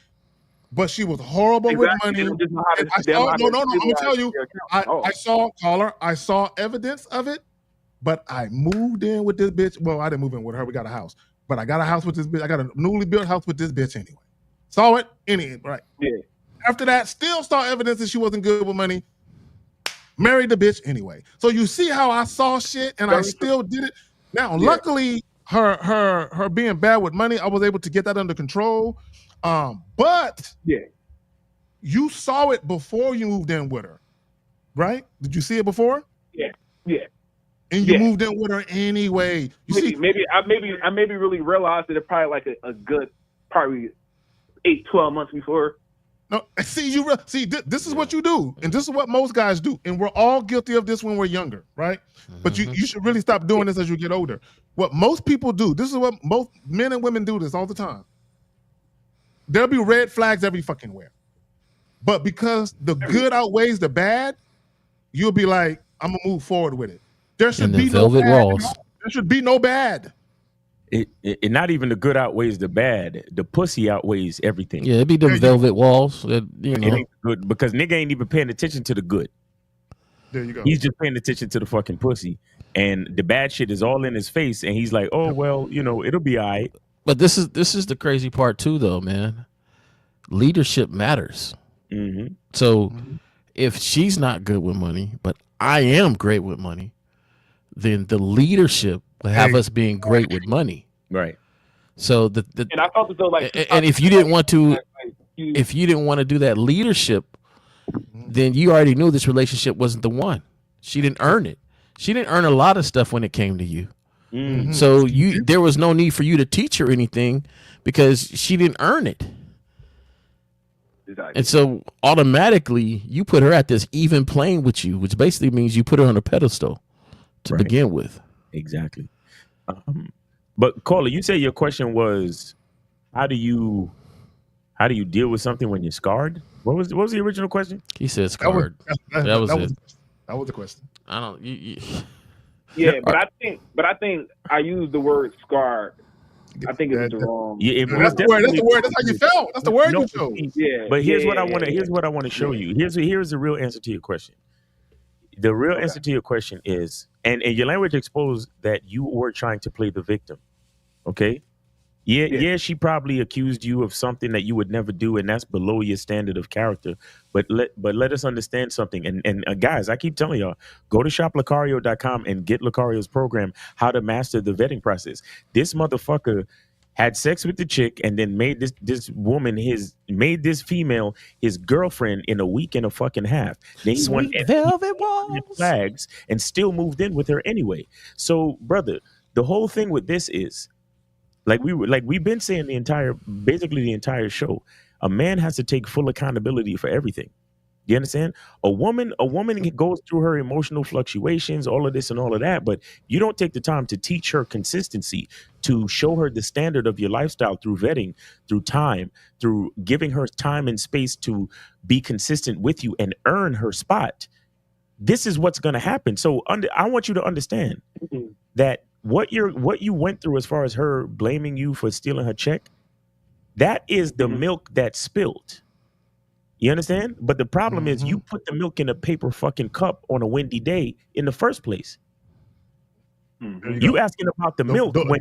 but she was horrible with money. I'm gonna tell you. I saw evidence of it, but I moved in with this bitch. Well, I didn't move in with her. We got a house, but I got a house with this bitch. I got a newly built house with this bitch anyway. Saw it anyway, right? Yeah. After that, still saw evidence that she wasn't good with money. Married the bitch anyway. So you see how I saw shit and I still did it. Now, luckily, her being bad with money, I was able to get that under control. But you saw it before you moved in with her, right? Did you see it before? Yeah. And you moved in with her anyway. Maybe I really realized it probably like a good probably 8-12 months before. No, see, this is what you do, and this is what most guys do, and we're all guilty of this when we're younger, right? But you should really stop doing this as you get older. What most people do, this is what most men and women do this all the time. There'll be red flags every fucking where, but because the good outweighs the bad, you'll be like, I'm gonna move forward with it. There should be no bad. Walls. There should be no bad. It not even the good outweighs the bad. The pussy outweighs everything. Yeah, it'd be them velvet walls. That, It ain't good because nigga ain't even paying attention to the good. There you go. He's just paying attention to the fucking pussy, and the bad shit is all in his face, and he's like, "Oh well, it'll be all right." But this is the crazy part too, though, man. Leadership matters. So if she's not good with money, but I am great with money, then the leadership will have us being great with money. Right. So and I felt as though and if you didn't want to do that leadership, then you already knew this relationship wasn't the one. She didn't earn it. She didn't earn a lot of stuff when it came to you. So there was no need for you to teach her anything because she didn't earn it. Exactly. And so automatically you put her at this even plane with you, which basically means you put her on a pedestal to begin with. Exactly. But Carla, you say your question was, how do you deal with something when you're scarred? What was the original question? He said scarred. That was the question. I don't. Yeah, but I think I used the word scarred. I think it's the wrong. Yeah, that's the word. That's how you felt. That's the word you chose. Yeah. But here's what I want to show you. Here's the real answer to your question. The real answer to your question is, and your language exposed that you were trying to play the victim. Okay. Yeah, she probably accused you of something that you would never do, and that's below your standard of character. But let us understand something. And guys, I keep telling y'all, go to shoplucario.com and get Lucario's program, How to Master the Vetting Process. This motherfucker had sex with the chick and then made this female his girlfriend in a week and a fucking half. Then he won velvet walls flags and still moved in with her anyway. So, brother, the whole thing with this is, we've been saying basically the entire show, a man has to take full accountability for everything. You understand? A woman goes through her emotional fluctuations, all of this and all of that, but you don't take the time to teach her consistency, to show her the standard of your lifestyle through vetting, through time, through giving her time and space to be consistent with you and earn her spot. This is what's going to happen. So I want you to understand that what you went through as far as her blaming you for stealing her check, that is the milk that spilled. You understand? But the problem is you put the milk in a paper fucking cup on a windy day in the first place. You asking about the milk when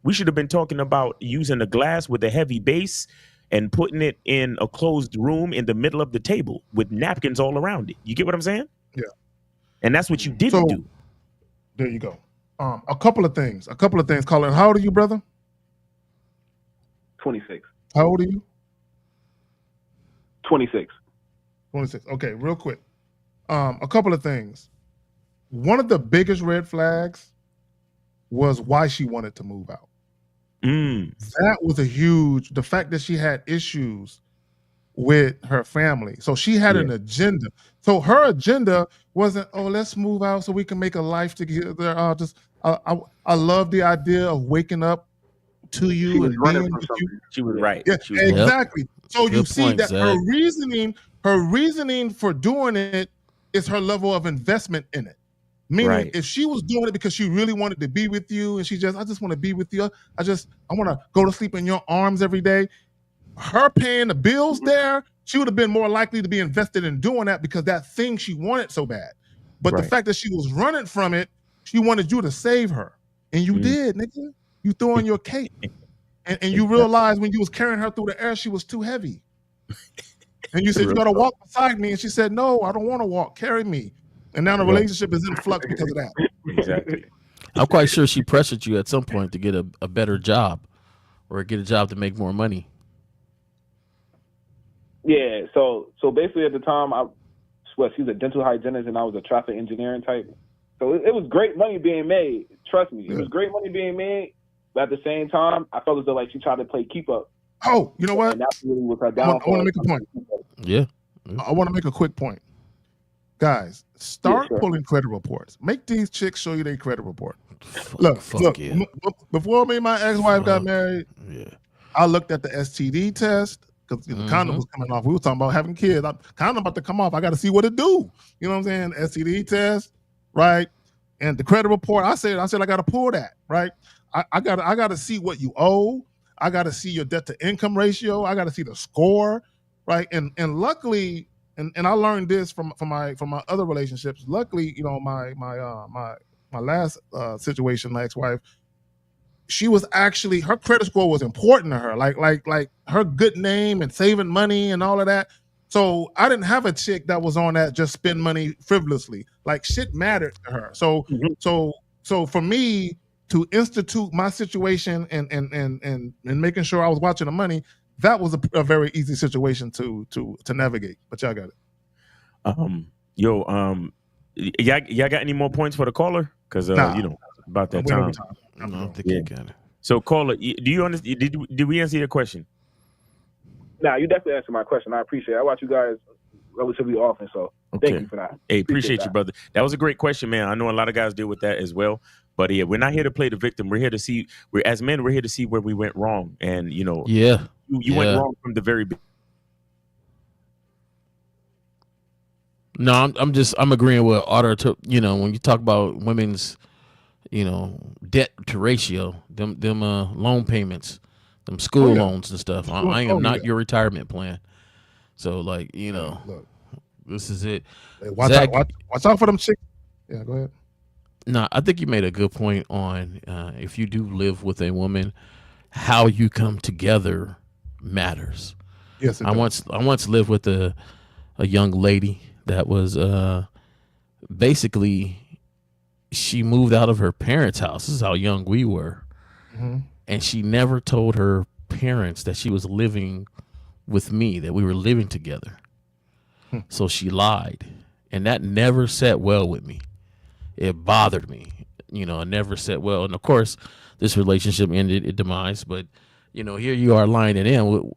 we should have been talking about using a glass with a heavy base and putting it in a closed room in the middle of the table with napkins all around it. You get what I'm saying? Yeah. And that's what you didn't do. There you go. A couple of things. Colin, how old are you, brother? 26. How old are you? 26. 26. Okay, real quick. A couple of things. One of the biggest red flags was why she wanted to move out. That was the fact that she had issues with her family. So she had an agenda. So her agenda wasn't, oh, let's move out so we can make a life together. I love the idea of waking up to you and being with you. She was right. Yeah, exactly. So Good you see point, that Zach. her reasoning for doing it is her level of investment in it. Meaning, if she was doing it because she really wanted to be with you, and I just want to be with you. I want to go to sleep in your arms every day. Her paying the bills there, she would have been more likely to be invested in doing that because that thing she wanted so bad. But the fact that she was running from it, she wanted you to save her, and you did, nigga. You threw on your cape, and you realized when you was carrying her through the air, she was too heavy. And you said, you got to walk beside me. And she said, no, I don't want to walk. Carry me. And now the relationship is in flux because of that. Exactly. I'm quite sure she pressured you at some point to get a better job or get a job to make more money. Yeah, so basically at the time, she was a dental hygienist and I was a traffic engineering type. So it was great money being made. Trust me, it was great money being made. But at the same time, I felt as though like she tried to play keep up. Oh, you know what? And that really was her I downfall. want to make a point. Yeah. I want to make a quick point. Guys, start pulling credit reports. Make these chicks show you their credit report. Look. Before me and my ex-wife got married, I looked at the STD test because the condom was coming off. We were talking about having kids. Condom about to come off. I got to see what it do. You know what I'm saying? STD test, right? And the credit report. I said I got to pull that, right? I got to see what you owe. I got to see your debt to income ratio. I got to see the score, right? And luckily. And I learned this from my other relationships. Luckily, you know, my last situation, my ex-wife, she was actually, her credit score was important to her, like her good name and saving money and all of that. So I didn't have a chick that was on that just spend money frivolously. Like shit mattered to her. So for me to institute my situation and making sure I was watching the money, that was a very easy situation to navigate. But y'all got it. Y'all got any more points for the caller? Because you know, about that time. I don't think you got it. So caller, do you understand? Did we answer your question? Nah, you definitely answered my question. I appreciate it. I watch you guys relatively often, so thank you for that. Hey, appreciate you, brother. That was a great question, man. I know a lot of guys deal with that as well. But yeah, we're not here to play the victim. We're here to see. As men, we're here to see where we went wrong, and you know, you went wrong from the very beginning. No, I'm agreeing with Otter. You know, when you talk about women's, you know, debt to ratio, them loan payments, them school loans and stuff. I am not your retirement plan. So like, you know, look, this is it. Hey, watch out for them chicks. Yeah, go ahead. No, I think you made a good point on if you do live with a woman, how you come together matters. Yes, I once lived with a young lady that was basically she moved out of her parents' house. This is how young we were, and she never told her parents that she was living with me, that we were living together. So she lied, and that never sat well with me. It bothered me, you know. It never sat well, and of course, this relationship ended in demise. But you know, here you are lying it in.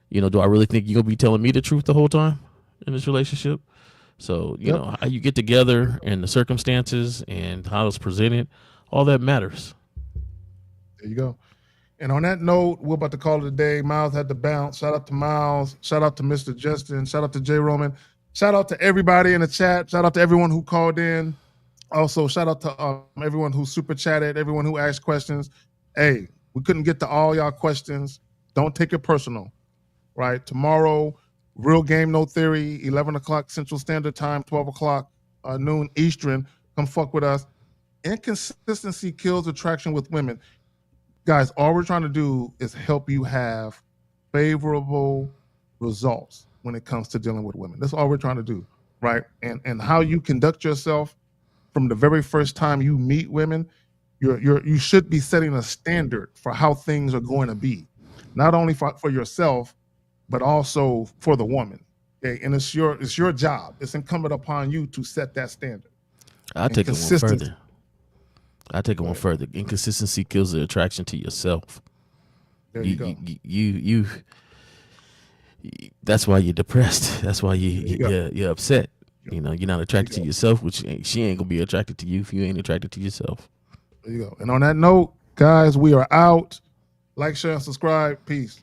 You know, do I really think you're gonna be telling me the truth the whole time in this relationship? So you know how you get together and the circumstances and how it's presented, all that matters. There you go. And on that note, we're about to call it a day. Miles had to bounce. Shout out to Miles. Shout out to Mr. Justin. Shout out to J. Roman. Shout out to everybody in the chat. Shout out to everyone who called in. Also, shout out to everyone who super chatted, everyone who asked questions. Hey, we couldn't get to all y'all questions. Don't take it personal, right? Tomorrow, Real Game No Theory, 11 o'clock Central Standard Time, 12 o'clock noon Eastern. Come fuck with us. Inconsistency kills attraction with women. Guys, all we're trying to do is help you have favorable results when it comes to dealing with women. That's all we're trying to do, right? And how you conduct yourself from the very first time you meet women, you should be setting a standard for how things are going to be, not only for yourself, but also for the woman. Okay, and it's your job. It's incumbent upon you to set that standard. I'll take it one further. I take it one further. Inconsistency kills the attraction to yourself. There you go. You that's why you're depressed. That's why you're upset. You know, you're not attracted to yourself, which she ain't gonna be attracted to you if you ain't attracted to yourself. There you go. And on that note, guys, we are out. Like, share, and subscribe. Peace.